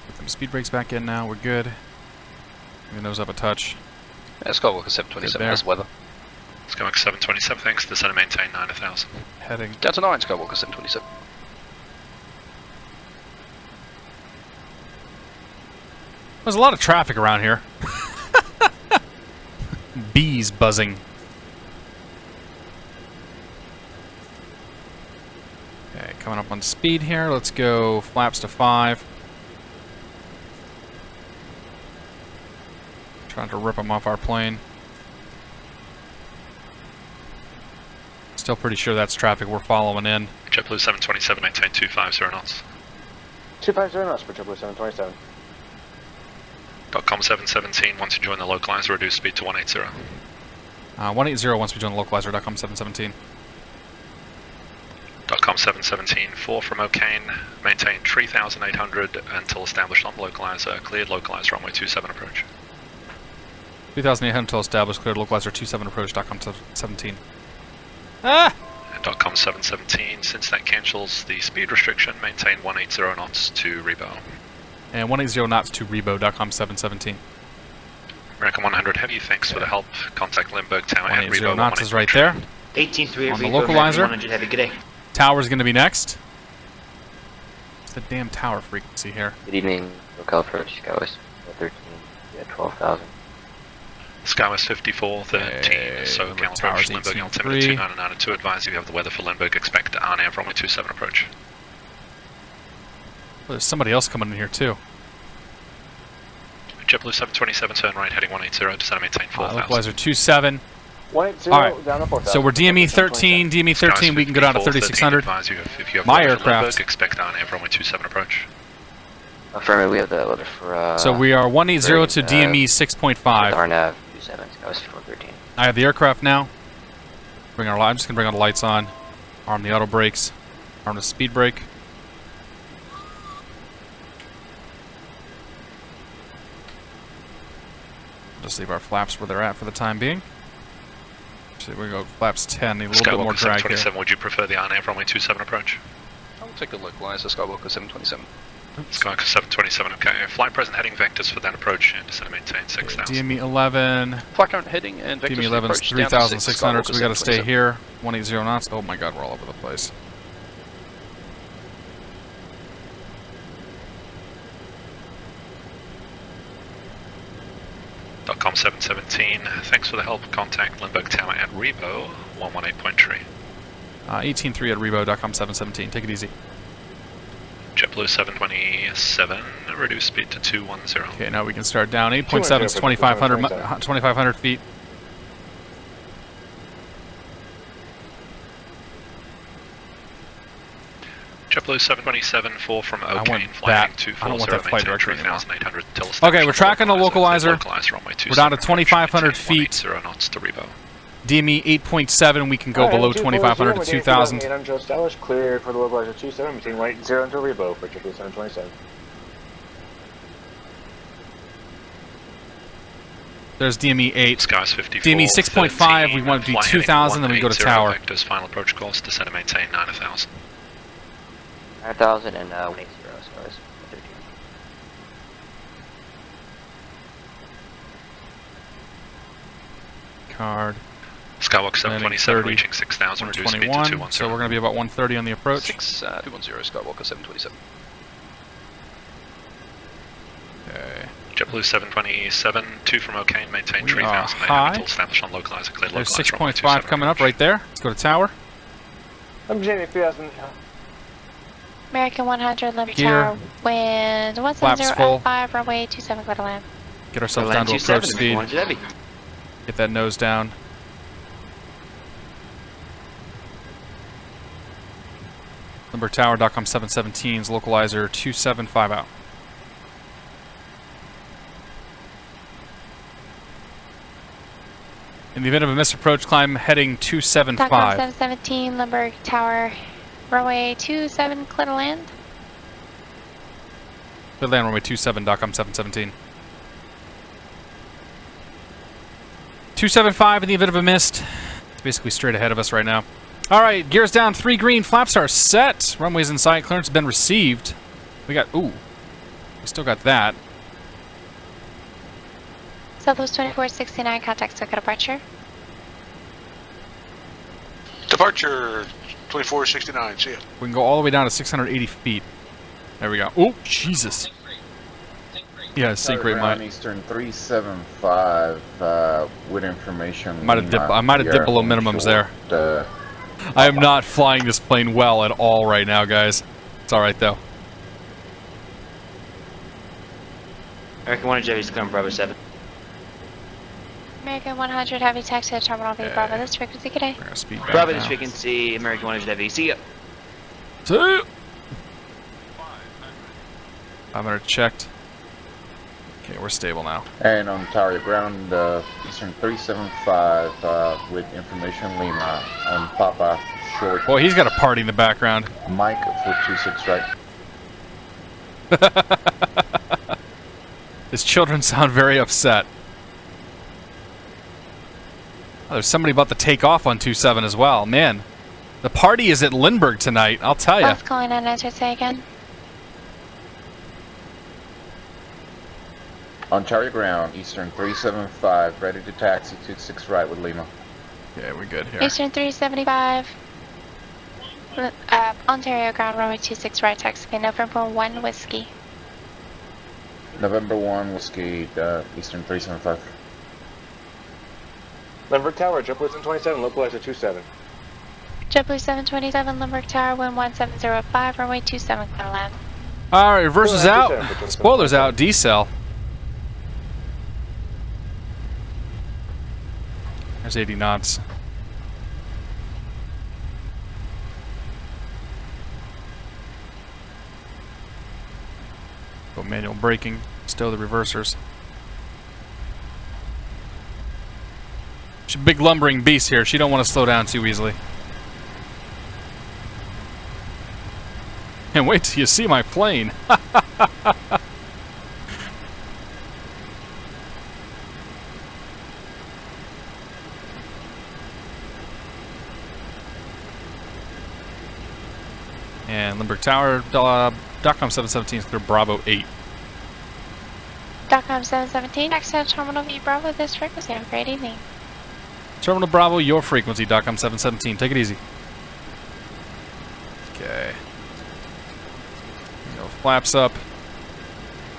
Put them speed brakes back in now. We're good. Bring the nose up a touch. Yeah, Skywalker 727 has weather. Skywalker 727, thanks. Descend and maintain 9,000. Heading Down to 9, Skywalker 727. There's a lot of traffic around here. Bees buzzing. Okay, coming up on speed here. Let's go flaps to 5. Trying to rip them off our plane. Still pretty sure that's traffic we're following in. JetBlue 727, maintain 250 knots. 250 knots for JetBlue 727. .com 717, once you join the localizer, reduce speed to 180. 180 once we join the localizer.com 717. .com 717, 4 from O'Kane, maintain 3,800 until established on the localizer, cleared localizer runway 27 approach. 3,800 until established, cleared localizer 27 approach.com 17. Ah! .com 717, since that cancels the speed restriction, maintain 180 knots to Rebo. And 180 knots to Rebo.com 717. American 100 heavy, thanks for the help. Contact Limburg Tower at 180 Rebo. knots is right there. 18.3 on the Rebo, localizer. 100 heavy, good day. Tower's going to be next. What's the damn tower frequency here? Good evening, local approach, Skywest 13, yeah, 12,000. Skywest 5413, so Cal approach, Limburg altimeter 2992, advise if you have the weather for Limburg, expect RNAV runway 27 approach. Well, there's somebody else coming in here too. JetBlue 727, turn right, heading 180, descend and maintain 4,000. Localizer 27. 180 Alright, down to 4,000. so we're DME 13, DME 13, we can go down to 3,600. Advise you if you have My weather for aircraft. Limburg, expect RNAV runway 27 approach. Affirmative, we have the weather for, So we are 180 to DME 6.5. RNAV 27, Skywest 413. I have the aircraft now. I'm just going to bring on the lights on. Arm the auto brakes. Arm the speed brake. Just leave our flaps where they're at for the time being. Actually, we go flaps 10, need a little bit more drag here. 727, would you prefer the RNAV runway 27 approach? I'll take the localizer, Skywalker 727. Skywalker 727, okay. Flight present heading vectors for that approach and descend and maintain 6,000. DME 11. Flight current heading and vectors DME for 11 is approach down to 6, 3,600, so we got to stay 727. here. 180 knots. Oh my god, we're all over the place. .com 717, thanks for the help. Contact Limburg Tower at Rebo, 118.3. 18.3 at Rebo.com 717. Take it easy. JetBlue 727, reduce speed to 210. Okay, now we can start down. 8.7 is 2,500 feet. JetBlue 727, 4 from I want O'Kane, that. flying I don't want that 240, flight maintain director anymore. 3,800 till Okay, we're tracking the localizer. runway We're down to 2,500 feet. 0 knots to Rebo. DME 8.7. We can go below 2,500 to 2,000. 800 established, clear for the localizer 27, maintain right 0 until Rebo for JetBlue 727. There's DME 8. Skies 54. DME 6.5. We want to do 2,000, then we go to tower. Vectors, final approach course, descend and maintain 9,000. 9,000 and 180, Skies. 13. Card. Skywalk 727, reaching 6,000, reduce speed to 210. So we're going to be about 130 on the approach. 210, Skywalker 727. Okay. JetBlue 727, 2 from O'Kane, maintain We 3,000 are until established on localizer, clear There's localizer. 6.5 coming up right there. Let's go to tower. I'm Jamie 3000. American 100, Limit Gear. Tower, wind Flaps full. 170 runway 27, go to land. Get ourselves down to approach speed. Get that nose down. Limburg Tower, .com 717's localizer 275 out. In the event of a missed approach, climb heading 275. .com 717, Limburg Tower, runway 27, clear to land. Clear land runway 27, .com 717. 275 in the event of a missed. It's basically straight ahead of us right now. Alright, gears down, 3 green, flaps are set. Runways in sight, clearance has been received. We got, ooh, we still got that. Southwest 2469, contact circuit departure. Departure 2469, see ya. We can go all the way down to 680 feet. There we go. Oh, Jesus. Yeah, sync rate might. Eastern 375 with information. I might have dipped below minimums there. I am not flying this plane well at all right now, guys. It's alright though. American 100 Heavy, clear on Bravo 7. American 100 Heavy, taxi to Terminal V, Bravo, this frequency, good day. Bravo, this frequency, American 100 Heavy, see ya. 500 checked. Okay, we're stable now. And Ontario ground, Eastern 375 with information Lima on Papa short. Boy, he's got a party in the background. Mike for 26 right. His children sound very upset. Oh, there's somebody about to take off on 27 as well. Man, the party is at Lindbergh tonight, I'll tell you. Last calling in, enter say again. Ontario ground, Eastern 375, ready to taxi 26 right with Lima. Yeah, we're good here. Eastern 375. Ontario ground, runway 26 right, taxi, November 1 whiskey. November 1 whiskey, Eastern 375. Limburg Tower, JetBlue 727, localizer 27. JetBlue 727, Limburg Tower, wind 1705, runway 27, clear to land. Alright, reverse is out. Spoilers out, decel. There's 80 knots. Go manual braking, stow the reversers. She's a big lumbering beast here. She don't want to slow down too easily. And wait till you see my plane. And Limburg Tower, .com 717 is clear Bravo 8. .com 717, access Terminal V, Bravo, this frequency, have a great evening. Terminal Bravo, your frequency, .com 717. Take it easy. Okay. Go flaps up.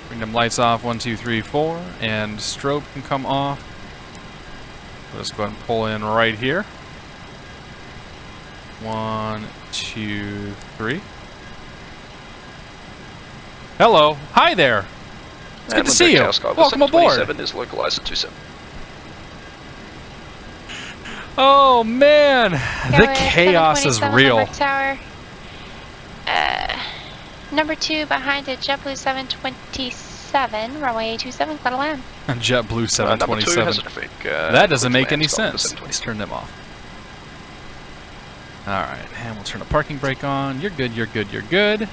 Bring them lights off, 1, 2, 3, 4. And strobe can come off. Let's go ahead and pull in right here. 1, 2, 3. Hello. Hi there. It's good to see you. Welcome aboard. 727 is localizer 27. Oh man, the chaos is real. Tower. Number 2 behind a JetBlue 727, runway 27, clear to land. JetBlue 727. That doesn't make any sense. Let's turn them off. Alright, and we'll turn the parking brake on. You're good, you're good, you're good.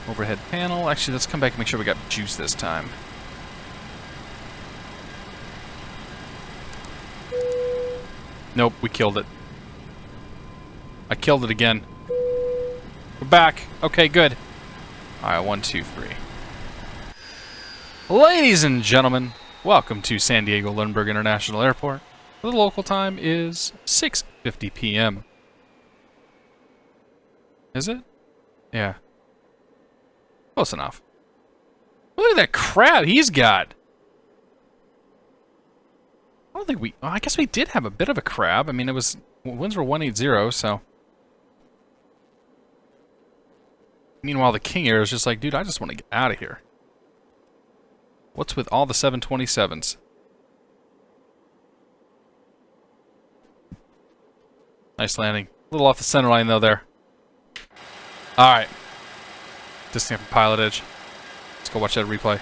Overhead panel. Actually, let's come back and make sure we got juice this time. Nope, we killed it. I killed it again. We're back. Okay, good. Alright, 1, 2, 3. Ladies and gentlemen, welcome to San Diego Lindbergh International Airport. The local time is 6:50 p.m. Is it? Yeah. Close enough. Look at that crab he's got. I don't think we... Well, I guess we did have a bit of a crab. I mean, it was... Winds were 180, so... Meanwhile, the King Air is just like, dude, I just want to get out of here. What's with all the 727s? Nice landing. A little off the center line, though, there. Alright. Disconnect from PilotEdge. Let's go watch that replay.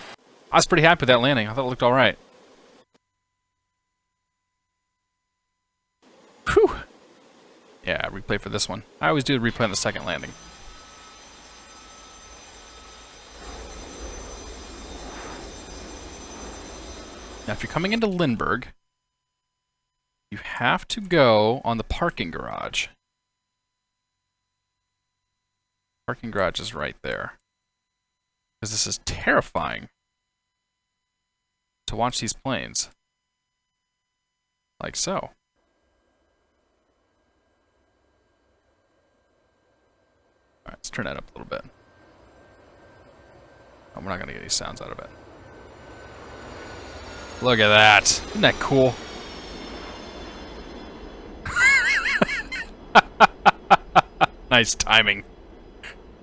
I was pretty happy with that landing. I thought it looked alright. Whew. Yeah, replay for this one. I always do the replay on the second landing. Now, if you're coming into Lindbergh, you have to go on the parking garage. Parking garage is right there. Because this is terrifying to watch these planes. Like so. Alright, let's turn that up a little bit. Oh, we're not going to get any sounds out of it. Look at that. Isn't that cool? Nice timing.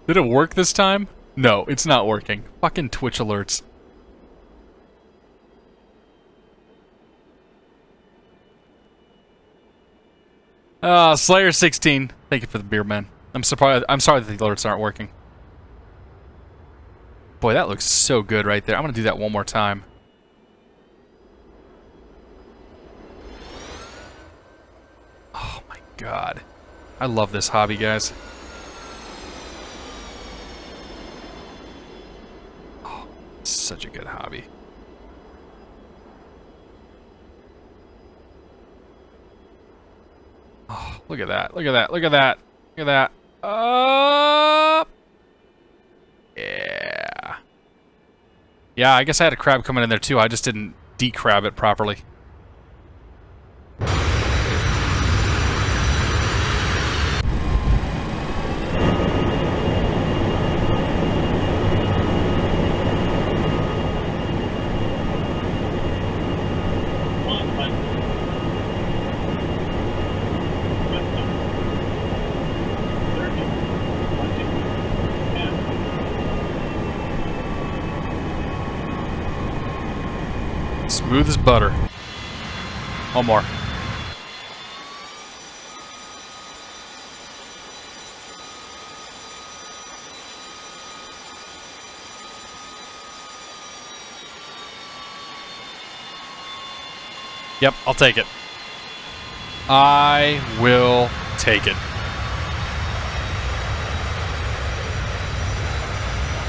Did it work this time? No, it's not working. Fucking Twitch alerts. Slayer 16. Thank you for the beer, man. I'm surprised. I'm sorry that the alerts aren't working. Boy, that looks so good right there. I'm gonna do that one more time. Oh my god. I love this hobby, guys. Oh, such a good hobby. Oh, look at that. Look at that. Look at that. Look at that. Yeah. Yeah, I guess I had a crab coming in there too. I just didn't decrab it properly. Smooth as butter. One more. Yep, I'll take it. I will take it.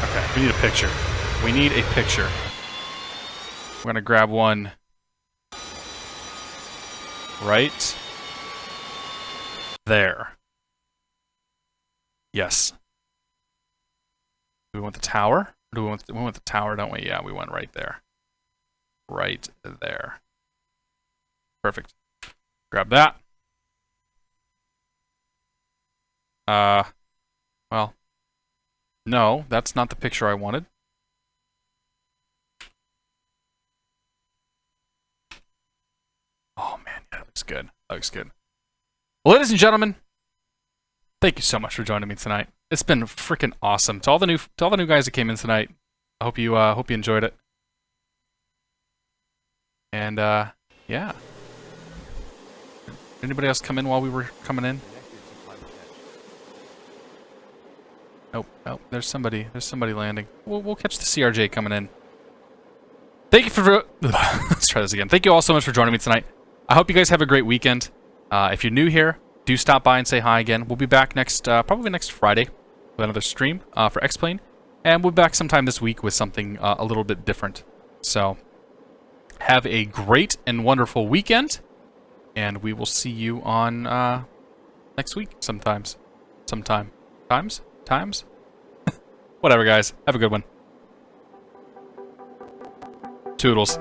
Okay, we need a picture. We need a picture. We're gonna grab one right there. Yes. Do we want the tower? Or do we want the tower, don't we? Yeah, we went right there. Right there. Perfect. Grab that. Well, no, that's not the picture I wanted. Oh man, yeah, that looks good. That looks good. Well, ladies and gentlemen, thank you so much for joining me tonight. It's been freaking awesome. To all the new guys that came in tonight, I hope you enjoyed it. And yeah. Anybody else come in while we were coming in? Nope. Oh, there's somebody landing. We'll catch the CRJ coming in. Thank you for... Let's try this again. Thank you all so much for joining me tonight. I hope you guys have a great weekend. If you're new here, do stop by and say hi again. We'll be back probably next Friday with another stream for X-Plane. And we'll be back sometime this week with something a little bit different. So, have a great and wonderful weekend. And we will see you on next week sometime. Times? Whatever, guys. Have a good one. Toodles.